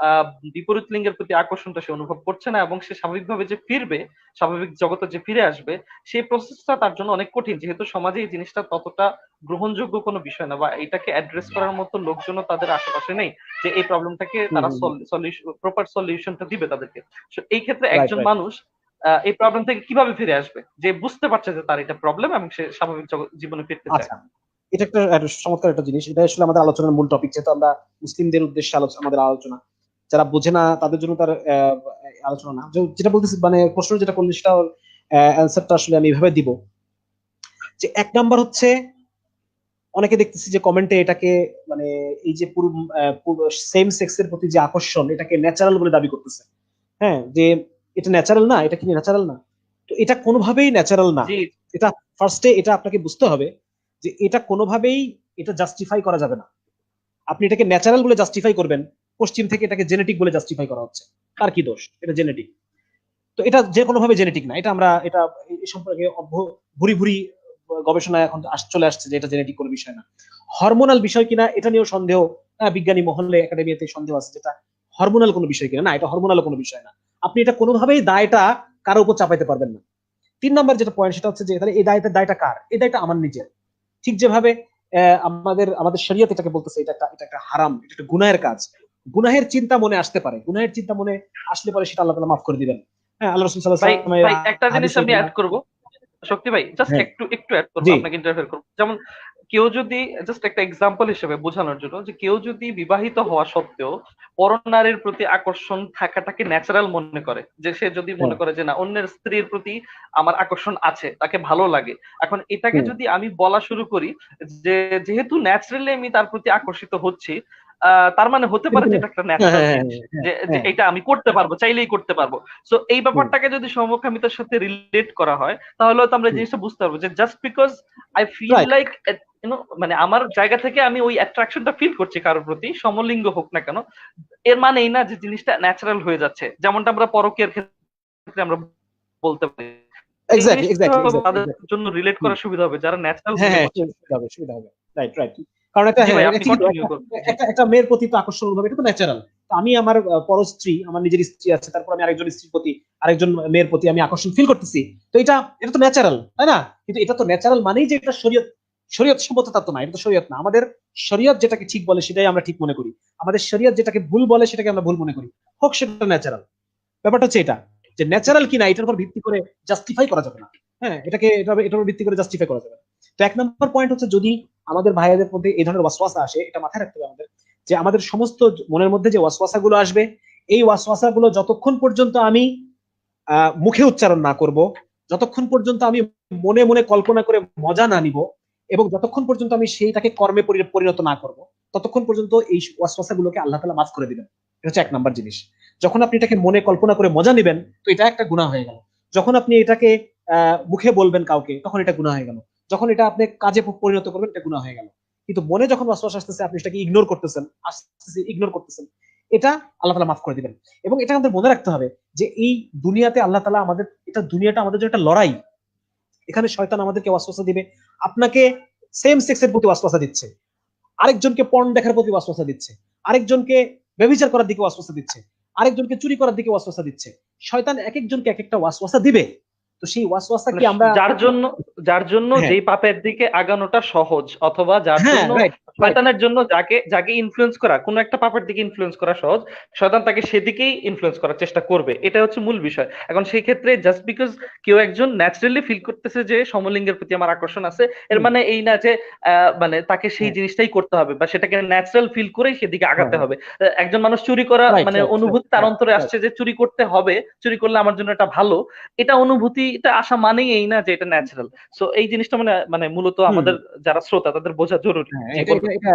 আহ বিপরীত লিঙ্গের প্রতি আকর্ষণটা সে অনুভব করছে না, এবং সে স্বাভাবিকভাবে যে ফিরবে, স্বাভাবিক জগতে যে ফিরে আসবে, সেই প্রসেসটা তার জন্য অনেক কঠিন, যেহেতু সমাজে এই জিনিসটা ততটা গ্রহণযোগ্য কোনো বিষয় না, বা এটাকে অ্যাড্রেস করার মতো লোকজনও তাদের আশেপাশে নেই যে এই প্রবলেমটাকে হুম তারা হুম হুম। প্রপার সলিউশনটা দিবে তাদেরকে। So, এই ক্ষেত্রে রাইট একজন রাইট। মানুষ এই প্রবলেম থেকে কিভাবে ফিরে আসবে, যে বুঝতে পারছে যে তার এটা প্রবলেম এবং সে স্বাভাবিক জীবনে ফিরতে চায়? আচ্ছা, এটা একটা চমৎকার একটা জিনিস। এটা আসলে আমাদের আলোচনার মূল টপিক, যেহেতু আমরা মুসলিমদের উদ্দেশ্যে আমাদের আলোচনা। যারা বোঝে না তাদের জন্য তার আলোচনা না। যেটা বলতেছি মানে প্রশ্ন যেটা করলে সেটা অ্যান্সারটা আসলে আমি এভাবে দিব যে 1 নাম্বার হচ্ছে অনেকে দেখতেছি যে কমেন্টে এটাকে মানে এই যে পুরো সেম সেক্সের প্রতি যে আকর্ষণ এটাকে ন্যাচারাল বলে দাবি করতেছে। হ্যাঁ, যে এটা ন্যাচারাল না, এটা কি ন্যাচারাল না? তো এটা কোনোভাবেই ন্যাচারাল না। জি। এটা ফার্স্টে এটা আপনাকে বুঝতে হবে যে এটা কোনোভাবেই এটা জাস্টিফাই করা যাবে না। আপনি এটাকে ন্যাচারাল বলে জাস্টিফাই করবেন, পশ্চিম থেকে এটাকে জেনেটিক বলে জাস্টিফাই করা হচ্ছে। তার কি দোষ? এটা জেনেটিক। তো এটা যে কোনো ভাবে জেনেটিক না। এটা আমরা এটা এই সম্পর্কে ভুরি ভুরি গবেষণা এখন চলে আসছে যে এটা জেনেটিক কোনো বিষয় না। হরমোনাল বিষয় কিনা এটা নিয়েও সন্দেহ, বিজ্ঞানী মহলে একাডেমিতে সন্দেহ আছে যেটা হরমোনাল কোনো বিষয় কিনা। না, এটা হরমোনাল কোনো বিষয় না। আপনি এটা কোনোভাবেই দায়টা কারো উপর চাপাইতে পারবেন না। 3 নাম্বার যেটা পয়েন্ট সেটা হচ্ছে যে তাহলে এই দায়টা কার? এই দায়টা আমার নিজের। ঠিক যেভাবে আমাদের শরীয়ত এটাকে বলতেছে এটা একটা হারাম, এটা একটা গুনাহের কাজ। গুনাহের চিন্তা মনে আসতে পারে, গুনাহের চিন্তা মনে আসলে পরে সেটা আল্লাহ তাআলা মাফ করে দিবেন। হ্যাঁ, আল্লাহ রাসূল সাল্লাল্লাহু ভাই আলাইহি ওয়াসাল্লাম ভাই একটা জিনিস হাদিসে আমি অ্যাড করব, শক্তি ভাই, জাস্ট হ্যাঁ একটু একটু অ্যাড করবো, জি আপনাকে ইন্টারফেয়ার করবো। যেমন কেউ যদি, জাস্ট একটা এক্সাম্পল হিসেবে বোঝানোর জন্য, যে কেউ যদি বিবাহিত হওয়া সত্ত্বেও পরনারীর প্রতি আকর্ষণ থাকাটাকে ন্যাচারাল মনে করে, যে সে যদি হ্যাঁ মনে করে যে না, অন্যের স্ত্রীর প্রতি আমার আকর্ষণ আছে, তাকে ভালো লাগে, এখন এটাকে হুম যদি আমি বলা শুরু করি যে যেহেতু ন্যাচারালি আমি তার প্রতি আকর্ষিত হচ্ছি, তার মানে হতে পারে যে এটা একটা হ্যাঁ ন্যাচারাল হ্যাঁ জিনিস, হ্যাঁ যে যে হ্যাঁ এটা আমি করতে পারবো, চাইলেই করতে পারবো। সো এই হুম ব্যাপারটাকে যদি সমকামিতার সাথে রিলেট করা হয়, তাহলে হয়তো আমরা এই হুম জিনিসটা বুঝতে পারবো যে just because I feel right like, মানে আমার জায়গা থেকে আমি ওই অ্যাট্রাকশনটা ফিল করছি কারোর প্রতি, সমলিঙ্গ হোক না কেন, এর মানে এই না যে জিনিসটা ন্যাচারাল হয়ে যাচ্ছে, যেমনটা আমরা পরকীয়ার ক্ষেত্রে আমরা বলতে পারি। এই এক্স্যাক্টলি জিনিসটা এক্স্যাক্টলি এক্স্যাক্টলি তাদের এক্স্যাক্টলি জন্য রিলেট হুম করা সুবিধা হবে যারা ন্যাচারাল হ্যাঁ ভাবে হ্যাঁ করছে। সুবিধা হবে রাইট রাইট। কারণ এটা জি হ্যাঁ ভাই, এটা আপনি ঠিকই তো, কন্টিনিউ করুন। জি। একটা মেয়ের প্রতি তো আকর্ষণ অনুভব এটা তো ন্যাচারাল। আমি আমার পর স্ত্রী, আমার নিজের স্ত্রী আছে, তারপর আমি আরেকজন স্ত্রীর প্রতি, আরেকজন মেয়ের প্রতি আমি আকর্ষণ ফিল করতেছি। তো এটা তো ন্যাচারাল, তাই না? কিন্তু এটা তো ন্যাচারাল মানেই যে এটা শরীয়ত সম্মত তা তো না। এটা তো শরীয়ত না। আমাদের শরীয়ত যেটাকে ঠিক বলে সেটাই আমরা ঠিক মনে করি, আমাদের শরীয়ত যেটাকে ভুল বলে সেটাকে আমরা ভুল মনে করি। হোক সেটা ন্যাচারাল। ব্যাপারটা হচ্ছে এটা যে ন্যাচারাল কিনা এটার উপর ভিত্তি করে জাস্টিফাই করা যাবে না। হ্যাঁ, এটার উপর ভিত্তি করে জাস্টিফাই করা যাবে না। তো 1 নম্বর পয়েন্ট হচ্ছে যদি আমাদের ভাইয়াদের মধ্যে এই ধরনের ওয়াসওয়াসা আসে, এটা মাথায় রাখতে হবে আমাদের যে আমাদের সমস্ত মনের মধ্যে যে ওয়াসওয়াসা গুলো আসবে, এই ওয়াসওয়াসা গুলো যতক্ষণ পর্যন্ত আমি মুখে উচ্চারণ না করব, যতক্ষণ পর্যন্ত আমি মনে মনে কল্পনা করে মজা না নিব, এবং যতক্ষণ পর্যন্ত আমি সেইটাকে কর্মে পরিণত না করব, ততক্ষণ পর্যন্ত এই ওয়াসওয়াসা গুলোকে আল্লাহ তাআলা মাফ করে দিবেন। এটা হচ্ছে 1 নাম্বার জিনিস। যখন আপনি এটাকে মনে কল্পনা করে মজা নেবেন, তো এটা একটা গুনাহ হয়ে গেল। যখন আপনি এটাকে মুখে বলবেন কাউকে, তখন এটা গুনাহ হয়ে গেল। যখন এটা আপনি কাজে পরিণত করবেন, এটা গুনাহ হয়ে গেল। কিন্তু মনে যখন ওয়াসওয়াসা আসতেছে, আপনি সেটাকে ইগনোর করতেছেন, এটা আল্লাহ তাআলা মাফ করে দিবেন। এবং এটা আমাদের মনে রাখতে হবে যে এই দুনিয়াতে আল্লাহ তাআলা আমাদের, এটা দুনিয়াটা আমাদের জন্য একটা লড়াই। এখানে শয়তান আমাদেরকে ওয়াসওয়াসা দিবে, আপনাকে সেম সেক্সের প্রতি ওয়াসওয়াসা দিচ্ছে, আরেকজনকে পর্ন দেখার প্রতি ওয়াসওয়াসা দিচ্ছে, আরেকজনকে ব্যভিচার করার দিকে ওয়াসওয়াসা দিচ্ছে, আরেকজনকে চুরি করার দিকে ওয়াসওয়াসা দিচ্ছে। শয়তান এক একজনকে এক একটা ওয়াসওয়াসা দিবে। তো সেই ওয়াসওয়াসা মানে কি আমরা যার জন্য হ্যাঁ যেই পাপের দিকে আগানোটা সহজ, অথবা যার হ্যাঁ জন্য রাইট রাইট শয়তানের জন্য যাকে যাকে ইনফ্লুয়েন্স করা, কোনো একটা পাপের দিকে ইনফ্লুয়েন্স করা সহজ, শয়তান তাকে সেদিকেই ইনফ্লুয়েন্স করার চেষ্টা করবে। এটা হচ্ছে মূল বিষয়। এখন সেই ক্ষেত্রে জাস্ট বিকজ কেউ একজন ন্যাচারালি ফিল করতেছে যে সমলিঙ্গের প্রতি আমার আকর্ষণ আছে, এর হুম মানে এই না যে মানে তাকে সেই হ্যাঁ জিনিসটাই করতে হবে বা সেটাকে ন্যাচারাল ফিল করেই সেদিকে হ্যাঁ আগাতে হবে। একজন মানুষ চুরি করা রাইট মানে রাইট রাইট অনুভূতি তার রাইট অন্তরে রাইট আসছে যে চুরি করতে হবে, চুরি করলে আমার জন্য এটা ভালো, এটা অনুভূতিটা আসা মানেই এই না যে এটা ন্যাচারাল। সো এই জিনিসটা মানে মানে মূলত হুম আমাদের যারা শ্রোতা তাদের বোঝা জরুরি। হ্যাঁ জি এটা এটা বলবেন। এটা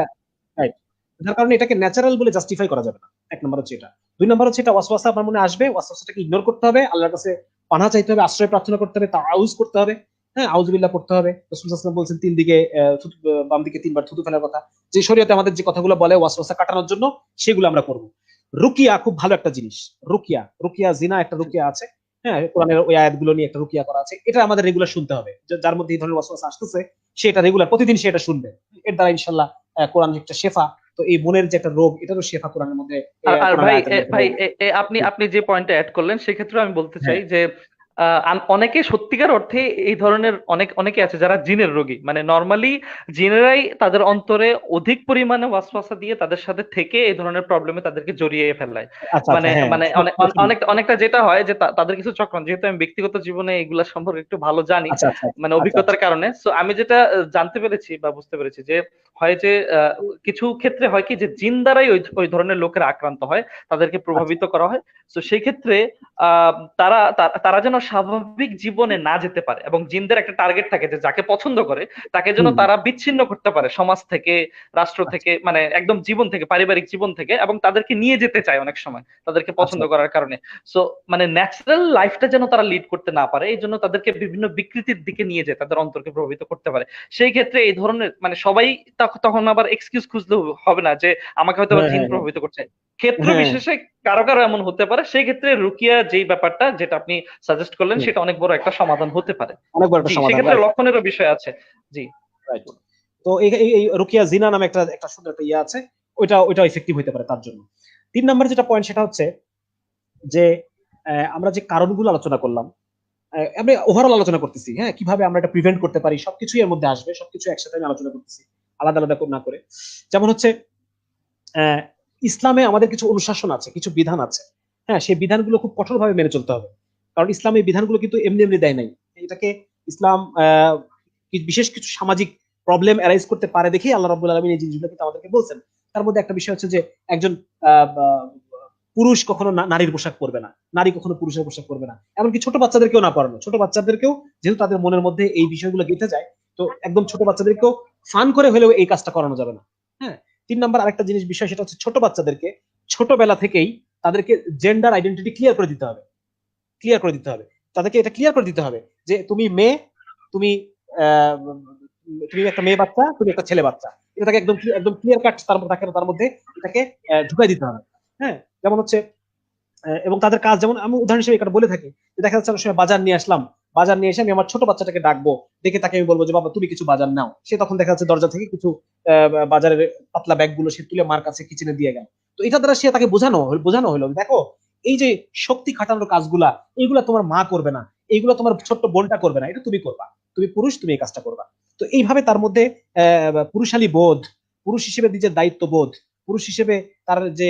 রাইট। যার কারণে এটাকে ন্যাচারাল বলে জাস্টিফাই করা যাবে না। এক নম্বর হচ্ছে এটা। দুই নম্বর হচ্ছে এটা ওয়াসওয়াসা আপনার মনে আসবে, ওয়াসওয়াসাটাকে ইগনোর করতে হবে, আল্লাহর কাছে পানাহ চাইতে হবে, আশ্রয় প্রার্থনা করতে হবে, তাআউজ করতে হবে। হ্যাঁ, আউযুবিল্লাহ পড়তে হবে। রাসূল সাল্লাল্লাহু আলাইহি ওয়াসাল্লাম বলছেন তিন দিকে বাম দিকে তিনবার থুতু ফেলার কথা। যে শরীয়তে আমাদের যে কথাগুলো বলে ওয়াসওয়াসা কাটানোর জন্য, সেগুলো আমরা করব। রুকিয়া খুব ভালো একটা জিনিস। রুকিয়া রুকিয়া জিনা একটা রুকিয়া আছে। হ্যাঁ, কোরআনের ওই আয়াতগুলো নিয়ে একটা রুকিয়া করা আছে। এটা আমাদের রেগুলার শুনতে হবে। যার মধ্যে এই ধরনের ওয়াসওয়াসা আসতেছে, সে এটা রেগুলার প্রতিদিন সে এটা শুনবে। এর দ্বারা ইনশাআল্লাহ কোরআন একটা শেফা। তো এই মনের যে একটা রোগ, এটারও শেফা কোরআনের মধ্যে, আর আর কোরআনের ভাই আয়াতের মধ্যে ভাই রয়েছে। আপনি আপনি যে পয়েন্টটা অ্যাড করলেন সেক্ষেত্রে আমি বলতে হ্যাঁ চাই যে অনেকে সত্যিকার অর্থে এই ধরনের অনেকে আছে যারা জিনের রোগী, মানে নর্মালি জিনেরাই তাদের অন্তরে অধিক পরিমাণে ওয়াসওয়াসা দিয়ে তাদের সাথে থেকে এই ধরনের প্রবলেমে তাদেরকে জড়িয়ে ফেলায়। আচ্ছা আচ্ছা মানে হ্যাঁ মানে অনেকটা যেটা হয় যে তাদের কিছু চক্রান্ত, যেহেতু আমি ব্যক্তিগত জীবনে এগুলা সম্পর্কে একটু ভালো জানি, আচ্ছা আচ্ছা মানে আচ্ছা আচ্ছা অভিজ্ঞতার কারণে, সো আমি যেটা জানতে পেরেছি বা বুঝতে পেরেছি যে হয় যে কিছু ক্ষেত্রে হয় কি যে জিন দ্বারাই ওই ওই ধরনের লোকেরা আক্রান্ত হয়, তাদেরকে আচ্ছা প্রভাবিত করা হয়। তো সেই ক্ষেত্রে তারা যেন স্বাভাবিক জীবনে না যেতে পারে, এবং জিনদের একটা টার্গেট থাকে যে যাকে পছন্দ করে তাকে যেন হুম তারা বিচ্ছিন্ন করতে পারে সমাজ থেকে, রাষ্ট্র আচ্ছা থেকে, মানে একদম জীবন থেকে, পারিবারিক জীবন থেকে, এবং তাদেরকে নিয়ে যেতে চায় অনেক সময় তাদেরকে আচ্ছা পছন্দ করার কারণে। সো মানে ন্যাচারাল লাইফটা যেন তারা লিড করতে না পারে, এই জন্য তাদেরকে বিভিন্ন বিকৃতির দিকে নিয়ে যায়, তাদের অন্তরকে প্রভাবিত করতে পারে। সেই ক্ষেত্রে এই ধরনের মানে সবাই তখন আবার এক্সকিউজ খুঁজলে হবে না যে আমাকে হয়তো আবার হ্যাঁ জিন হ্যাঁ হ্যাঁ প্রভাবিত করছে। ক্ষেত্র হ্যাঁ বিশেষে কারো কারো এমন হতে পারে, সেই ক্ষেত্রে রুকিয়া যেই ব্যাপারটা যেটা আপনি সাজেস্ট করলেন হুম, সেটা অনেক বড় একটা সমাধান হতে পারে। অনেক বড় একটা জি, সমাধান, সেক্ষেত্রে রাইট লক্ষণেরও বিষয় আছে। জি। রাইট। তো এই রুকিয়া জিনা নামে একটা একটা সুন্দর একটা ইয়ে আছে, ওইটা ওইটা ইফেক্টিভ হতে পারে তার জন্য। তিন নম্বর যেটা পয়েন্ট সেটা হচ্ছে যে আমরা যে কারণগুলো আলোচনা করলাম, আমি ওভারঅল আলোচনা করতেছি, হ্যাঁ, কিভাবে আমরা এটা প্রিভেন্ট করতে পারি, সবকিছু এর মধ্যে আসবে, সবকিছু একসাথে আমি আলোচনা করতেছি, আলাদা আলাদা না করে। যেমন হচ্ছে আহ, ইসলামে আমাদের কিছু অনুশাসন আছে, কিছু বিধান আছে। হ্যাঁ, সেই বিধানগুলো খুব কঠোরভাবে মেনে চলতে হবে। কারণ ইসলাম এই বিধানগুলো কিন্তু এমনি এমনি দেয় নাই। এটাকে ইসলাম বিশেষ কিছু সামাজিক প্রবলেম অ্যারাইজ করতে পারে দেখেই আল্লাহ রাব্বুল আলামিন এই জিনিসগুলো কিন্তু আমাদেরকে বলছেন। তার মধ্যে একটা বিষয় হচ্ছে যে একজন আহ, আহ, পুরুষ কখনো নারীর পোশাক পরবে না, নারী কখনো পুরুষের পোশাক পরবে না, এমনকি ছোট বাচ্চাদেরকেও না পরানো। ছোট বাচ্চাদেরকেও যেহেতু তাদের মনের মধ্যে এই বিষয়গুলো গেঁথে যায়, তো একদম ছোট বাচ্চাদেরকেও ফান করে হলেও এই কাজটা করানো যাবে না। হ্যাঁ, তিন নাম্বার আরেকটা জিনিস বিষয় সেটা হচ্ছে ছোট বাচ্চাদেরকে ছোটবেলা থেকেই তাদেরকে জেন্ডার আইডেন্টিটি ক্লিয়ার করে দিতে হবে। ক্লিয়ার করে দিতে হবে তাদেরকে, এটা ক্লিয়ার করে দিতে হবে যে তুমি মেয়ে, তুমি আহ, তুমি একটা মেয়ে বাচ্চা, তুমি একটা ছেলে বাচ্চা। এটাকে একদম একদম ক্লিয়ার কাট তার মধ্যে এটাকে ঢুকাই দিতে হবে। হ্যাঁ, যেমন হচ্ছে এবং তাদের কাজ, যেমন আমি উদাহরণ হিসেবে এটা বলে থাকি, যে দেখা যাচ্ছে অনেক সময় বাজার নিয়ে আসলাম, বাজার নিয়ে এসে আমি আমার ছোট বাচ্চাটাকে ডাকবো, দেখে তাকে আমি বলবো যে বাবা তুমি কিছু বাজার নাও। সে তখন দেখা যাচ্ছে দরজা থেকে কিছু বাজারের পাতলা ব্যাগ গুলো সে তুলে মার কাছে কিচেনে দিয়ে গেল। তো এটা দ্বারা সে তাকে বোঝানো হলো, দেখো এই যে শক্তি খাটানোর কাজগুলা, এইগুলা তোমার মা করবে না, এইগুলো তোমার ছোট্ট বোনটা করবে না, এটা তুমি করবা, তুমি পুরুষ, তুমি এই কাজটা করবা। তো এইভাবে তার মধ্যে পুরুষালী বোধ, পুরুষ হিসেবে নিজের দায়িত্ব বোধ, পুরুষ হিসেবে তার যে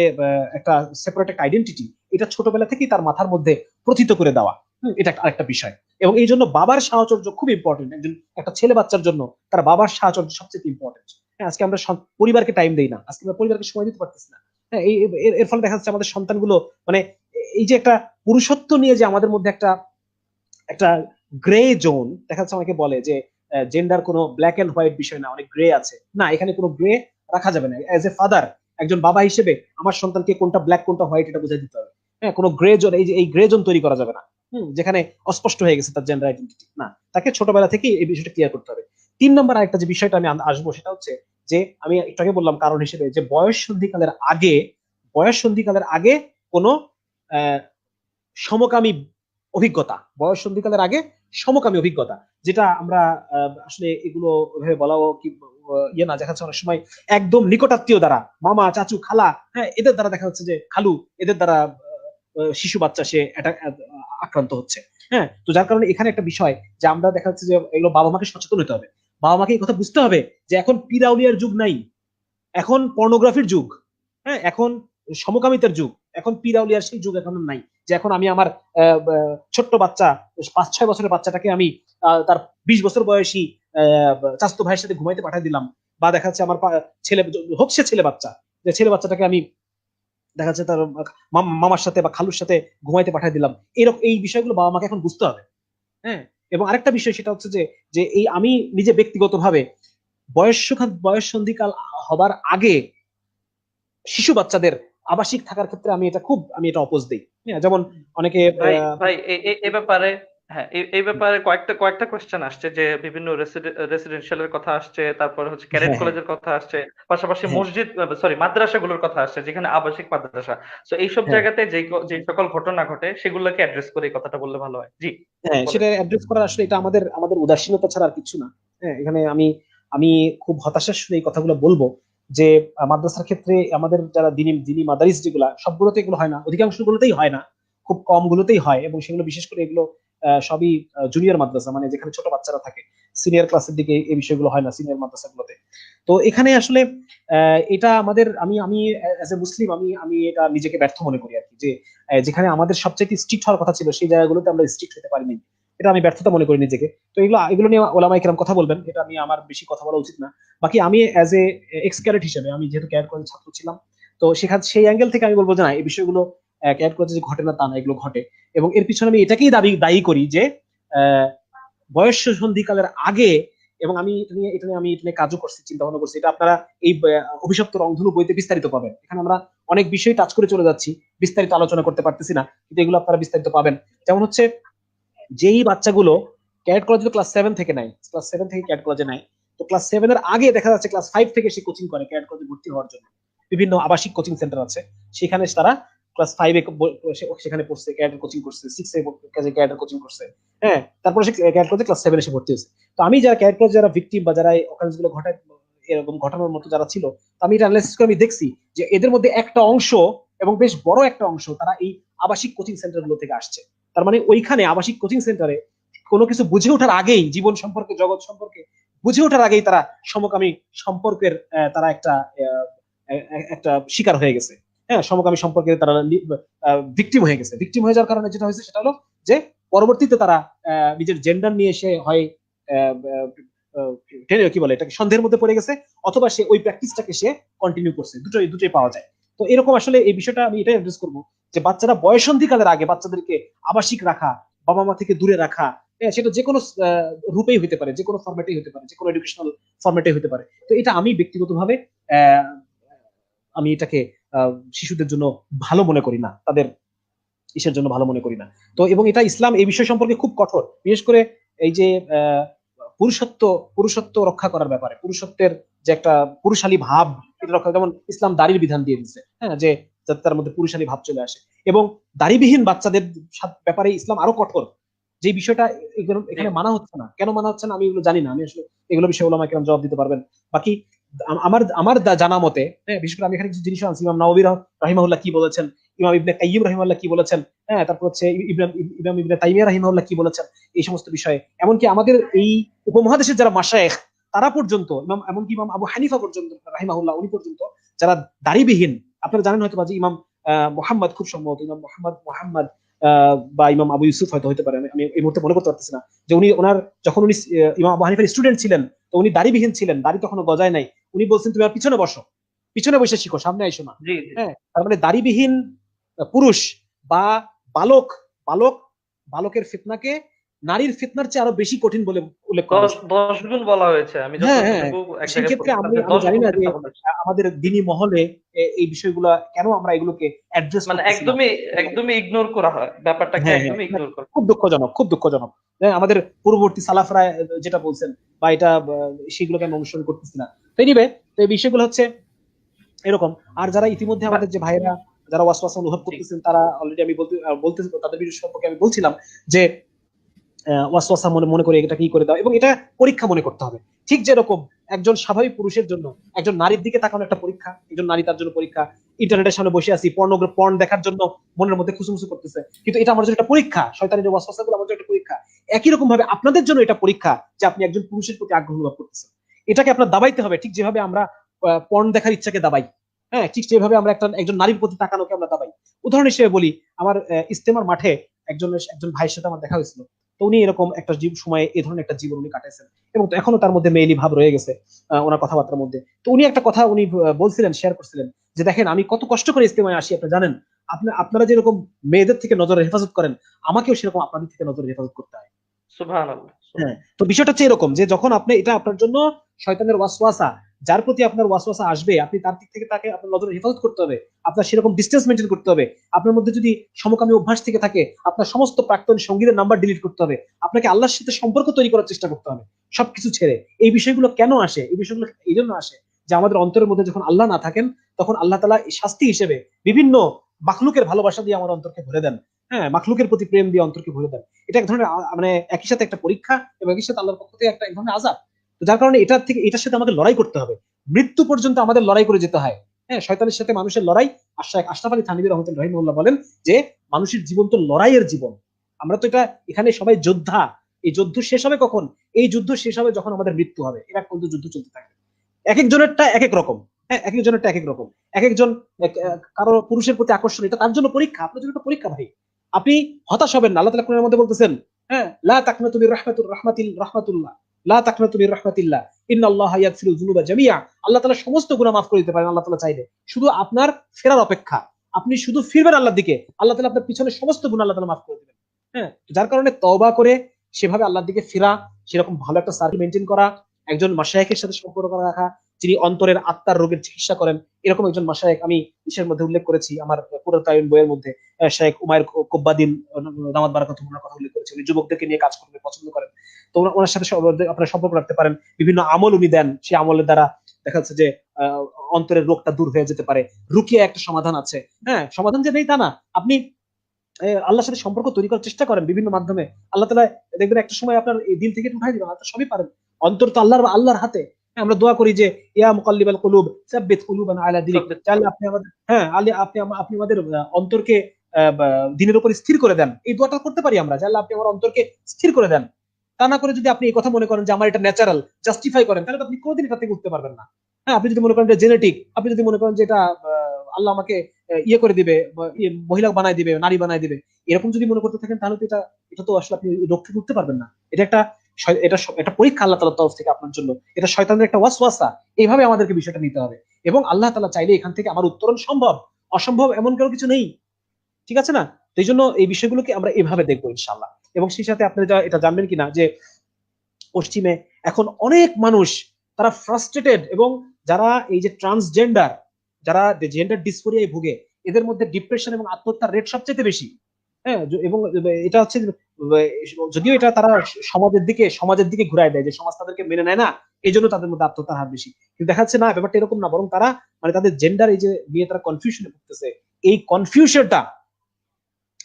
একটা সেপারেট একটা আইডেন্টিটি, এটা ছোটবেলা থেকেই তার মাথার মধ্যে প্রথিত করে দেওয়া। এটা আরেকটা বিষয়। এবং এই জন্য বাবার সাহচর্য খুব ইম্পর্টেন্ট। একজন একটা ছেলে বাচ্চার জন্য তার বাবার সাহচর্য সবচেয়ে ইম্পর্টেন্ট। হ্যাঁ, আজকে আমরা পরিবারকে টাইম দেই না, আজকে আমরা পরিবারকে সময় দিতে পারতেছি না। হ্যাঁ, এর ফলে দেখা যাচ্ছে আমাদের সন্তানগুলো মানে এই যে একটা পুরুষত্ব নিয়ে যে আমাদের মধ্যে একটা একটা গ্রে জোন দেখা যাচ্ছে, অনেকে বলে যে জেন্ডার কোনো ব্ল্যাক এন্ড হোয়াইট বিষয় না, অনেক গ্রে আছে। না, এখানে কোনো গ্রে রাখা যাবে না। এজ এ ফাদার, একজন বাবা হিসেবে আমার সন্তানকে কোনটা ব্ল্যাক কোনটা হোয়াইট এটা বুঝাই দিতে হবে। হ্যাঁ, কোনো গ্রে জোন, এই গ্রে জোন তৈরি করা যাবে না। যেখানে অস্পষ্ট হয়ে গেছে তার জেন্ডার আইডেন্টিটি, না, তাকে ছোটবেলা থেকেই এই বিষয়টা ক্লিয়ার করতে হবে। তিন নম্বর আরেকটা যে বিষয়টা আমি আসবো সেটা হচ্ছে যে আমি একটু আগে বললাম কারণ হিসেবে, যে বয়স সন্ধিকালের আগে কোনো আহ সমকামী অভিজ্ঞতা, বয়স সন্ধিকালের আগে সমকামী অভিজ্ঞতা, যেটা আমরা আসলে এগুলো ওইভাবে বলাও কি ইয়ে না, দেখা যাচ্ছে অনেক সময় একদম নিকটাত্মীয় দ্বারা, মামা চাচু খালা, হ্যাঁ, এদের দ্বারা দেখা যাচ্ছে যে খালু, এদের দ্বারা শিশু বাচ্চা সে আক্রান্ত হচ্ছে। হ্যাঁ, তো যার কারণে এখানে একটা বিষয় যে আমরা দেখা যাচ্ছে যে এগুলো বাবা মাকে সচেতন হতে হবে, বাবা মাকে এই কথা বুঝতে হবে যে এখন পিরাউলিয়ার যুগ নাই, এখন পর্নোগ্রাফির যুগ। হ্যাঁ, এখন সমকামিতার যুগ, এখন পিরাউলিয়ার সেই যুগ এখন নাই, যে এখন আমি আমার ছোট্ট বাচ্চা 5-6 বছরের বাচ্চাটাকে আমি তার 20 বছর বয়সী চাচাতো ভাইয়ের সাথে ঘুমাইতে পাঠিয়ে দিলাম, বা দেখা যাচ্ছে আমার ছেলে হোক সে ছেলে বাচ্চা, যে ছেলে বাচ্চাটাকে আমি দেখা যাচ্ছে তার মামার সাথে বা খালুর সাথে ঘুমাইতে পাঠিয়ে দিলাম। এরকম এই বিষয়গুলো বাবা মাকে এখন বুঝতে হবে। হ্যাঁ, এবং আরেকটা বিষয় সেটা হচ্ছে যে যে এই আমি নিজে ব্যক্তিগতভাবে বয়স সন্ধিকাল হবার আগে শিশু বাচ্চাদের আবাসিক থাকার ক্ষেত্রে আমি এটা অপোজ দিই। হ্যাঁ, যেমন অনেকে ভাই ভাই এ ব্যাপারে, হ্যাঁ এই ব্যাপারে কয়েকটা কয়েকটা কোশ্চেন আসছে, যে বিভিন্ন রেসিডেন্সিয়ালের কথা আসছে, তারপরে হচ্ছে ক্যাডেট হ্যাঁ হ্যাঁ কলেজের কথা আসছে, পাশাপাশি হ্যাঁ মসজিদ, সরি মাদ্রাসাগুলোর কথা আসছে, যেখানে আবাসিক মাদ্রাসা। তো এইসব হ্যাঁ জায়গাতে যে সকল ঘটনা ঘটে সেগুলোকে অ্যাড্রেস করে এই কথাটা বললে ভালো হয়। জি হ্যাঁ, বলেন। সেটা অ্যাড্রেস করা আসলে এটা আমাদের আমাদের উদাসীনতা ছাড়া আর কিছু না। হ্যাঁ, এখানে আমি আমি খুব হতাশার সাথে এই কথাগুলো বলবো যে মাদ্রাসার ক্ষেত্রে আমাদের যারা দিনী দিনী মাদারিস যেগুলা, সবগুলোতে এগুলো হয় না, অধিকাংশ গুলোতেই হয় না, খুব কম গুলোতেই হয়, এবং সেগুলো বিশেষ করে এগুলো সবই জুনিয়র মাদ্রাসা, মানে যেখানে ছোট বাচ্চারা থাকে, সিনিয়র ক্লাসের দিকে এই বিষয়গুলো হয় না সিনিয়র মাদ্রাসাগুলোতে। তো এখানে আসলে এটা আমাদের আমি আমি অ্যাজ এ মুসলিম আমি আমি এটা নিজেকে ব্যর্থ মনে করি আর কি, যে যেখানে আমাদের সবচেয়ে স্ট্রিক্ট হওয়ার কথা ছিল সেই জায়গাগুলোতে আমরা স্ট্রিক্ট হতে পারিনি। এটা আমি ব্যর্থতা মনে করি নিজেকে। তো এগুলো এগুলো নিয়ে ওলামায়ে কেরাম কথা বলবেন, এটা আমি আমার বেশি কথা বলা উচিত না। বাকি আমি অ্যাজ এ এক্স ক্যাডেট হিসেবে, আমি যেহেতু ক্যাডেট কলেজের ছাত্র ছিলাম, তো সেখানে সেই অ্যাঙ্গেল থেকে আমি বলবো যে না, এই বিষয়গুলো ক্যাডেট কলেজে যে ঘটে না তা না, এগুলো ঘটে। এবং এর পিছনে আমি এটাকেই দায়ী করি যে আহ, বয়স সন্ধিকালের আগে, এবং আমি এটা নিয়ে কাজও করছি, চিন্তা ভাবনা করছি, এটা আপনারা এই অভিশপ্ত রংধনু বইতে বিস্তারিত পাবেন। এখানে আমরা অনেক বিষয় টাচ করে চলে যাচ্ছি, বিস্তারিত আলোচনা করতে পারতেছি না, কিন্তু এগুলো আপনারা বিস্তারিত পাবেন। যেমন হচ্ছে যেই বাচ্চাগুলো ক্যাডেট কলেজে ক্লাস 7 থেকে নেয়, ক্লাস 7 থেকে ক্যাডেট কলেজে নেয়, তো ক্লাস 7 এর আগে দেখা যাচ্ছে ক্লাস 5 থেকে সে কোচিং করে ক্যাডেট কলেজে ভর্তি হওয়ার জন্য। বিভিন্ন আবাসিক কোচিং সেন্টার আছে, সেখানে তারা ক্লাস 5 সেখানে পড়ছে, ক্যাডেট কোচিং করছে, 6 ক্যাডেট কোচিং করছে। হ্যাঁ, তারপরে সে ক্যাডেট কলেজে ক্লাস 7 এসে ভর্তি হয়েছে। তো আমি যারা ক্যাডেট কলেজে যারা ভিকটিম বা যারা এই অকারেন্স গুলো ঘটায়, এরকম ঘটানোর মতো যারা ছিল, তো আমি এটা অ্যানালাইসিস করে আমি দেখছি যে এদের মধ্যে একটা অংশ, এবং বেশ বড় একটা অংশ, তারা এই আবাসিক কোচিং সেন্টার গুলো থেকে আসছে। তার মানে ওইখানে আবাসিক কোচিং সেন্টারে কোনো কিছু বুঝে ওঠার আগেই, জীবন সম্পর্কে জগৎ সম্পর্কে বুঝে ওঠার আগেই তারা সমকামী সম্পর্কের তারা একটা শিকার হয়ে গেছে। হ্যাঁ, সমকামী সম্পর্কে তারা ভিকটিম হয়ে গেছে। ভিকটিম হয়ে যাওয়ার কারণে যেটা হয়েছে সেটা হলো যে পরবর্তীতে তারা নিজের জেন্ডার নিয়ে এসে হয় আহ, কি বলে এটাকে, সন্দেহের মধ্যে পড়ে গেছে, অথবা সে ওই প্র্যাকটিসটাকে সে কন্টিনিউ করছে। দুটোই দুটোই পাওয়া যায়। তো এরকম আসলে এই বিষয়টা আমি এটাই অ্যাড্রেস করবো যে বাচ্চারা বয়সন্ধিকালের আগে বাচ্চাদেরকে আবাসিক রাখা, বাবা মা থেকে দূরে রাখা, সেটা যে কোনো রূপেই হতে পারে, যে কোনো ফরম্যাটেই হতে পারে, যে কোনো এডুকেশনাল ফরম্যাটেই হতে পারে। তো এটা আমি ব্যক্তিগতভাবে আহ, আমি এটাকে শিশুদের জন্য ভালো মনে করি না, তাদের ইসের জন্য ভালো মনে করি না। তো এবং এটা ইসলাম এই বিষয় সম্পর্কে খুব কঠোর, বিশেষ করে এই যে পুরুষত্ব পুরুষত্ব রক্ষা করার ব্যাপারে, পুরুষত্বের যে একটা পুরুষালী ভাব, এটা রক্ষা, যেমন ইসলাম দাড়ির বিধান দিয়ে দিচ্ছে। হ্যাঁ, যে যাতে তার মধ্যে পুরুষালী ভাব চলে আসে, এবং দাড়িবিহীন বাচ্চাদের ব্যাপারে ইসলাম আরো কঠোর। যে বিষয়টা এখানে মানা হচ্ছে না, কেন মানা হচ্ছে না আমি এগুলো জানি না, আমি আসলে এগুলো বিষয়ে ওলামায়ে কেরাম জবাব দিতে পারবেন। বাকি আমার আমার জানা মতে, হ্যাঁ, বিশেষ করে আমি এখানে কিছু জিনিস আনছি, ইমাম নাওয়াবী রাহিমাহুল্লাহ কি বলেছেন, ইমাম ইবনে কাইয়িম রাহিমাহুল্লাহ কি বলেছেন, হ্যাঁ, তারপর হচ্ছে ইমাম ইবনে তাইমিয়া রাহিমাহুল্লাহ কি বলেছেন, এই সমস্ত বিষয়ে। এমনকি আমাদের এই উপমহাদেশের যারা মাশায়েখ, তারা পর্যন্ত, এমনকি ইমাম আবু হানিফা পর্যন্ত রাহিমাহুল্লাহ, উনি পর্যন্ত, যারা দাড়িবিহীন, আপনারা জানেন হয়তো যে ইমাম মোহাম্মদ, খুব সম্ভবত ইমাম মোহাম্মদ বা ইমাম আবু ইউসুফ হয়তো হতে পারে, আমি এই মুহূর্তে মনে করতে পারতেছি না, যে যখন উনি ইমাম আবু হানিফার স্টুডেন্ট ছিলেন, তো উনি দাড়িবিহীন ছিলেন, দাড়ি তখনো গজায় নাই, উনি বলছেন তুমি আর পিছনে বসো, পিছনে বসে শিখো, সামনে আইসো না। জি জি। হ্যাঁ, তার মানে দাড়িবিহীন পুরুষ বা বালক বালক বালকের ফিতনাকে নারীর ফিতনার চেয়ে আরো বেশি কঠিন বলে উল্লেখ করা হয়েছে। 10 গুণ বলা হয়েছে, আমি হ্যাঁ হ্যাঁ, যতটুকু এক সেই জায়গায় ক্ষেত্রে পড়ছিলাম আমি যে আমি 10 জানি গুণ না যে চিন্তা বলা হয়েছে। আমাদের দিনী মহলে এই বিষয়গুলা কেন আমরা এগুলোকে অ্যাড্রেস মানে করতেছি না। একদমই একদমই ইগনোর করা হয়, ব্যাপারটাকে হ্যাঁ হ্যাঁ, একদমই ইগনোর করা হয়। খুব দুঃখজনক, খুব দুঃখজনক। হ্যাঁ, আমাদের পূর্ববর্তী সালাফরা যেটা বলছেন, বা এটা সেগুলোকে আমি অনুসরণ করতেছি না। তো এনিওয়ে, তো এই বিষয়গুলো হচ্ছে এরকম। আর যারা ইতিমধ্যে আমাদের যে ভাইরা যারা ওয়াসওয়াসা অনুভব জি করতেছেন, তারা অলরেডি আমি বলতে বলতে তাদের বিষয় সম্পর্কে আমি বলছিলাম যে ওয়াসওয়াসা মনে মনে করে এটা কি করে দাও, এবং এটা পরীক্ষা মনে করতে হবে। ঠিক যেরকম একজন স্বাভাবিক পুরুষের জন্য একজন নারীর দিকে তাকানো একটা পরীক্ষা, একজন নারী তার জন্য পরীক্ষা। ইন্টারনেটের সামনে বসে আছি, পর্ন দেখার জন্য মনের মধ্যে খুশুমুসু করতেছে, কিন্তু এটা আমার জন্য একটা পরীক্ষা, শয়তানের যে ওয়াসওয়াসা গুলো আমার জন্য একটা পরীক্ষা। একই রকম ভাবে আপনাদের জন্য এটা পরীক্ষা যে আপনি একজন পুরুষের প্রতি আগ্রহ অনুভব করতেছেন। এটাকে আপনার দাবাইতে হবে, ঠিক যেভাবে আমরা পর্ন দেখার ইচ্ছাকে দাবাই। হ্যাঁ, ঠিক যেভাবে আমরা একজন নারীর প্রতি তাকানোকে আমরা দাবাই। উদাহরণ হিসেবে বলি, আমার ইস্তেমার মাঠে একজন ভাইয়ের সাথে আমার দেখা হয়েছিল। তো উনি এরকম একটা সময়ে এই ধরনের একটা জীবন উনি কাটাইছেন, এবং তো এখনো তার মধ্যে মেইলি ভাব রয়ে গেছে ওনার কথাবার্তার মধ্যে। তো উনি একটা কথা উনি বলছিলেন, শেয়ার করছিলেন, যে দেখেন আমি কত কষ্ট করে ইস্তেমায় আসি, আপনি জানেন, আপনারা যেরকম মেয়েদের থেকে নজরের হেফাজত করেন, আমাকেও সেরকম আপনাদের থেকে নজরের হেফাজত করতে হয়। সুবহানাল্লাহ। হ্যাঁ, তো বিষয়টা হচ্ছে এরকম যে যখন আপনি এটা আপনার জন্য শয়তানের ওয়াসওয়াসা, যার প্রতি আপনার ওয়াসওয়াসা আসবে, আপনি তার দিক থেকে তাকে আপনার নজরে হেফাজত করতে হবে, আপনার সেরকম ডিস্টেন্স মেনটেন করতে হবে। আপনার মধ্যে যদি সমকামী অভ্যাস থেকে থাকে, আপনার সমস্ত প্রাক্তন সঙ্গীদের নাম্বার ডিলিট করতে হবে, আপনাকে আল্লাহর সাথে সম্পর্ক তৈরি করার চেষ্টা করতে হবে সবকিছু ছেড়ে। এই বিষয়গুলো কেন আসে? এই বিষয়গুলো এই জন্য আসে যে আমাদের অন্তরের মধ্যে যখন আল্লাহ না থাকেন, তখন আল্লাহ তাআলা এই শাস্তি হিসেবে বিভিন্ন মাখলুকের ভালোবাসা দিয়ে আমার অন্তরকে ভরে দেন। হ্যাঁ, মাখলুকের প্রতি প্রেম দিয়ে অন্তরকে ভরে দেন। এটা এক ধরনের মানে একই সাথে একটা পরীক্ষা, এবং একই সাথে আল্লাহর পক্ষ থেকে একটা এক ধরনের আযাব। তো যার কারণে এটার সাথে আমাদের লড়াই করতে হবে, মৃত্যু পর্যন্ত আমাদের লড়াই করে যেতে হয়। হ্যাঁ, শয়তানের সাথে মানুষের লড়াই। শাইখ আশরাফ আলী থানভী রাহমাতুল্লাহি রাহিমাহুল্লাহ বলেন যে মানুষের জীবন তো লড়াইয়ের জীবন। আমরা তো এটা এখানে সবাই যোদ্ধা। এই যুদ্ধ শেষ হবে কখন? এই যুদ্ধ শেষ হবে যখন আমাদের মৃত্যু হবে। এরা পর্যন্ত যুদ্ধ চলতে থাকে। এক একজনেরটা এক এক রকম। হ্যাঁ, এক একজনেরটা এক এক রকম। এক একজন কারো পুরুষের প্রতি আকর্ষণ, এটা তার জন্য পরীক্ষা, আপনার জন্য একটা পরীক্ষা ভাই। আপনি হতাশ হবেন না। আল্লাহ তাআলা কোরআনের মধ্যে বলতেছেন, হ্যাঁ, লা তাকনাতু মির রাহমাতুল্লাহ, লা তাকনাতু মির রাহমাতিল্লাহ, ইন্নাল্লাহা ইয়াগফিরুয যুনুবা জামিআ। আল্লাহ তাআলা সমস্ত গুনাহ মাফ করে দিতে পারেন আল্লাহ তাআলা চাইলে। শুধু আপনার ফেরার অপেক্ষা। আপনি শুধু ফিরবেন আল্লাহর দিকে, আল্লাহ তাআলা আপনার পিছনে সমস্ত গুনাহ আল্লাহ তাআলা মাফ করে দিবেন। হ্যাঁ, যার কারণে তওবা করে সেভাবে আল্লাহর দিকে ফেরা, সেরকম ভালো একটা সার্কেল মেনটেন করা, একজন মাশায়েখের সাথে সম্পর্ক রাখা, যিনি অন্তরের আত্মার রোগের চিকিৎসা করেন, এরকম একজন মাশায়েখ আমি ইসের মধ্যে উল্লেখ করেছি, আমার পুরাতায়ন বইয়ের মধ্যে শেখ উমায়ের কোব্বাদিন দামাত বারাকাতুহুর কথা উল্লেখ করেছি। উনি যুবকদেরকে নিয়ে কাজ করতে পছন্দ করেন। তো ওনার সাথে আপনারা সম্পর্ক রাখতে পারেন। বিভিন্ন আমল উনি দেন, সেই আমলের দ্বারা দেখা যাচ্ছে যে অন্তরের রোগটা দূর হয়ে যেতে পারে। রুকিয়া একটা সমাধান আছে। হ্যাঁ, সমাধান যে নেই তা না, আপনি আল্লাহর সাথে সম্পর্ক তৈরি করার চেষ্টা করেন বিভিন্ন মাধ্যমে। আল্লাহ তাআলা দেখবেন একটা সময় আপনার এই দিল থেকে উঠাই দিবেন, আপনি সবই পারেন। অন্তর তো আল্লাহর হাতে। হ্যাঁ, আমরা দোয়া করি যে ইয়া মুকাল্লিবাল কুলুব সাব্বিত কুলুবানা আলা দিনিক। চাইলে আপনি আমাদের, হ্যাঁ, আপনি আমাদের অন্তরকে দিনের উপর স্থির করে দেন। এই দোয়াটা করতে পারি আমরা, যে আল্লাহ আপনি আমার অন্তরকে স্থির করে দেন। তা না করে যদি আপনি এই কথা মনে করেন যে আমার এটা ন্যাচারাল, জাস্টিফাই করেন, তাহলে তো আপনি কোনোদিন এটা থেকে উঠতে পারবেন না। হ্যাঁ, আপনি যদি মনে করেন যে জেনেটিক, আপনি যদি মনে করেন যে এটা আল্লাহ আমাকে ইয়ে করে দিবে, মহিলা বানাই দিবে, নারী বানাই দিবে, এরকম যদি মনে করতে থাকেন, তাহলে তো এটা তো আসলে আপনি রোগ থেকে উঠতে পারবেন না। এটা একটা পরীক্ষা আল্লাহ তাআলার তরফ থেকে আপনার জন্য। এটা শয়তানের একটা ওয়াসওয়াসা। এইভাবে আমাদেরকে বিষয়টা নিতে হবে, এবং আল্লাহ তাআলা চাইলে এখান থেকে আমার উত্তরণ সম্ভব। অসম্ভব এমন কারো কিছু নেই। ঠিক আছে না? তো এই জন্য এই বিষয়গুলোকে আমরা এভাবে দেখবো ইনশাআল্লাহ। এবং সেই সাথে আপনি এটা জানবেন কিনা যে পশ্চিমে এখন অনেক মানুষ, তারা ফ্রাস্ট্রেটেড, এবং যারা এই যে ট্রান্সজেন্ডার, যারা জেন্ডার ডিসফোরিয়ায় ভুগে, এদের মধ্যে ডিপ্রেশন এবং আত্মহত্যার রেট সবচেয়ে বেশি। হ্যাঁ, এবং এটা হচ্ছে যদিও এটা তারা সমাজের দিকে ঘুরায় দেয়, যে সমাজ তাদেরকে মেনে নেয় না, এই জন্য তাদের মধ্যে আত্মহত্যার হার বেশি। কিন্তু দেখা যাচ্ছে না, ব্যাপারটা এরকম না, বরং তারা মানে তাদের জেন্ডার এই যে নিয়ে তারা কনফিউশনে ভুগতেছে। এই কনফিউশনটা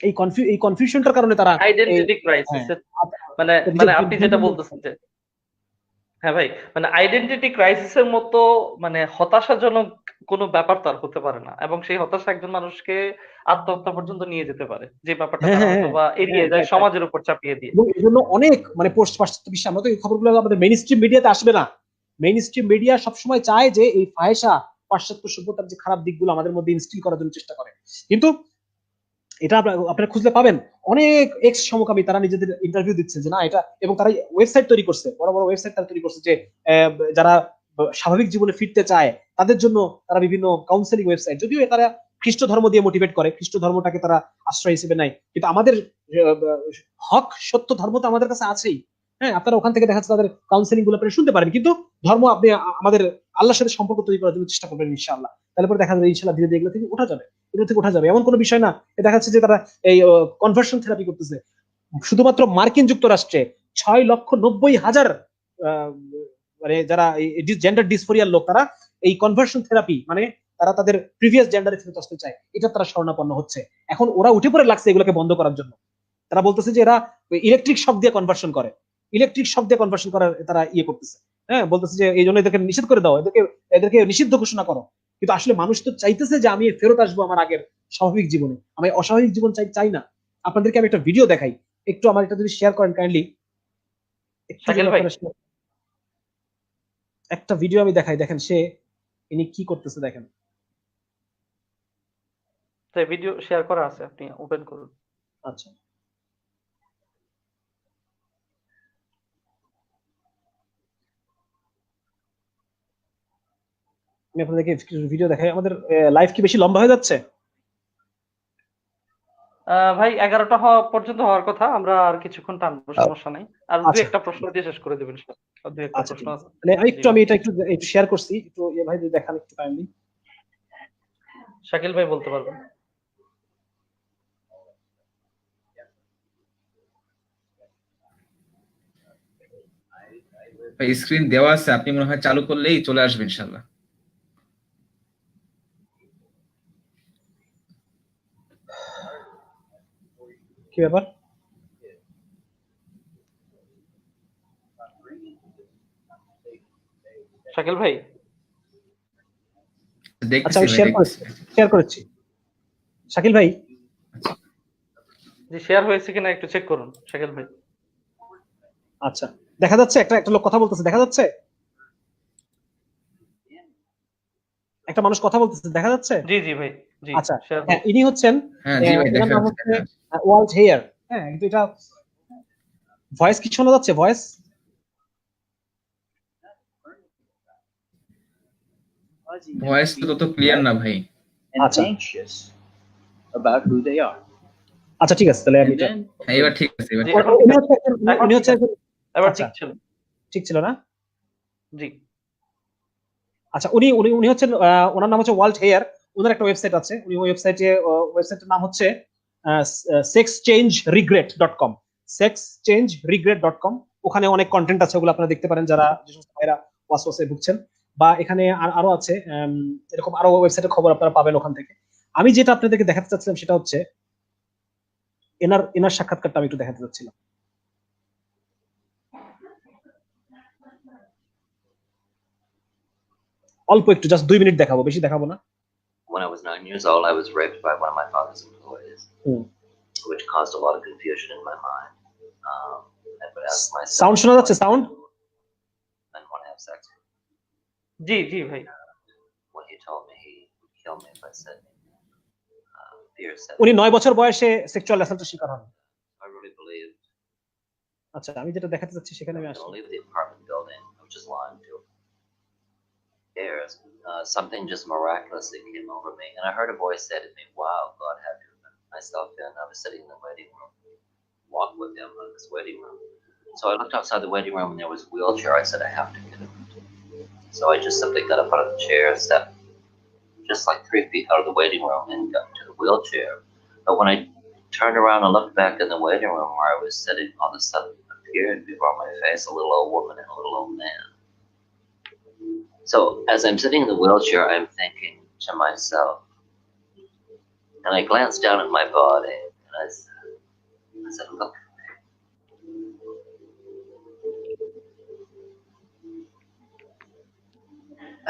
এই কনফিউশনটার কারণে তারা আইডেন্টিটি ক্রাইসিস, মানে মানে আপনি যেটা বলতেছেন যে, হ্যাঁ ভাই, মানে আইডেন্টিটি ক্রাইসিসের মতো মানে হতাশাজনক কোনো ব্যাপার তো আর হতে পারে না, এবং সেই হতাশা একজন মানুষকে আত্মহত্যা পর্যন্ত নিয়ে যেতে পারে, যে ব্যাপারটা হ্যাঁ তারা হ্যাঁ হয়তো বা এড়িয়ে যায় হ্যাঁ, সমাজের উপর চাপিয়ে দিয়ে। এবং এই জন্য অনেক মানে পাশ্চাত্য বিশ্বে, আমরা তো এই খবরগুলো আমাদের মেইন স্ট্রিম মিডিয়াতে আসবে না। মেইন স্ট্রিম মিডিয়া সবসময় চায় যে এই ফাহেসা, পাশ্চাত্য সভ্যতার যে খারাপ দিকগুলো আমাদের মধ্যে ইনস্টিল করার জন্য চেষ্টা করে। কিন্তু এটা আপনারা খুঁজলে পাবেন, অনেক এক্স সমকামী তারা নিজেদের ইন্টারভিউ দিচ্ছে যে না এটা, এবং তারা ওয়েবসাইট তৈরি করছে, বড় বড় ওয়েবসাইট তারা তৈরি করছে, যে যারা স্বাভাবিক জীবনে ফিরতে চায় তাদের জন্য তারা বিভিন্ন কাউন্সেলিং ওয়েবসাইট, যদিও তারা খ্রিস্ট ধর্ম দিয়ে মোটিভেট করে, খ্রিস্ট ধর্মটাকে তারা আশ্রয় হিসেবে নেয়, কিন্তু আমাদের হক সত্য ধর্ম তো আমাদের কাছে আছেই। হ্যাঁ, আপনারা ওখান থেকে দেখা যাচ্ছে তাদের কাউন্সেলিং গুলো আপনি শুনতে পারেন, কিন্তু ধর্ম আপনি আমাদের আল্লাহর সাথে সম্পর্ক তৈরি করার জন্য চেষ্টা করবেন ইনশাআল্লাহ। তাহলে পরে দেখা যাবে ইনশাআল্লাহ ধীরে ধীরে এগুলো থেকে ওঠা যাবে, এমন কোনো বিষয় না। দেখা যাচ্ছে যে তারা এই কনভার্সন থেরাপি করতেছে। শুধুমাত্র মার্কিন যুক্তরাষ্ট্রে 6,90,000 মানে যারা জেন্ডার ডিসফোরিয়ার লোক, তারা এই কনভার্সন থেরাপি, মানে তারা তাদের প্রিভিয়াস জেন্ডারে ফেরত আসতে চায়, এটা তারা শরণাপন্ন হচ্ছে। এখন ওরা উঠে পড়ে লাগছে এগুলোকে বন্ধ করার জন্য। তারা বলতেছে যে এরা ইলেকট্রিক শক দিয়ে কনভার্সন করে, ইলেকট্রিক শক দিয়ে কনভার্সন করার তারা করতেছে। হ্যাঁ, বলতেছে যে এই জন্য এদেরকে নিষেধ করে দাও, এদেরকে নিষিদ্ধ ঘোষণা করো। কিন্তু আসলে মানুষ তো চাইতেছে যে আমি ফেরত আসবো আমার আগের স্বাভাবিক জীবনে, আমি অস্বাভাবিক জীবন চাই না। আপনাদেরকে আমি একটা ভিডিও দেখাই, একটু আমার এটা যদি শেয়ার করেন কাইন্ডলি। শাকিল ভাই, একটা ভিডিও আমি দেখাই, দেখেন ইনি কি করতেছে দেখেন। ভিডিও শেয়ার করা আছে, আপনি ওপেন করুন। আচ্ছা, আমি আপনাদেরকে ভিডিও দেখাই। আমাদের লাইভ কি বেশি লম্বা হয়ে যাচ্ছে? ভাই 11টা পর্যন্ত হওয়ার কথা, আমরা আর কিছুক্ষণ টানবো, সমস্যা নাই। আর দুই আচ্ছা একটা প্রশ্ন দিয়ে শেষ করে দেবেন। আর দুই একটা আচ্ছা, প্রশ্ন ঠিক আছে। আছে। তাহলে আমি জি ভাই। এটা একটু শেয়ার করছি, একটু ভাই যদি দেখান একটু কাইন্ডলি। শাকিল ভাই বলতে পারবেন। স্ক্রিন দেওয়া আছে, আপনি মনে হয় চালু করলেই চলে আসবে ইনশাল্লাহ। কি ব্যাপার? শাকিল ভাই, আচ্ছা, দেখতেছি আমি ভাই, শেয়ার করেছি। শাকিল ভাই, জি শেয়ার হয়েছে কিনা একটু চেক করুন শাকিল ভাই। আচ্ছা দেখা যাচ্ছে, একটা লোক কথা বলতেছে দেখা যাচ্ছে, একটা মানুষ কথা বলতেছে দেখা যাচ্ছে। জি জি ভাই, জি আচ্ছা, শেয়ার হ্যাঁ, হয়েছে। ইনি হচ্ছেন, হ্যাঁ জি ভাই, এনার দেখা নাম যাচ্ছে, হচ্ছে ওয়াল্ট হেয়ার। হ্যাঁ, কিন্তু এটা ভয়েস কি শোনা যাচ্ছে? ভয়েস ভয়েস তো তত ক্লিয়ার না ভাই। আচ্ছা আচ্ছা, ঠিক আছে, তাহলে আমি এটা হ্যাঁ, এবার ঠিক আছে, এবার জি, ঠিক এখন আছে। ঠিক আছে। উনি হচ্ছে এবার আচ্ছা, ঠিক ছিল। ঠিক ছিল না? জি আচ্ছা, উনি উনি উনি হচ্ছেন, ওনার নাম হচ্ছে ওয়াল্ট হেয়ার। ওনার একটা ওয়েবসাইট আছে, উনি ওই ওয়েবসাইটের নাম হচ্ছে sexchangeregret.com, sexchangeregret.com। ওখানে অনেক কন্টেন্ট আছে, ওগুলো আপনারা দেখতে পারেন যারা যে সমস্ত ভাইরা ওয়াসওয়াসে ভুগছেন। বা এখানে আরো আছে, এরকম আরো ওয়েবসাইটের খবর আপনারা পাবেন ওখান থেকে। আমি যেটা আপনাদেরকে দেখাতে চাচ্ছিলাম সেটা হচ্ছে এনার সাক্ষাৎকারটা আমি একটু দেখাতে চাচ্ছিলাম। অল্প একটু, জাস্ট 2 মিনিট দেখাবো, বেশি দেখাবো না। When I was 9 years old, I was raped by one of my father's employees, which caused a lot of confusion in my mind. I would ask myself, sound শোনা যাচ্ছে? Sound and want to have sex with him. জি জি ভাই, When he told me he would kill me if I said, fear said, উনি 9 বছর বয়সে sexual অ্যাসাল্টের শিকার হন। I really believed আচ্ছা, আমি যেটা দেখাতে চাচ্ছি সেখানে I আমি was আসি। going to leave the apartment building. I was just lying to airs. Something just miraculously came over me, and I heard a voice say to me, "Wow, God had you." Myself in. I was sitting in the waiting room, walked with him in this waiting room. So I looked outside the waiting room, and there was a wheelchair. I said, "I have to get him." So I just simply got up out of the chair, stepped just like 3 feet out of the waiting room, and got into the wheelchair. But when I turned around and looked back in the waiting room where I was sitting, all of a sudden appeared before my face a little old woman and a little old man. So as I'm sitting in the wheelchair, I'm thinking to myself, and I glanced down at my body, and I said, "Look at me."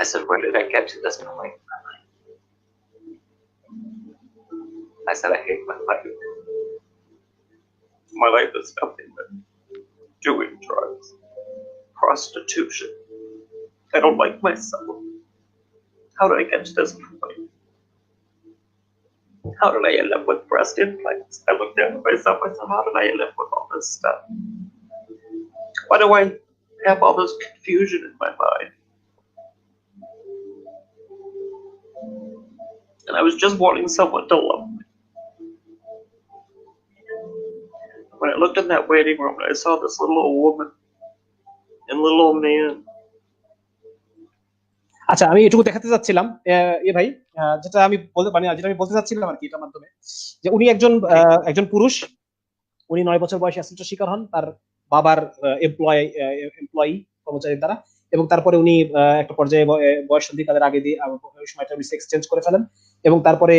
I said, "Where did I get to this point in my life?" I said, "I hate my life. My life is nothing but doing drugs, prostitution. I don't like myself. How did I get to this point? How did I end up with breast implants?" I looked down at myself. I said, "How did I end up with all this stuff? Why do I have all this confusion in my mind?" And I was just wanting someone to love me. When I looked in that waiting room, I saw this little old woman and little old man. আচ্ছা, আমি এটুকু দেখাতে চাচ্ছিলাম ভাই, যেটা আমি বলতে চাচ্ছিলাম আর কি এটার মাধ্যমে, যে উনি একজন পুরুষ। উনি 9 বছর বয়সে অ্যাসিডের শিকার হন তার বাবার এমপ্লয়ি কর্মচারীর দ্বারা, এবং তারপরে উনি একটা পর্যায়ে বয়স সন্ধিকালের আগে দিয়ে ওই সময়টা উনি সেক্স চেঞ্জ করে ফেলেন, এবং তারপরে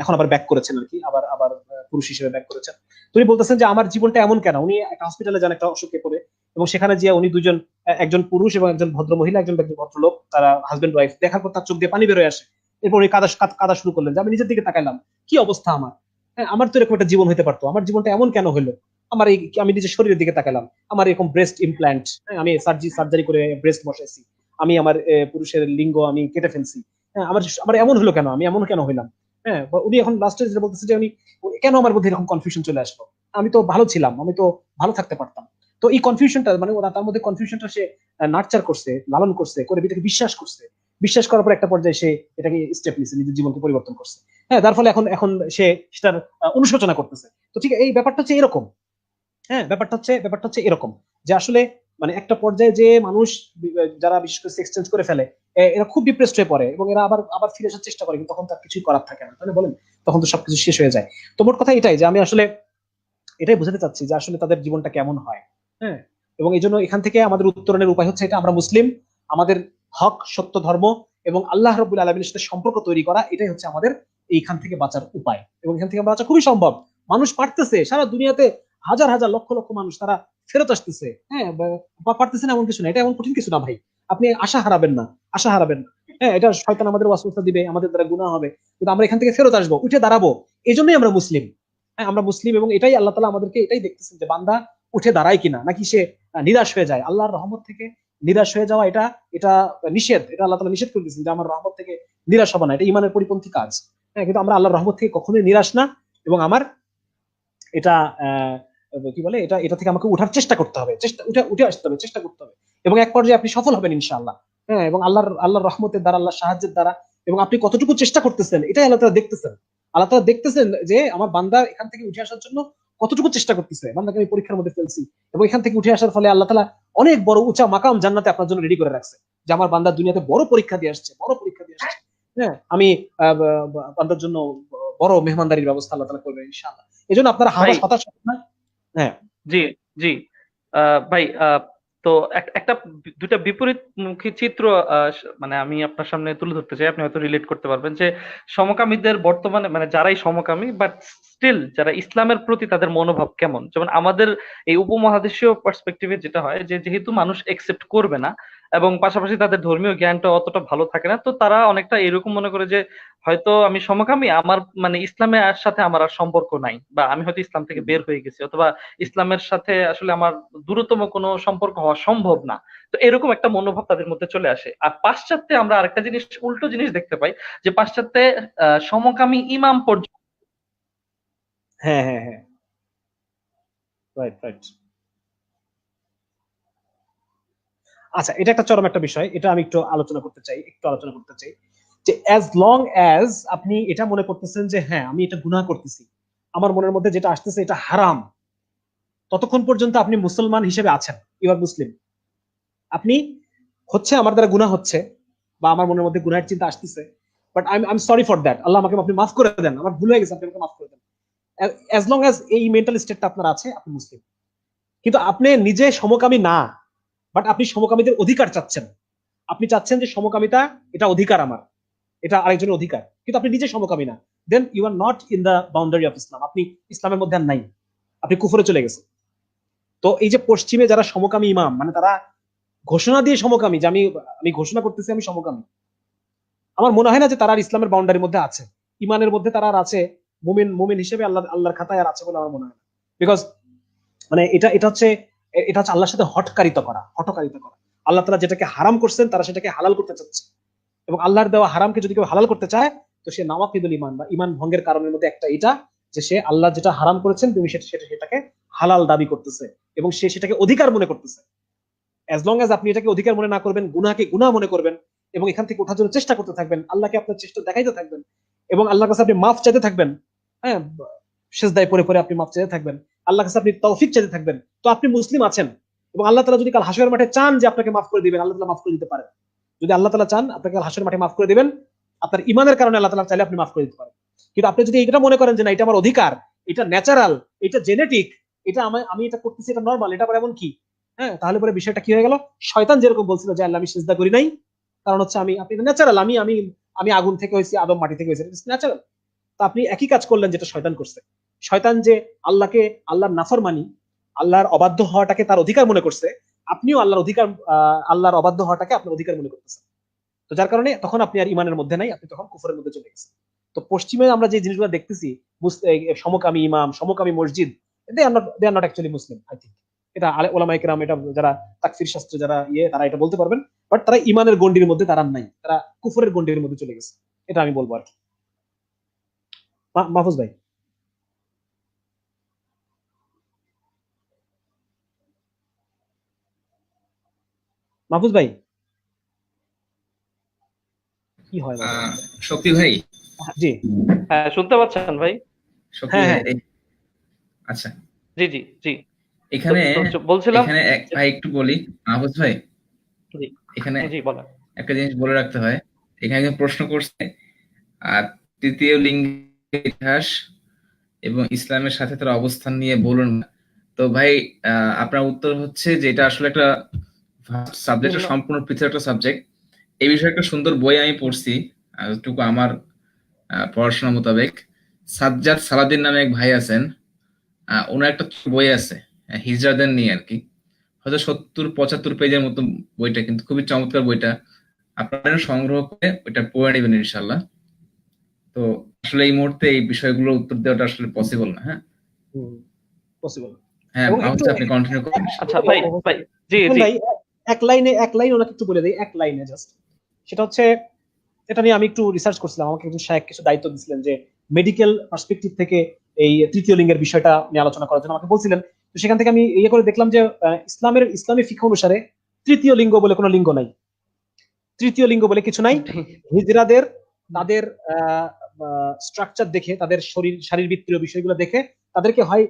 এখন আবার ব্যাক করেছেন আর কি, আবার আবার পুরুষ হিসেবে ব্যাক করেছেন। তো উনি বলতেছেন যে আমার জীবনটা এমন কেন। উনি একটা হসপিটালে যান একটা অসুখে পড়ে, এবং সেখানে যে উনি দুজন, একজন পুরুষ এবং একজন ভদ্র মহিলা, একজন ভদ্রলোক, তারা হাজবেন্ড ওয়াইফ, দেখার পর তার চোখ দিয়ে পানি বেরোয় আসে। এরপর উনি কাঁদা শুরু করলেন যে আমি নিজের দিকে তাকাইলাম, কি অবস্থা আমার, হ্যাঁ আমার তো এরকম একটা জীবন হতে পারতো, আমার জীবনটা এমন কেন হলো, আমার এই, আমি নিজের শরীরের দিকে তাকালাম, আমার এরকম ব্রেস্ট ইমপ্ল্যান্ট, আমি সার্জারি করে ব্রেস্ট বসাইছি, আমি আমার পুরুষের লিঙ্গ আমি কেটে ফেলছি, হ্যাঁ আমার আমার এমন হলো কেন, আমি এমন কেন হইলাম। হ্যাঁ উনি এখন লাস্টে যেটা বলতেছে যে উনি কেন আমার মধ্যে এরকম কনফিউশন চলে আসলো, আমি তো ভালো ছিলাম, আমি তো ভালো থাকতে পারতাম। তো এই কনফিউশনটা মানে ওরা তার মধ্যে কনফিউশনটা সে নার্চার করছে, লালন করছে, করে এটাকে বিশ্বাস করছে, বিশ্বাস করার পর একটা পর্যায়ে সে এটাকে স্টেপ নিছে, নিজের জীবনকে পরিবর্তন করছে। হ্যাঁ তার ফলে এখন এখন সে সেটার অনুশোচনা করতেছে। তো ঠিক এই ব্যাপারটা হচ্ছে এরকম। হ্যাঁ ব্যাপারটা হচ্ছে এরকম যে আসলে মানে একটা পর্যায়ে যে মানুষ যারা বিশেষ করে সেক্স চেঞ্জ করে ফেলে, এরা খুব ডিপ্রেসড হয়ে পড়ে এবং এরা আবার আবার ফিরে আসার চেষ্টা করে, কিন্তু তখন তার কিছুই করার থাকে না, তাহলে বলেন তখন তো সবকিছু শেষ হয়ে যায়। তো মোট কথা এটাই যে আমি আসলে এটাই বোঝাতে চাচ্ছি যে আসলে তাদের জীবনটা কেমন হয়। হ্যাঁ এবং এই জন্য এখান থেকে আমাদের উত্তরণের উপায় হচ্ছে এটা, আমরা মুসলিম, আমাদের হক সত্য ধর্ম এবং আল্লাহ রাব্বুল আলামিনের সাথে সম্পর্ক তৈরি করা, এটাই হচ্ছে আমাদের এইখান থেকে বাঁচার উপায়। এবং এখান থেকে বাঁচা খুবই সম্ভব, মানুষ পারতেছে, সারা দুনিয়াতে হাজার হাজার লক্ষ লক্ষ মানুষ তারা ফেরত আসতেছে। হ্যাঁ পারতেছে না এমন কিছু না, এটা এমন কঠিন কিছু না ভাই, আপনি আশা হারাবেন না, আশা হারাবেন না। হ্যাঁ এটা শয়তান আমাদের ওয়াসওয়াসা দিবে, আমাদের দ্বারা গুনাহ হবে, কিন্তু আমরা এখান থেকে ফেরত আসবো, উঠে দাঁড়াবো, এই জন্যই আমরা মুসলিম। হ্যাঁ আমরা মুসলিম এবং এটাই আল্লাহ তাআলা আমাদেরকে এটাই দেখতেছেন যে বান্দা উঠে দাঁড়ায় কিনা, নাকি সে নিরাশ হয়ে যায়। আল্লাহর রহমত থেকে নিরাশ হয়ে যাওয়া এটা এটা নিষেধ, এটা আল্লাহ তাআলা নিষেধ করে দিয়েছেন যে আমার রহমত থেকে নিরাশ হবো না, এটা ইমানের পরিপন্থী কাজ। হ্যাঁ কিন্তু আমরা আল্লাহর রহমত থেকে কখনোই নিরাশ না, এবং আমার এটা কি বলে, এটা এটা থেকে আমাকে উঠার চেষ্টা করতে হবে, চেষ্টা উঠে উঠে আসতে হবে, চেষ্টা করতে হবে, এবং এক পর্যায়ে আপনি সফল হবেন ইনশাআল্লাহ। হ্যাঁ এবং আল্লাহর রহমতের দ্বারা, আল্লাহর সাহায্যের দ্বারা, এবং আপনি কতটুকু চেষ্টা করতেছেন এটাই আল্লাহ তাআলা দেখতেছেন। আল্লাহ তাআলা দেখতেছেন যে আমার বান্দা এখান থেকে উঠে আসার জন্য কতটুকু চেষ্টা করতেছে, বান্দাকে আমি পরীক্ষার মধ্যে ফেলছি, এবং এখান থেকে উঠে আসার ফলে আল্লাহ তাআলা অনেক বড় উঁচা মাকাম জান্নাতে আপনার জন্য রেডি করে রাখছে, যে আমার বান্দা দুনিয়াতে বড় পরীক্ষা দিয়ে আসছে, বড় পরীক্ষা দিয়ে আসছে। হ্যাঁ আমি বান্দার জন্য বড় মেহমানদারির ব্যবস্থা আল্লাহ তাআলা করবেন ইনশাআল্লাহ। এই জন্য আপনারা ভাই, হতাশ হবেন না। হ্যাঁ জি, জি। ভাই, তো একটা দুইটা বিপরীতমুখী চিত্র মানে আমি আপনার সামনে তুলে ধরতে চাই, আপনি হয়তো রিলেট করতে পারবেন যে সমকামীদের বর্তমানে মানে যারাই সমকামী বাট স্টিল যারা ইসলামের প্রতি তাদের মনোভাব কেমন। যেমন আমাদের এই উপমহাদেশীয় পার্সপেক্টিভে যেটা হয় যে যেহেতু মানুষ একসেপ্ট করবে না এবং পাশাপাশি তাদের ধর্মীয় জ্ঞানটা অতটা ভালো থাকে না, তো তারা অনেকটা এরকম মনে করে যে হয়তো আমি সমকামী, আমার মানে ইসলামের সাথে আমার আর সম্পর্ক নাই, বা আমি হয়তো ইসলাম থেকে বের হয়ে গেছি, অথবা ইসলামের সাথে আসলে আমার দূরতম কোনো সম্পর্ক হওয়া সম্ভব না। তো এরকম একটা মনোভাব তাদের মধ্যে চলে আসে। আর পাশ্চাত্যে আমরা আরেকটা জিনিস, উল্টো জিনিস দেখতে পাই, যে পাশ্চাত্যে সমকামী ইমাম পর্যন্ত। হ্যাঁ হ্যাঁ হ্যাঁ রাইট রাইট। আচ্ছা এটা একটা চরম একটা বিষয়, এটা আমি একটু আলোচনা করতে চাই, যে অ্যাজ লং অ্যাজ আপনি এটা মনে করতেছেন যে হ্যাঁ আমি এটা গুনাহ করতেছি, আমার মনের মধ্যে যেটা আসতেছে এটা হারাম, ততক্ষণ পর্যন্ত আপনি মুসলমান হিসেবে আছেন, ইউ আর মুসলিম। আপনি হচ্ছে আমার দ্বারা গুনাহ হচ্ছে, বা আমার মনের মধ্যে গুনাহের চিন্তা আসতেছে, but I am sorry for that, Allah আমাকে আপনি মাফ করে দেন, আমার ভুল হয়ে গেছে, আপনি আমাকে মাফ করে দেন। অ্যাজ লং অ্যাজ এই মেন্টাল স্টেটটা আপনার আছে, আপনি মুসলিম। কিন্তু আপনি নিজে সমকামী না, বাট আপনি সমকামীদের অধিকার চাচ্ছেন, আপনি চাচ্ছেন যে সমকামিতা এটা অধিকার আমার, এটা আরেকজনের অধিকার, কিন্তু আপনি নিজে সমকামী না, then you are not in the boundary of Islam, আপনি ইসলামের মধ্যে আর নাই, আপনি কুফরে চলে গেছেন। তো এই যে পশ্চিমে যারা সমকামী ইমাম, মানে তারা ঘোষণা দিয়ে সমকামী, যে আমি আমি ঘোষণা করতেছি আমি সমকামী, আমার মনে হয় না যে তারা আর ইসলামের বাউন্ডারির মধ্যে আছে, ইমানের মধ্যে তারা আর আছে, মুমিন মুমিন হিসেবে আল্লাহর খাতায় আর আছে বলে আমার মনে হয় না। বিকজ মানে এটা হচ্ছে আল্লাহর সাথে হঠকারিতা করা। আল্লাহ তাআলা যেটাকে হারাম করছেন তারা সেটাকে হালাল করতে চাচ্ছে, এবং আল্লাহর দেওয়া হারামকে যদি কেউ হালাল করতে চায়, তো সে নাওয়াকিদুল ইমান বা ইমান ভঙ্গের কারণের মধ্যে একটা এটা, যে সে আল্লাহ যেটা হারাম করেছেন তুমি সেটাকে হালাল দাবি করতেছে, এবং সে সেটাকে অধিকার মনে করতেছে। অ্যাজ লং অ্যাজ আপনি এটাকে অধিকার মনে না করবেন, গুনাহকে গুনাহ মনে করবেন, এবং এখান থেকে ওঠার জন্য চেষ্টা করতে থাকবেন, আল্লাহকে আপনার চেষ্টা দেখাইতে থাকবেন, এবং আল্লাহর কাছে আপনি মাফ চাইতে থাকবেন। হ্যাঁ সেজদায় পড়ে পড়ে আপনি মাফ চাইতে থাকবেন, আল্লাহর কাছে আপনি তৌফিক চাইতে থাকবেন, তো আপনি মুসলিম আছেন। এবং আল্লাহ তাআলা যদি কাল হাশরের মাঠে চান যে আপনাকে মাফ করে দিবেন, আল্লাহ তাআলা মাফ করে দিতে পারেন। যদি আল্লাহ তাআলা চান আপনাকে হাশরের মাঠে মাফ করে দিবেন, আপনার ইমানের কারণে আল্লাহ তাআলা চাইলে আপনি মাফ করে দিতে পারেন। কিন্তু আপনি যদি এটা মনে করেন যে না এটা আমার অধিকার, এটা ন্যাচারাল, এটা জেনেটিক, এটা আমি এটা করতেছি, এটা নরমাল, এটা আবার এমন কি, হ্যাঁ তাহলে পরে বিষয়টা কি হয়ে গেল, শয়তান যেরকম বলছিল যে আল্লাহ আমি সিজদা করি নাই, কারণ হচ্ছে আপনি ন্যাচারাল, আমি আমি আগুন থেকে হয়েছি, আদম মাটি থেকে হয়েছে, ইটস ন্যাচারাল। তো আপনি একই কাজ করলেন যেটা শয়তান করছে। শয়তান যে আল্লাহর নাফরমানি, আল্লাহর অবাধ্য হওয়াটাকে তার অধিকার মনে করছে, আপনিও আল্লাহর অবাধ্য হওয়াটাকে আপনার অধিকার মনে করতেছেন। তো যার কারণে তখন আপনি আর ইমানের মধ্যে নাই, আপনি তখন কুফরের মধ্যে চলে গেছেন। তো পশ্চিমে আমরা যে জিনিসগুলো দেখতেছি, সমকামী ইমাম, সমকামী মসজিদ, they are not actually Muslim, I think. এটা ওলামায়ে কেরাম, এটা যারা তাকফির শাস্ত্রে যারা তারা এটা বলতে পারবেন, বাট তারা ইমানের গণ্ডির মধ্যে তারা নাই, তারা কুফরের গণ্ডির মধ্যে চলে গেছে, এটা আমি বলবো আর কি। মাহফুজ ভাই। মাহফুজ ভাই কি হয় বাবা? শক্তি ভাই, জি হ্যাঁ, শুনতে পাচ্ছেন ভাই? শক্তি হ্যাঁ, ভাই, হ্যাঁ। আচ্ছা জি জি জি। এখানে বলছিলাম এখানে ভাই একটু বলি, মাহফুজ ভাই, জি এখানে জি বলেন। একটা জিনিস বলে রাখতে হয়। এখানে একজন প্রশ্ন করছে আর তৃতীয় লিঙ্গের ইতিহাস এবং ইসলামের সাথে তার অবস্থান নিয়ে বলুন না। তো ভাই আপনার উত্তর হচ্ছে যে এটা আসলে একটা সাবজেক্ট, সম্পূর্ণ পৃথক একটা সাবজেক্ট। এই বিষয়ে একটা সুন্দর বই আমি পড়ছি, যতটুকু আমার পড়াশোনা মোতাবেক। সাজ্জাদ সালাদিন নামে এক ভাই আছেন, ওনার একটা বই আছে হিজরাদের নিয়ে আর কি, হয়তো 70-75 পেজের মতো বইটা, কিন্তু খুবই চমৎকার বইটা। আপনারা সংগ্রহ করে ওইটা পড়ে নেবেন ইনশাল্লাহ। তো আসলে এই মুহূর্তে এই বিষয়গুলোর উত্তর দেওয়াটা আসলে পসিবল না। হ্যাঁ পসিবল। হ্যাঁ, এবং মাহফুজ আপনি কন্টিনিউ করেন। আচ্ছা ভাই, জি জি ভাই এক লাইনে ওনাকে একটু বলে দেই, এক লাইনে জাস্ট। সেটা হচ্ছে, এটা নিয়ে আমি একটু রিসার্চ করছিলাম, আমাকে একজন শায়েখ কিছু দায়িত্ব দিয়েছিলেন যে মেডিকেল পার্সপেক্টিভ থেকে এই তৃতীয় লিঙ্গের বিষয়টা নিয়ে আলোচনা করার জন্য আমাকে বলছিলেন। তো সেখান থেকে আমি করে দেখলাম যে ইসলামী ফিকহ অনুসারে তৃতীয় লিঙ্গ বলে কোনো লিঙ্গ নাই, তৃতীয় লিঙ্গ বলে কিছু নাই। হিজড়াদের তাদের স্ট্রাকচার দেখে, তাদের শারীরবৃত্তীয় বিষয়গুলো দেখে তাদেরকে হয়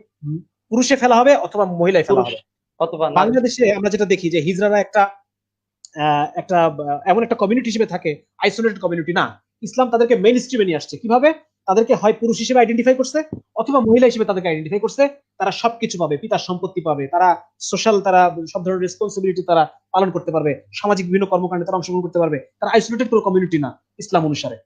পুরুষে ফেলা হবে অথবা মহিলায় ফেলা হবে। অথবা বাংলাদেশে আমরা যেটা দেখি যে হিজড়ারা একটা এমন একটা কমিউনিটি হিসেবে থাকে, আইসোলেটেড কমিউনিটি না। ইসলাম তাদেরকে মেইন স্ট্রিমে নিয়ে আসছে। কিভাবে? তাদেরকে হয় পুরুষ হিসেবে আইডেন্টিফাই করছে অথবা মহিলা হিসেবে তাদেরকে আইডেন্টিফাই করছে। তারা সবকিছু পাবে, পিতার সম্পত্তি পাবে, তারা সোশ্যাল, তারা সব ধরনের রেসপন্সিবিলিটি তারা পালন করতে পারবে, সামাজিক বিভিন্ন কর্মকাণ্ডে তারা অংশগ্রহণ করতে পারবে। তারা আইসোলেটেড কোনো কমিউনিটি না ইসলাম অনুসারে।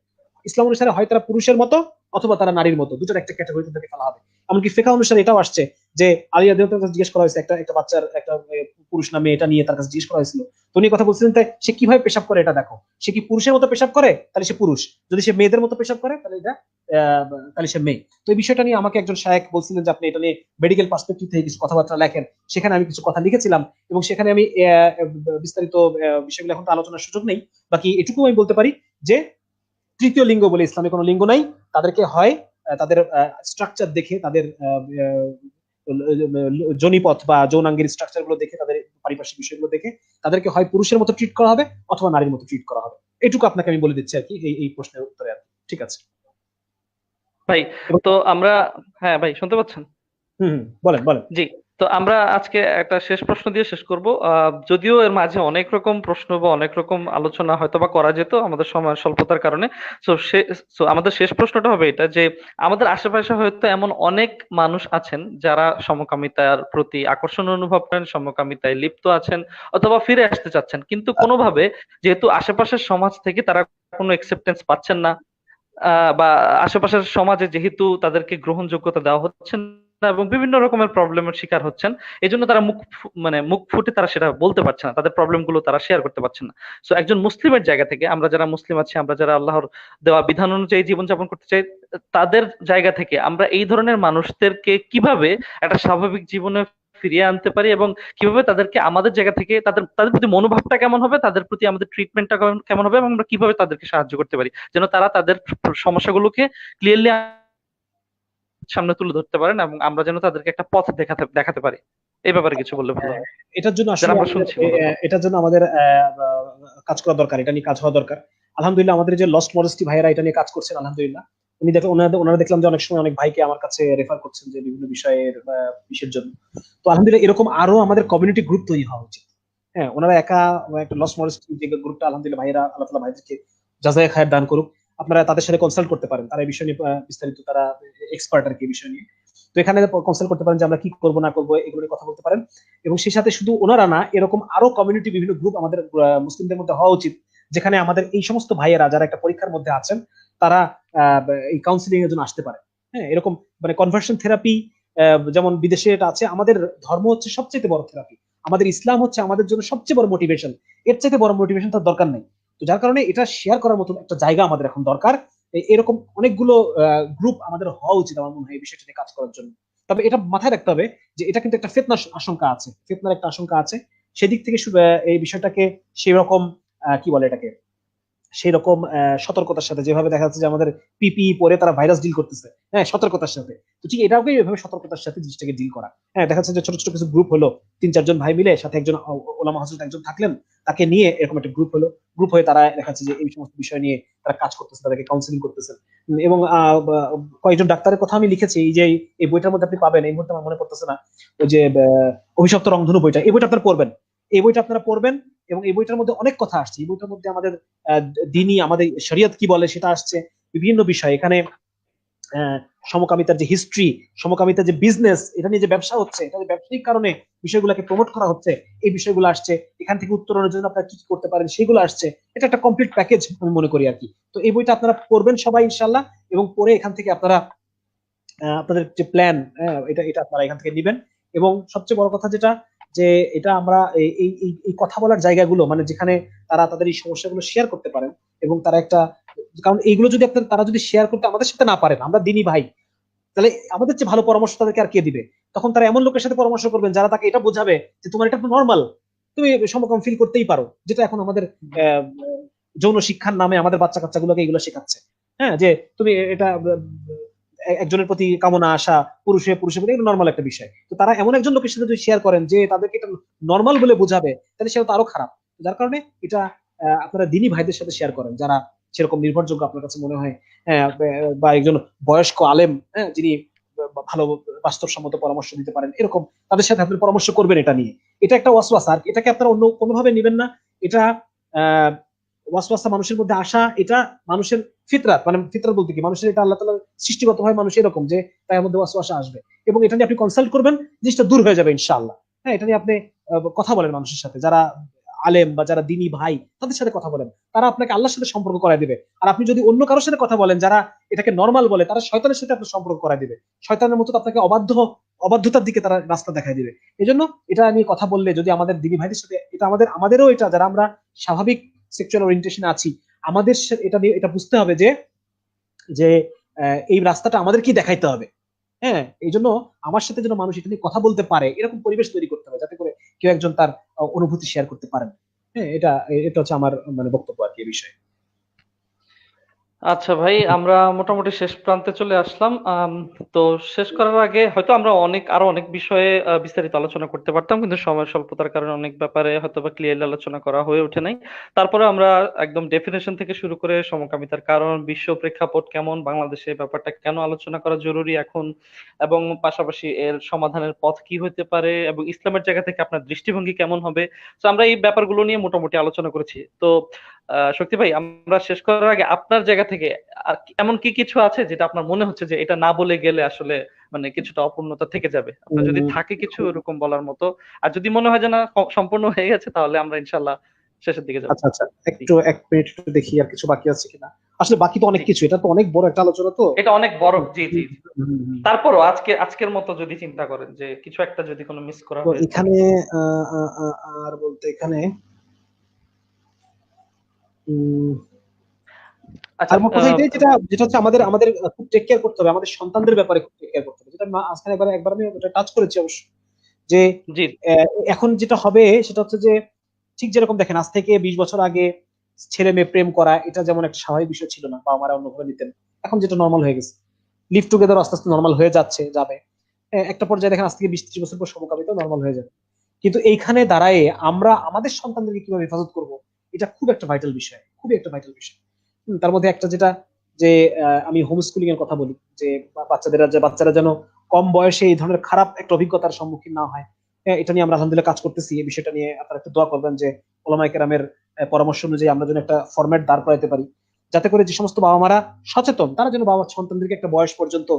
ইসলাম অনুসারে হয় তারা পুরুষের মতো অথবা তারা নারীর মতো, দুটোর একটা ক্যাটাগরিতে তাদেরকে ফেলা হবে। এমনকি ফিকহ অনুসারে এটাও আসছে যে আলিয়া দেওয়ার কাছে জিজ্ঞেস করা হয়েছে, একটা বাচ্চার একটা পুরুষ না মেয়ে, এটা নিয়ে তার কাছে জিজ্ঞেস করা হয়েছিল। তো উনি কথা বলছিলেন সে কিভাবে পেশাব করে এটা দেখো। সে কি পুরুষের মতো পেশাব করে তাহলে সে পুরুষ, যদি সে মেয়েদের মতো পেশাব করে তাহলে সে মেয়ে। তো এই বিষয়টা নিয়ে আমাকে একজন শায়েখ বলছিলেন যে আপনি এটা নিয়ে মেডিকেল পার্সপেক্টিভ থেকে কিছু কথাবার্তা লেখেন। সেখানে আমি কিছু কথা লিখেছিলাম এবং সেখানে আমি বিস্তারিত বিষয়গুলো এখন তো আলোচনার সুযোগ নেই। বাকি এটুকু আমি বলতে পারি যে তৃতীয় লিঙ্গ বলে ইসলামে কোনো লিঙ্গ নাই। তাদেরকে হয় তাদের স্ট্রাকচার দেখে, তাদের জনিপথ বা যৌনাঙ্গের স্ট্রাকচার গুলো দেখে, তাদের পারিপার্শ্বিক বিষয়গুলো দেখে তাদেরকে হয় পুরুষের মতো ট্রিট করা হবে অথবা নারীর মতো ট্রিট করা হবে। এটুকু আপনাকে আমি বলে দিচ্ছি আর কি এই প্রশ্নের উত্তরে আর কি। ঠিক আছে ভাই, তো আমরা, হ্যাঁ ভাই শুনতে পাচ্ছেন? বলেন বলেন। জি। তো আমরা আজকে একটা শেষ প্রশ্ন দিয়ে শেষ করব। যদিও এর মাঝে অনেক রকম প্রশ্ন বা অনেক রকম আলোচনা হয়তো বা করা যেত, আমাদের সময় স্বল্পতার কারণে। সো আমাদের শেষ প্রশ্নটা হবে এটা যে আমাদের আশেপাশে হয়তো এমন অনেক মানুষ আছেন যারা সমকামিতার প্রতি আকর্ষণ অনুভব করেন, সমকামিতায় লিপ্ত আছেন অথবা ফিরে আসতে চাচ্ছেন, কিন্তু কোনোভাবে যেহেতু আশেপাশের সমাজ থেকে তারা কোনো একসেপ্টেন্স পাচ্ছেন না, বা আশেপাশের সমাজে যেহেতু তাদেরকে গ্রহণযোগ্যতা দেওয়া হচ্ছে না এবং বিভিন্ন রকমের প্রবলেমের শিকার হচ্ছেন, এই জন্য তারা মানে মুখ ফুটে তারা সেটা বলতে পারছে না, তাদের প্রবলেম গুলো তারা শেয়ার করতে পারছে না। সো একজন মুসলিমের জায়গা থেকে, আমরা যারা মুসলিম আছি, আমরা যারা আল্লাহর দেওয়া বিধান অনুযায়ী জীবনযাপন করতে চাই, তাদের জায়গা থেকে আমরা এই ধরনের মানুষদেরকে কিভাবে একটা স্বাভাবিক জীবনে ফিরিয়ে আনতে পারি এবং কিভাবে তাদেরকে আমাদের জায়গা থেকে তাদের প্রতি মনোভাবটা কেমন হবে, তাদের প্রতি আমাদের ট্রিটমেন্টটা কেমন হবে এবং আমরা কিভাবে তাদেরকে সাহায্য করতে পারি যেন তারা তাদের সমস্যাগুলোকে ক্লিয়ারলি সামনে তুলে ধরতে পারেন এবং আমরা যেন তাদেরকে একটা পথ দেখাতে পারি। এই ব্যাপারে কিছু বললে ভালো হয়। এটার জন্য আসলে আমরা শুনছি, এটার জন্য আমাদের কাজ করা দরকার, এটা নিয়ে কাজ হওয়া দরকার। আলহামদুলিল্লাহ আমাদের যে লস্ট মডেস্টি ভাইয়েরা এটা নিয়ে কাজ করছেন, আলহামদুলিল্লাহ। ওনারা দেখলাম যে অনেক সময় অনেক ভাইকে আমার কাছে রেফার করছেন যে বিভিন্ন বিষয়ের জন্য। তো আলহামদুলিল্লাহ এরকম আরো আমাদের কমিউনিটি গ্রুপ তৈরি হওয়া উচিত। হ্যাঁ, ওনারা একা একটা লস্ট মডেস্টি যে গ্রুপটা, আলহামদুলিল্লাহ ভাইয়েরা, আল্লাহ তাআলা ভাইদেরকে জাযায়ে খায়ের দান করুক। আপনারা তাদের সাথে কনসাল্ট করতে পারেন, তারা এই বিষয় নিয়ে বিস্তারিত, তারা এক্সপার্ট আর কি এই বিষয় নিয়ে। তো এখানে কনসাল্ট করতে পারেন যে আমরা কি করবো না করবো, এগুলো নিয়ে কথা বলতে পারেন। এবং সেই সাথে শুধু ওনারা না, এরকম আরো কমিউনিটি, বিভিন্ন গ্রুপ আমাদের মুসলিমদের মধ্যে হওয়া উচিত, যেখানে আমাদের এই সমস্ত ভাইয়েরা যারা একটা পরীক্ষার মধ্যে আছেন তারা এই কাউন্সিলিং এর জন্য আসতে পারে। হ্যাঁ, এরকম মানে কনভার্সন থেরাপি যেমন বিদেশে এটা আছে, আমাদের ধর্ম হচ্ছে সবচেয়ে বড় থেরাপি, আমাদের ইসলাম হচ্ছে আমাদের জন্য সবচেয়ে বড় মোটিভেশন, এর চাইতে বড় মোটিভেশন তার দরকার নেই। তো যার কারণে এটা শেয়ার করার মতো একটা জায়গা আমাদের এখন দরকার। এরকম অনেকগুলো গ্রুপ আমাদের হওয়া উচিত আমার মনে হয় এই বিষয়টা নিয়ে কাজ করার জন্য। তবে এটা মাথায় রাখতে হবে যে এটা কিন্তু একটা ফিতনার আশঙ্কা আছে, ফিতনার একটা আশঙ্কা আছে। সেদিক থেকে এই বিষয়টাকে সেই রকম কি বলে এটাকে, সেই রকম সতর্কতার সাথে, যেভাবে দেখা যাচ্ছে যে আমাদের পিপিই পরে তারা ভাইরাস ডিল করতেছে, হ্যাঁ সতর্কতার সাথে, তো ঠিক এটাকে এভাবে সতর্কতার সাথে জিনিসটাকে ডিল করা। হ্যাঁ, দেখা যাচ্ছে যে ছোট ছোট কিছু গ্রুপ হলো, 3-4 জন ভাই মিলে, সাথে একজন ওলামা হযরত একজন থাকলেন, তাকে নিয়ে এরকম একটা গ্রুপ হলো, গ্রুপ হয়ে তারা দেখা যাচ্ছে যে এই সমস্ত বিষয় নিয়ে তারা কাজ করতেছে, তাদেরকে কাউন্সিলিং করতেছেন। এবং কয়েকজন ডাক্তারের কথা আমি লিখেছি এই যে এই বইটার মধ্যে আপনি পাবেন, এই মুহূর্তে আমার মনে পড়তেছে না, ওই যে অভিশপ্ত রংধনু বইটা, এই বইটা আপনারা পড়বেন, এই বইটা আপনারা পড়বেন। এবং এই বইটার মধ্যে অনেক কথা আসছে, এই বইটার মধ্যে আমাদের দিনই আমাদের শরিয়ত কি বলে সেটা আসছে, বিভিন্ন বিষয় এখানে, সমকামিতার যে হিস্ট্রি, সমকামিতার যে বিজনেস, এটা নিয়ে যে ব্যবসা হচ্ছে, এটা যে ব্যবসায়িক কারণে বিষয়গুলোকে প্রমোট করা হচ্ছে, এই বিষয়গুলো আসছে, এখান থেকে উত্তরণের জন্য আপনারা কি কি করতে পারেন সেগুলো আসছে। এটা একটা কমপ্লিট প্যাকেজ আমি মনে করি আর কি। তো এই বইটা আপনারা পড়বেন সবাই ইনশাল্লাহ, এবং পড়ে এখান থেকে আপনারা আপনাদের যে প্ল্যান, এটা এটা আপনারা এখান থেকে নেবেন। এবং সবচেয়ে বড় কথা যেটা, যে এটা আমরা এই কথা বলার জায়গাগুলো, মানে যেখানে তারা তাদের এই সমস্যাগুলো শেয়ার করতে পারেন, এবং তারা একটা, কারণ এইগুলো যদি তারা যদি শেয়ার করতে আমাদের সাথে না পারেন, আমরা দিনই ভাই, তাহলে আমাদের চেয়ে ভালো পরামর্শ তাদেরকে আর কে দিবে? তখন তারা এমন লোকের সাথে পরামর্শ করবেন যারা তাকে এটা বোঝাবে যে তোমার এটা তো নর্মাল, তুমি সমকাম ফিল করতেই পারো, যেটা এখন আমাদের আহ, যৌন শিক্ষার নামে আমাদের বাচ্চা কাচ্চাগুলোকে এগুলো শেখাচ্ছে। হ্যাঁ, যে তুমি এটা একজনের প্রতি কামনা আসা, পুরুষের প্রতি এটা নর্মাল একটা বিষয়। তো তারা এমন একজন লোকের সাথে যদি শেয়ার করেন যে তাদেরকে এটা নর্মাল বলে বোঝাবে, তাহলে সেটা তো আরো খারাপ। যার কারণে এটা আপনারা দিনী ভাইদের সাথে শেয়ার করেন যারা সেরকম নির্ভরযোগ্য আপনার কাছে মনে হয়, বা একজন বয়স্ক আলেম, যিনি ভালো বাস্তবসম্মত পরামর্শ দিতে পারেন, এরকম তাদের সাথে আপনি পরামর্শ করবেন এটা নিয়ে। এটা একটা ওয়াসওয়াসা, আর এটাকে আপনারা অন্য কোনোভাবে নেবেন না। এটা আহ ওয়াসওয়াসা মানুষের মধ্যে আসা, এটা মানুষের ফিতরাত, মানে ফিতরাত বলতে কি, মানুষের এটা আল্লাহ তাআলার সৃষ্টিগত হয়, মানুষ এরকম যে তার মধ্যে ওয়াসওয়াসা আসবে, এবং এটা নিয়ে আপনি কনসাল্ট করবেন, জিনিসটা দূর হয়ে যাবে ইনশাআল্লাহ। হ্যাঁ, এটা নিয়ে আপনি কথা বলেন মানুষের সাথে, যারা আলেম বা যারা দিনী ভাই, তাদের সাথে কথা বলেন, তারা আপনাকে আল্লাহর সাথে সম্পর্ক করায় দিবে। আর আপনি যদি অন্য কারোর সাথে কথা বলেন যারা এটাকে নর্মাল বলে, তারা শয়তানের সাথে আপনার সম্পর্ক করায় দিবে, শয়তানের মতো আপনাকে অবাধ্যতার দিকে তারা রাস্তা দেখায় দিবে। এই জন্য এটা নিয়ে কথা বললে, যদি আমাদের দিনী ভাইদের সাথে, এটা আমাদেরও এটা, যারা আমরা স্বাভাবিক সেক্সুয়াল ওরিয়েন্টেশনে আছি, আমাদের এটা নিয়ে এটা বুঝতে হবে যে যে এই রাস্তাটা আমাদের কি দেখাইতে হবে। হ্যাঁ, এই জন্য আমার সাথে যেন মানুষ এটা নিয়ে কথা বলতে পারে, এরকম পরিবেশ তৈরি করতে হবে, যাতে করে কেউ একজন তার অনুভূতি শেয়ার করতে পারেন। হ্যাঁ, এটা এটা হচ্ছে আমার মানে বক্তব্য আর কি এই বিষয়ে। আচ্ছা ভাই, আমরা মোটামুটি শেষ প্রান্তে চলে আসলাম। তো শেষ করার আগে হয়তো আমরা আরো অনেক বিষয়ে বিস্তারিত আলোচনা করতে পারতাম, কিন্তু সময় স্বল্পতার কারণে অনেক ব্যাপারে হয়তো বা ক্লিয়ারলি আলোচনা করা হয়ে ওঠে নাই। তারপরে আমরা একদম ডেফিনেশন থেকে শুরু করে সমকামিতার কারণ, বিশ্ব প্রেক্ষাপট কেমন, বাংলাদেশে ব্যাপারটা কেন আলোচনা করা জরুরি এখন, এবং পাশাপাশি এর সমাধানের পথ কি হতে পারে, এবং ইসলামের জায়গা থেকে আপনার দৃষ্টিভঙ্গি কেমন হবে, তো আমরা এই ব্যাপারগুলো নিয়ে মোটামুটি আলোচনা করেছি। তো শক্তি ভাই, আমরা শেষ করার আগে আপনার জায়গা থেকে এমন কি কিছু আছে যেটা আপনার মনে হচ্ছে যে এটা না বলে গেলে আসলে মানে কিছুটা অপূর্ণতা থেকে যাবে, আপনার যদি থাকে কিছু এরকম বলার মতো? আর যদি মনে হয় যে না, সম্পূর্ণ হয়ে গেছে, তাহলে আমরা ইনশাল্লাহ শেষের দিকে যাবো। আচ্ছা আচ্ছা, একটু এক মিনিট একটু দেখি আর কিছু বাকি আছে কিনা। আসলে বাকি তো অনেক জি, কিছু, এটা তো অনেক বড় একটা আলোচনা তো। এটা অনেক বড়। জি জি জি। হুম। তারপরও আজকের মতো যদি চিন্তা করেন যে কিছু একটা যদি কোনো মিস করা তো হয়ে থাকে। এখানে আর বলতে এখানে উম, আচ্ছা। আর মোট কথা এটাই, যেটা যেটা হচ্ছে আমাদের আমাদের খুব টেক কেয়ার করতে হবে, আমাদের সন্তানদের ব্যাপারে খুব টেক কেয়ার করতে হবে, যেটা আজকে একবার আমি ওটা টাচ করেছি অবশ্য, যে জি এখন যেটা হবে সেটা হচ্ছে যে, ঠিক যেরকম দেখেন আজ থেকে 20 বছর আগে ছেলে মেয়ে প্রেম করা এটা যেমন একটা স্বাভাবিক বিষয় ছিল না, বাবা মারা অন্যভাবে নিতেন, এখন যেটা নর্মাল হয়ে গেছে, লিভ টুগেদার আস্তে আস্তে নর্মাল হয়ে যাবে। একটা পর্যায়ে দেখেন আজ থেকে 20-30 বছর পর সমকামিতা নর্মাল হয়ে যাবে। কিন্তু এইখানে দাঁড়ায় আমরা আমাদের সন্তানদেরকে কিভাবে হেফাজত করব, এটা খুব একটা ভাইটাল বিষয়, খুবই একটা ভাইটাল বিষয়। তার মধ্যে একটা যেটা, যে আমি হোম স্কুলিং এর কথা বলি, যে বাচ্চারা যেন কম বয়সে এই ধরনের খারাপ একটা অভিজ্ঞতার সম্মুখীন না হয়। এটা নিয়ে আমরা আলহামদুলিল্লাহ কাজ করতেছি। এই বিষয়টা নিয়ে আপনারা একটু দোয়া করবেন যে ওলামায়ে কেরামের পরামর্শ অনুযায়ী আমরা যেন একটা ফরম্যাট দাঁড় করাইতে পারি, যাতে করে যে সমস্ত বাবা মারা সচেতন, তারা যেন বাবা সন্তানদেরকে একটা বয়স পর্যন্ত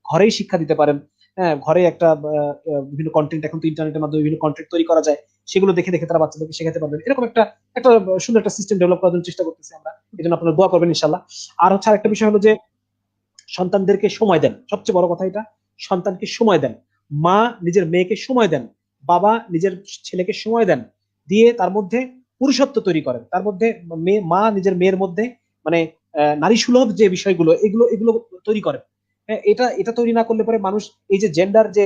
ঘরেই শিক্ষা দিতে পারেন, হ্যাঁ, ঘরে একটা বিভিন্ন কন্টেন্ট, এখন তো ইন্টারনেটের মাধ্যমে বিভিন্ন কন্টেন্ট তৈরি করা যায়, সেগুলো দেখে দেখে তারা বাচ্চাদেরকে শেখাতে পারবেন। এরকম একটা একটা সুন্দর একটা সিস্টেম ডেভেলপ করার জন্য চেষ্টা করতেছি আমরা। এই জন্য আপনারা দোয়া করবেন ইনশাল্লাহ। আর হচ্ছে আরেকটা বিষয় হলো যে সন্তানদেরকে সময় দেন, সবচেয়ে বড় কথা এটা। সন্তানকে সময় দেন, মা নিজের মেয়েকে সময় দেন, বাবা নিজের ছেলেকে সময় দেন, দিয়ে তার মধ্যে পুরুষত্ব তৈরি করেন, তার মধ্যে মা নিজের মেয়ের মধ্যে মানে নারী সুলভ যে বিষয়গুলো, এগুলো এগুলো তৈরি করেন। হ্যাঁ, এটা এটা তৈরি না করলে পরে মানুষ এই যে জেন্ডার যে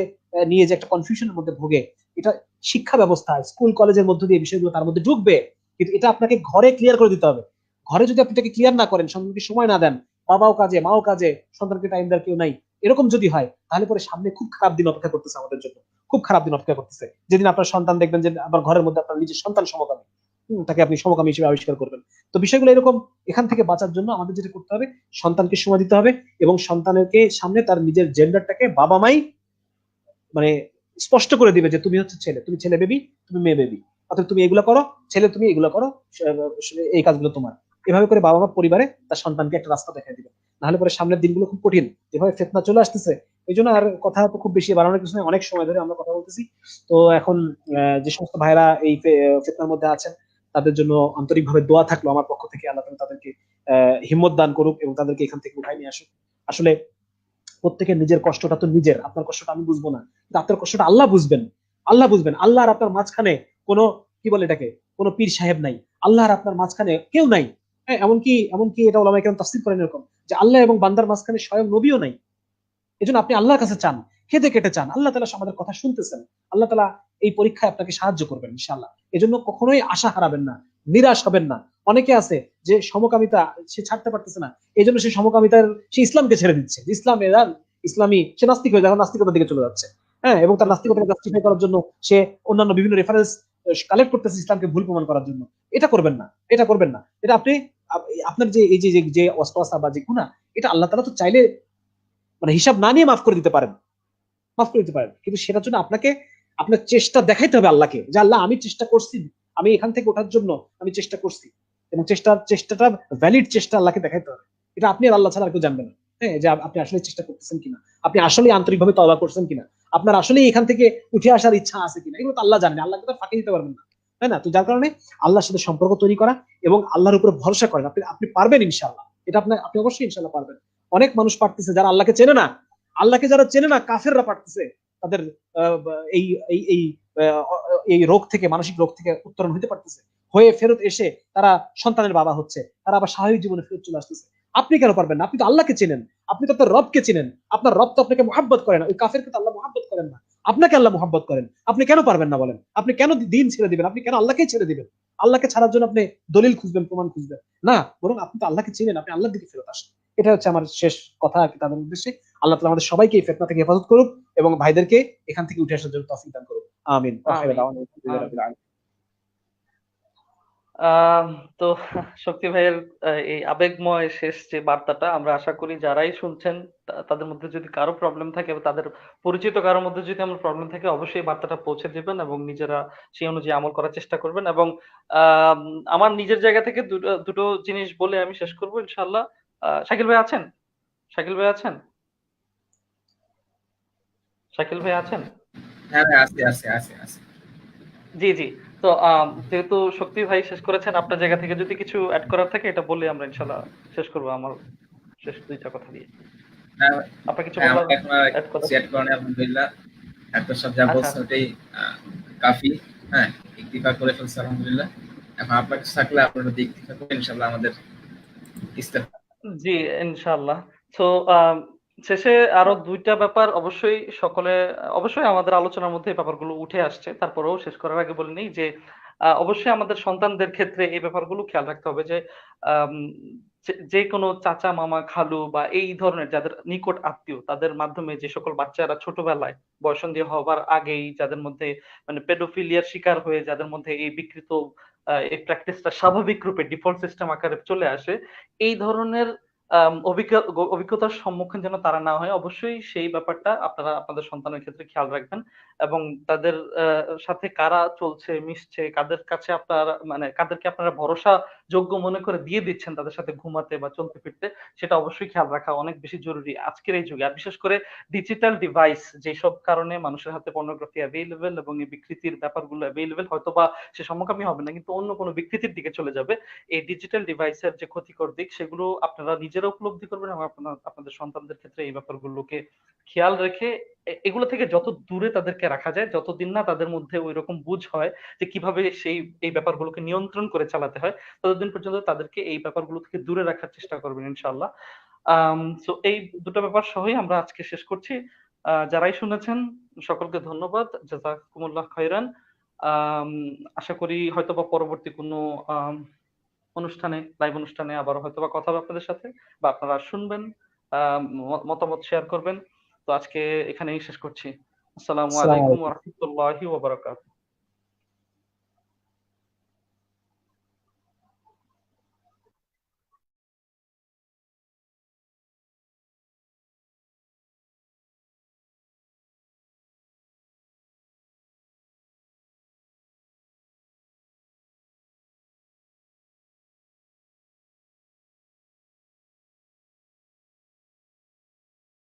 নিয়ে যে একটা কনফিউশনের মধ্যে ভোগে, এটা শিক্ষা ব্যবস্থা স্কুল কলেজের মধ্যে দিয়ে বিষয়গুলো তার মধ্যে ঢুকবে, কিন্তু এটা আপনাকে ঘরে ক্লিয়ার করে দিতে হবে। ঘরে যদি আপনি এটাকে ক্লিয়ার না করেন, সন্তানকে সময় না দেন, বাবাও কাজে মাও কাজে, সন্তানকে টাইম দেওয়ার কেউ নাই, এরকম যদি হয়, তাহলে পরে সামনে খুব খারাপ দিন অপেক্ষা করতেছে আমাদের জন্য, খুব খারাপ দিন অপেক্ষা করতেছে। যেদিন আপনার সন্তান দেখবেন যে আবার ঘরের মধ্যে আপনার নিজের সন্তান সমকামী, তাকে আপনি সমকামী হিসেবে আবিষ্কার করবেন। তো বিষয়গুলো এরকম। এখান থেকে বাঁচার জন্য আমাদের যেটা করতে হবে, সন্তানকে সময় দিতে হবে, এবং সন্তানকে সামনে তার নিজের জেন্ডারটাকে বাবা মাই মানে স্পষ্ট করে দিবে যে তুমি হচ্ছে ছেলে, তুমি ছেলে বেবি, তুমি মেয়ে বেবি, অর্থাৎ তুমি এগুলো করো, ছেলে তুমি এগুলো করো, এই কাজগুলো তোমার। এভাবে করে বাবা মা পরিবারে তার সন্তানকে একটা রাস্তা দেখাই দিবে। নাহলে পরে সামনের দিনগুলো খুব কঠিন, যেভাবে ফেতনা চলে আসতেছে। এই জন্য আর কথা তো খুব বেশি বাড়ানোর কিছু নেই, অনেক সময় ধরে আমরা কথা বলতেছি। তো এখন যে সমস্ত ভাইরা এই ফেতনার মধ্যে আছেন, তাদের জন্য আন্তরিকভাবে দোয়া থাকলো আমার পক্ষ থেকে। আল্লাহ তাআলা তাদেরকে হিম্মত দান করুক এবং তাদেরকে এখান থেকে উঠাই নিয়ে আসুক। আসলে প্রত্যেকের নিজের কষ্টটা তো নিজের, আপনার কষ্টটা আমি বুঝবো না, কিন্তু আপনার কষ্টটা আল্লাহ বুঝবেন। আল্লাহ বুঝবেন। আল্লাহ আর আপনার মাঝখানে কোনো কি বলে এটাকে, কোনো পীর সাহেব নাই, আল্লাহ আর আপনার মাঝখানে কেউ নাই। হ্যাঁ, এমনকি এমনকি এটা ওলামায়ে কেরাম তাফসীর করেন এরকম, যে আল্লাহ এবং বান্দার মাঝখানে স্বয়ং নবীও নাই। এজন্য আপনি আল্লাহর কাছে চান, খেতে কেটে চান, আল্লাহ তাআলা আমাদের কথা শুনতেছেন। আল্লাহ তাআলা এই পরীক্ষায় আপনাকে সাহায্য করবেন ইনশাআল্লাহ। এজন্য কখনোই আশা হারাবেন না, নিরাশ হবেন না। অনেকে আছে যে সমকামিতা সে ছাড়তে পারতেছে না, এই জন্য সে সমকামিতার সে ইসলামকে ছেড়ে দিচ্ছে, যে ইসলাম এরা ইসলামী, সে নাস্তিক হয়ে যাবে, নাস্তিকতার দিকে চলে যাচ্ছে। হ্যাঁ, এবং তার নাস্তিকতাকে জাস্টিফাই করার জন্য সে অন্যান্য বিভিন্ন রেফারেন্স কালেক্ট করতেছে ইসলামকে ভুল প্রমাণ করার জন্য। এটা করবেন না, এটা করবেন না। এটা আপনি আপনার যে এই যে যে অস্ত্র বা যে গুনাহ, এটা আল্লাহ তাআলা তো চাইলে মানে হিসাব না নিয়ে মাফ করে দিতে পারেন, মাফ করে দিতে পারেন, কিন্তু সেটার জন্য আপনাকে আপনার চেষ্টা দেখাইতে হবে আল্লাহকে, যে আল্লাহ আমি চেষ্টা করছি, আমি এখান থেকে ওঠার জন্য আমি চেষ্টা করছি, এবং চেষ্টাটা ভ্যালিড চেষ্টা আল্লাহকে দেখাইতে হবে। এটা আপনি আর আল্লাহ ছাড়া আর কেউ জানবে না। হ্যাঁ, যে আপনি আসলে চেষ্টা করতেছেন কিনা, আপনি আসলে আন্তরিকভাবে তওবা করছেন কিনা, আপনার আসলে এখান থেকে উঠে আসার ইচ্ছা আছে কিনা, এগুলো তো আল্লাহ জানেন, আল্লাহকে তো ফাঁকি দিতে পারবেন না, তাই না? তো যার কারণে আল্লাহর সাথে সম্পর্ক তৈরি করা এবং আল্লাহর উপরে ভরসা করেন, আপনি আপনি পারবেন ইনশাআল্লাহ। এটা আপনি অবশ্যই ইনশাআল্লাহ পারবেন। অনেক মানুষ পারতেছে যারা আল্লাহকে চেনে না, আল্লাহকে যারা চেনে না, কাফেররা পারতেছে তাদের এই এই এই এই রোগ থেকে, মানসিক রোগ থেকে উত্তরণ হতে পারতেছে, হয়ে ফেরত এসে তারা সন্তানের বাবা হচ্ছে, তারা আবার স্বাভাবিক জীবনে ফেরত চলে আসতেছে। আপনি কেন পারবেন না? আপনি তো আল্লাহকে চেনেন, আপনি তো আপনার রবকে চেনেন, আপনার রব তো আপনাকে মহাব্বত করেন, ওই কাফেরকে তো আল্লাহ মহাব্বত করেন না, আপনাকে আল্লাহ মহাব্বত করেন। আপনি কেন পারবেন না বলেন? আপনি কেন দিন ছেড়ে দিবেন? আপনি কেন আল্লাহকেই ছেড়ে দিবেন? আল্লাহকে ছাড়ার জন্য আপনি দলিল খুঁজবেন, প্রমাণ খুঁজবেন না, বরং আপনি তো আল্লাহকে চিনেন, আপনি আল্লাহর দিকে ফেরত আসেন। এটা হচ্ছে আমার শেষ কথা আর কি তাদের উদ্দেশ্যে। আল্লাহ তাআলা আমাদের সবাইকে এই ফিতনা থেকে হেফাজত করুক এবং ভাইদেরকে এখান থেকে উঠে আসার জন্য তৌফিক দান করুক। আমিন। আমিন, আলহামদুলিল্লাহি আমিন। রাব্বিল আলামিন। তো শক্তি ভাইয়ের এই আবেগময় শেষ যে বার্তাটা, আমরা আশা করি যারাই শুনছেন তাদের মধ্যে যদি কারো প্রবলেম থাকে বা তাদের পরিচিত কারোর মধ্যে যদি আমার প্রবলেম থাকে, অবশ্যই এই বার্তাটা পৌঁছে দিবেন এবং নিজেরা সেই অনুযায়ী আমল করার চেষ্টা করবেন। এবং আম, আমার নিজের জায়গা থেকে দুটো দুটো জিনিস বলে আমি শেষ করবো ইনশাল্লাহ। শাকিল ভাই আছেন? শাকিল ভাই আছেন? শাকিল ভাই আছেন? হ্যাঁ ভাই, আছে আছে আছে আছে। জি, জি। তো যেহেতু শক্তি ভাই শেষ করেছেন, আপনার জায়গা থেকে যদি কিছু এড করার থাকে এটা বললে আমরা ইনশাল্লাহ শেষ করবো আমার শেষ দুইটা কথা দিয়ে। হ্যাঁ ভাই, আপনার কিছু হ্যাঁ, বলার আমার এখন আর এড করার? সেট করেন আলহামদুলিল্লাহ। এত সব যা আচ্ছা, বলছেন আচ্ছা। ওটাই কাফি। হ্যাঁ, ইক্তিফা করে ফেলছে আলহামদুলিল্লাহ। এখন আপনার কিছু থাকলে আপনার যদি ইক্তিফা করে ইনশাল্লাহ আমাদের ইস্তেফা। জি, ইনশাআল্লাহ। তো আম, শেষে আরো দুইটা ব্যাপার অবশ্যই অবশ্যই আমাদের আলোচনার মধ্যে এই ব্যাপারগুলো উঠে আসছে। তারপরেও শেষ করার আগে বলে নিই যে অবশ্যই আমাদের সন্তানদের ক্ষেত্রে এই ব্যাপারগুলো খেয়াল রাখতে হবে যে আম, যে কোনো চাচা মামা খালু বা এই ধরনের যাদের নিকট আত্মীয়, তাদের মাধ্যমে যে সকল বাচ্চারা ছোটবেলায় বয়ঃসন্ধি হবার আগেই যাদের মধ্যে মানে পেডোফিলিয়ার শিকার হয়ে যাদের মধ্যে এই বিকৃত এই প্র্যাকটিসটা স্বাভাবিক রূপে ডিফল্ট সিস্টেম আকারে চলে আসে, এই ধরনের অভিজ্ঞতার সম্মুখীন যেন তারা না হয়, অবশ্যই সেই ব্যাপারটা আপনারা আপনাদের সন্তানের ক্ষেত্রে খেয়াল রাখবেন। এবং তাদের সাথে কারা চলছে মিশছে, কাদের কাছে আপনারা মানে কাদেরকে আপনারা ভরসা যোগ্য মনে করে দিয়ে দিচ্ছেন তাদের সাথে ঘুমাতে বা চলতে ফিরতে, সেটা অবশ্যই খেয়াল রাখা অনেক বেশি জরুরি আজকের এই যুগে। আর বিশেষ করে ডিজিটাল ডিভাইস যেসব কারণে মানুষের হাতে পর্নোগ্রাফি অ্যাভেলেবেল এবং এই বিকৃতির ব্যাপারগুলো অ্যাভেলেবেল, হয়তোবা সে সমকামী হবে না কিন্তু অন্য কোনো বিকৃতির দিকে চলে যাবে। এই ডিজিটাল ডিভাইসের যে ক্ষতিকর দিক সেগুলো আপনারা নিজেরা উপলব্ধি করবেন এবং আপনাদের সন্তানদের ক্ষেত্রে এই ব্যাপারগুলোকে খেয়াল রেখে এগুলো থেকে যত দূরে তাদেরকে রাখা যায়, যতদিন না তাদের মধ্যে ওই রকম বুঝ হয় যে কিভাবে এই ব্যাপারগুলোকে নিয়ন্ত্রণ করে চালাতে হয়, ততদিন পর্যন্ত তাদেরকে এই ব্যাপারগুলো থেকে দূরে রাখার চেষ্টা করবেন ইনশাআল্লাহ। সো এই দুটো ব্যাপার সহই আমরা আজকে শেষ করছি। যারাই শুনেছেন সকলকে ধন্যবাদ, জাযাকুমুল্লাহ খাইরান। আম, আশা করি হয়তোবা পরবর্তী কোনো অনুষ্ঠানে, লাইভ অনুষ্ঠানে আবার হয়তোবা কথা হবে আপনাদের সাথে, বা আপনারা শুনবেন, মতামত শেয়ার করবেন। তো আজকে এখানেই শেষ করছি। আসসালামু আসসালামু আলাইকুম ওয়া আলাইকুম। রাহমাতুল্লাহি ওয়া বারাকাতুহু।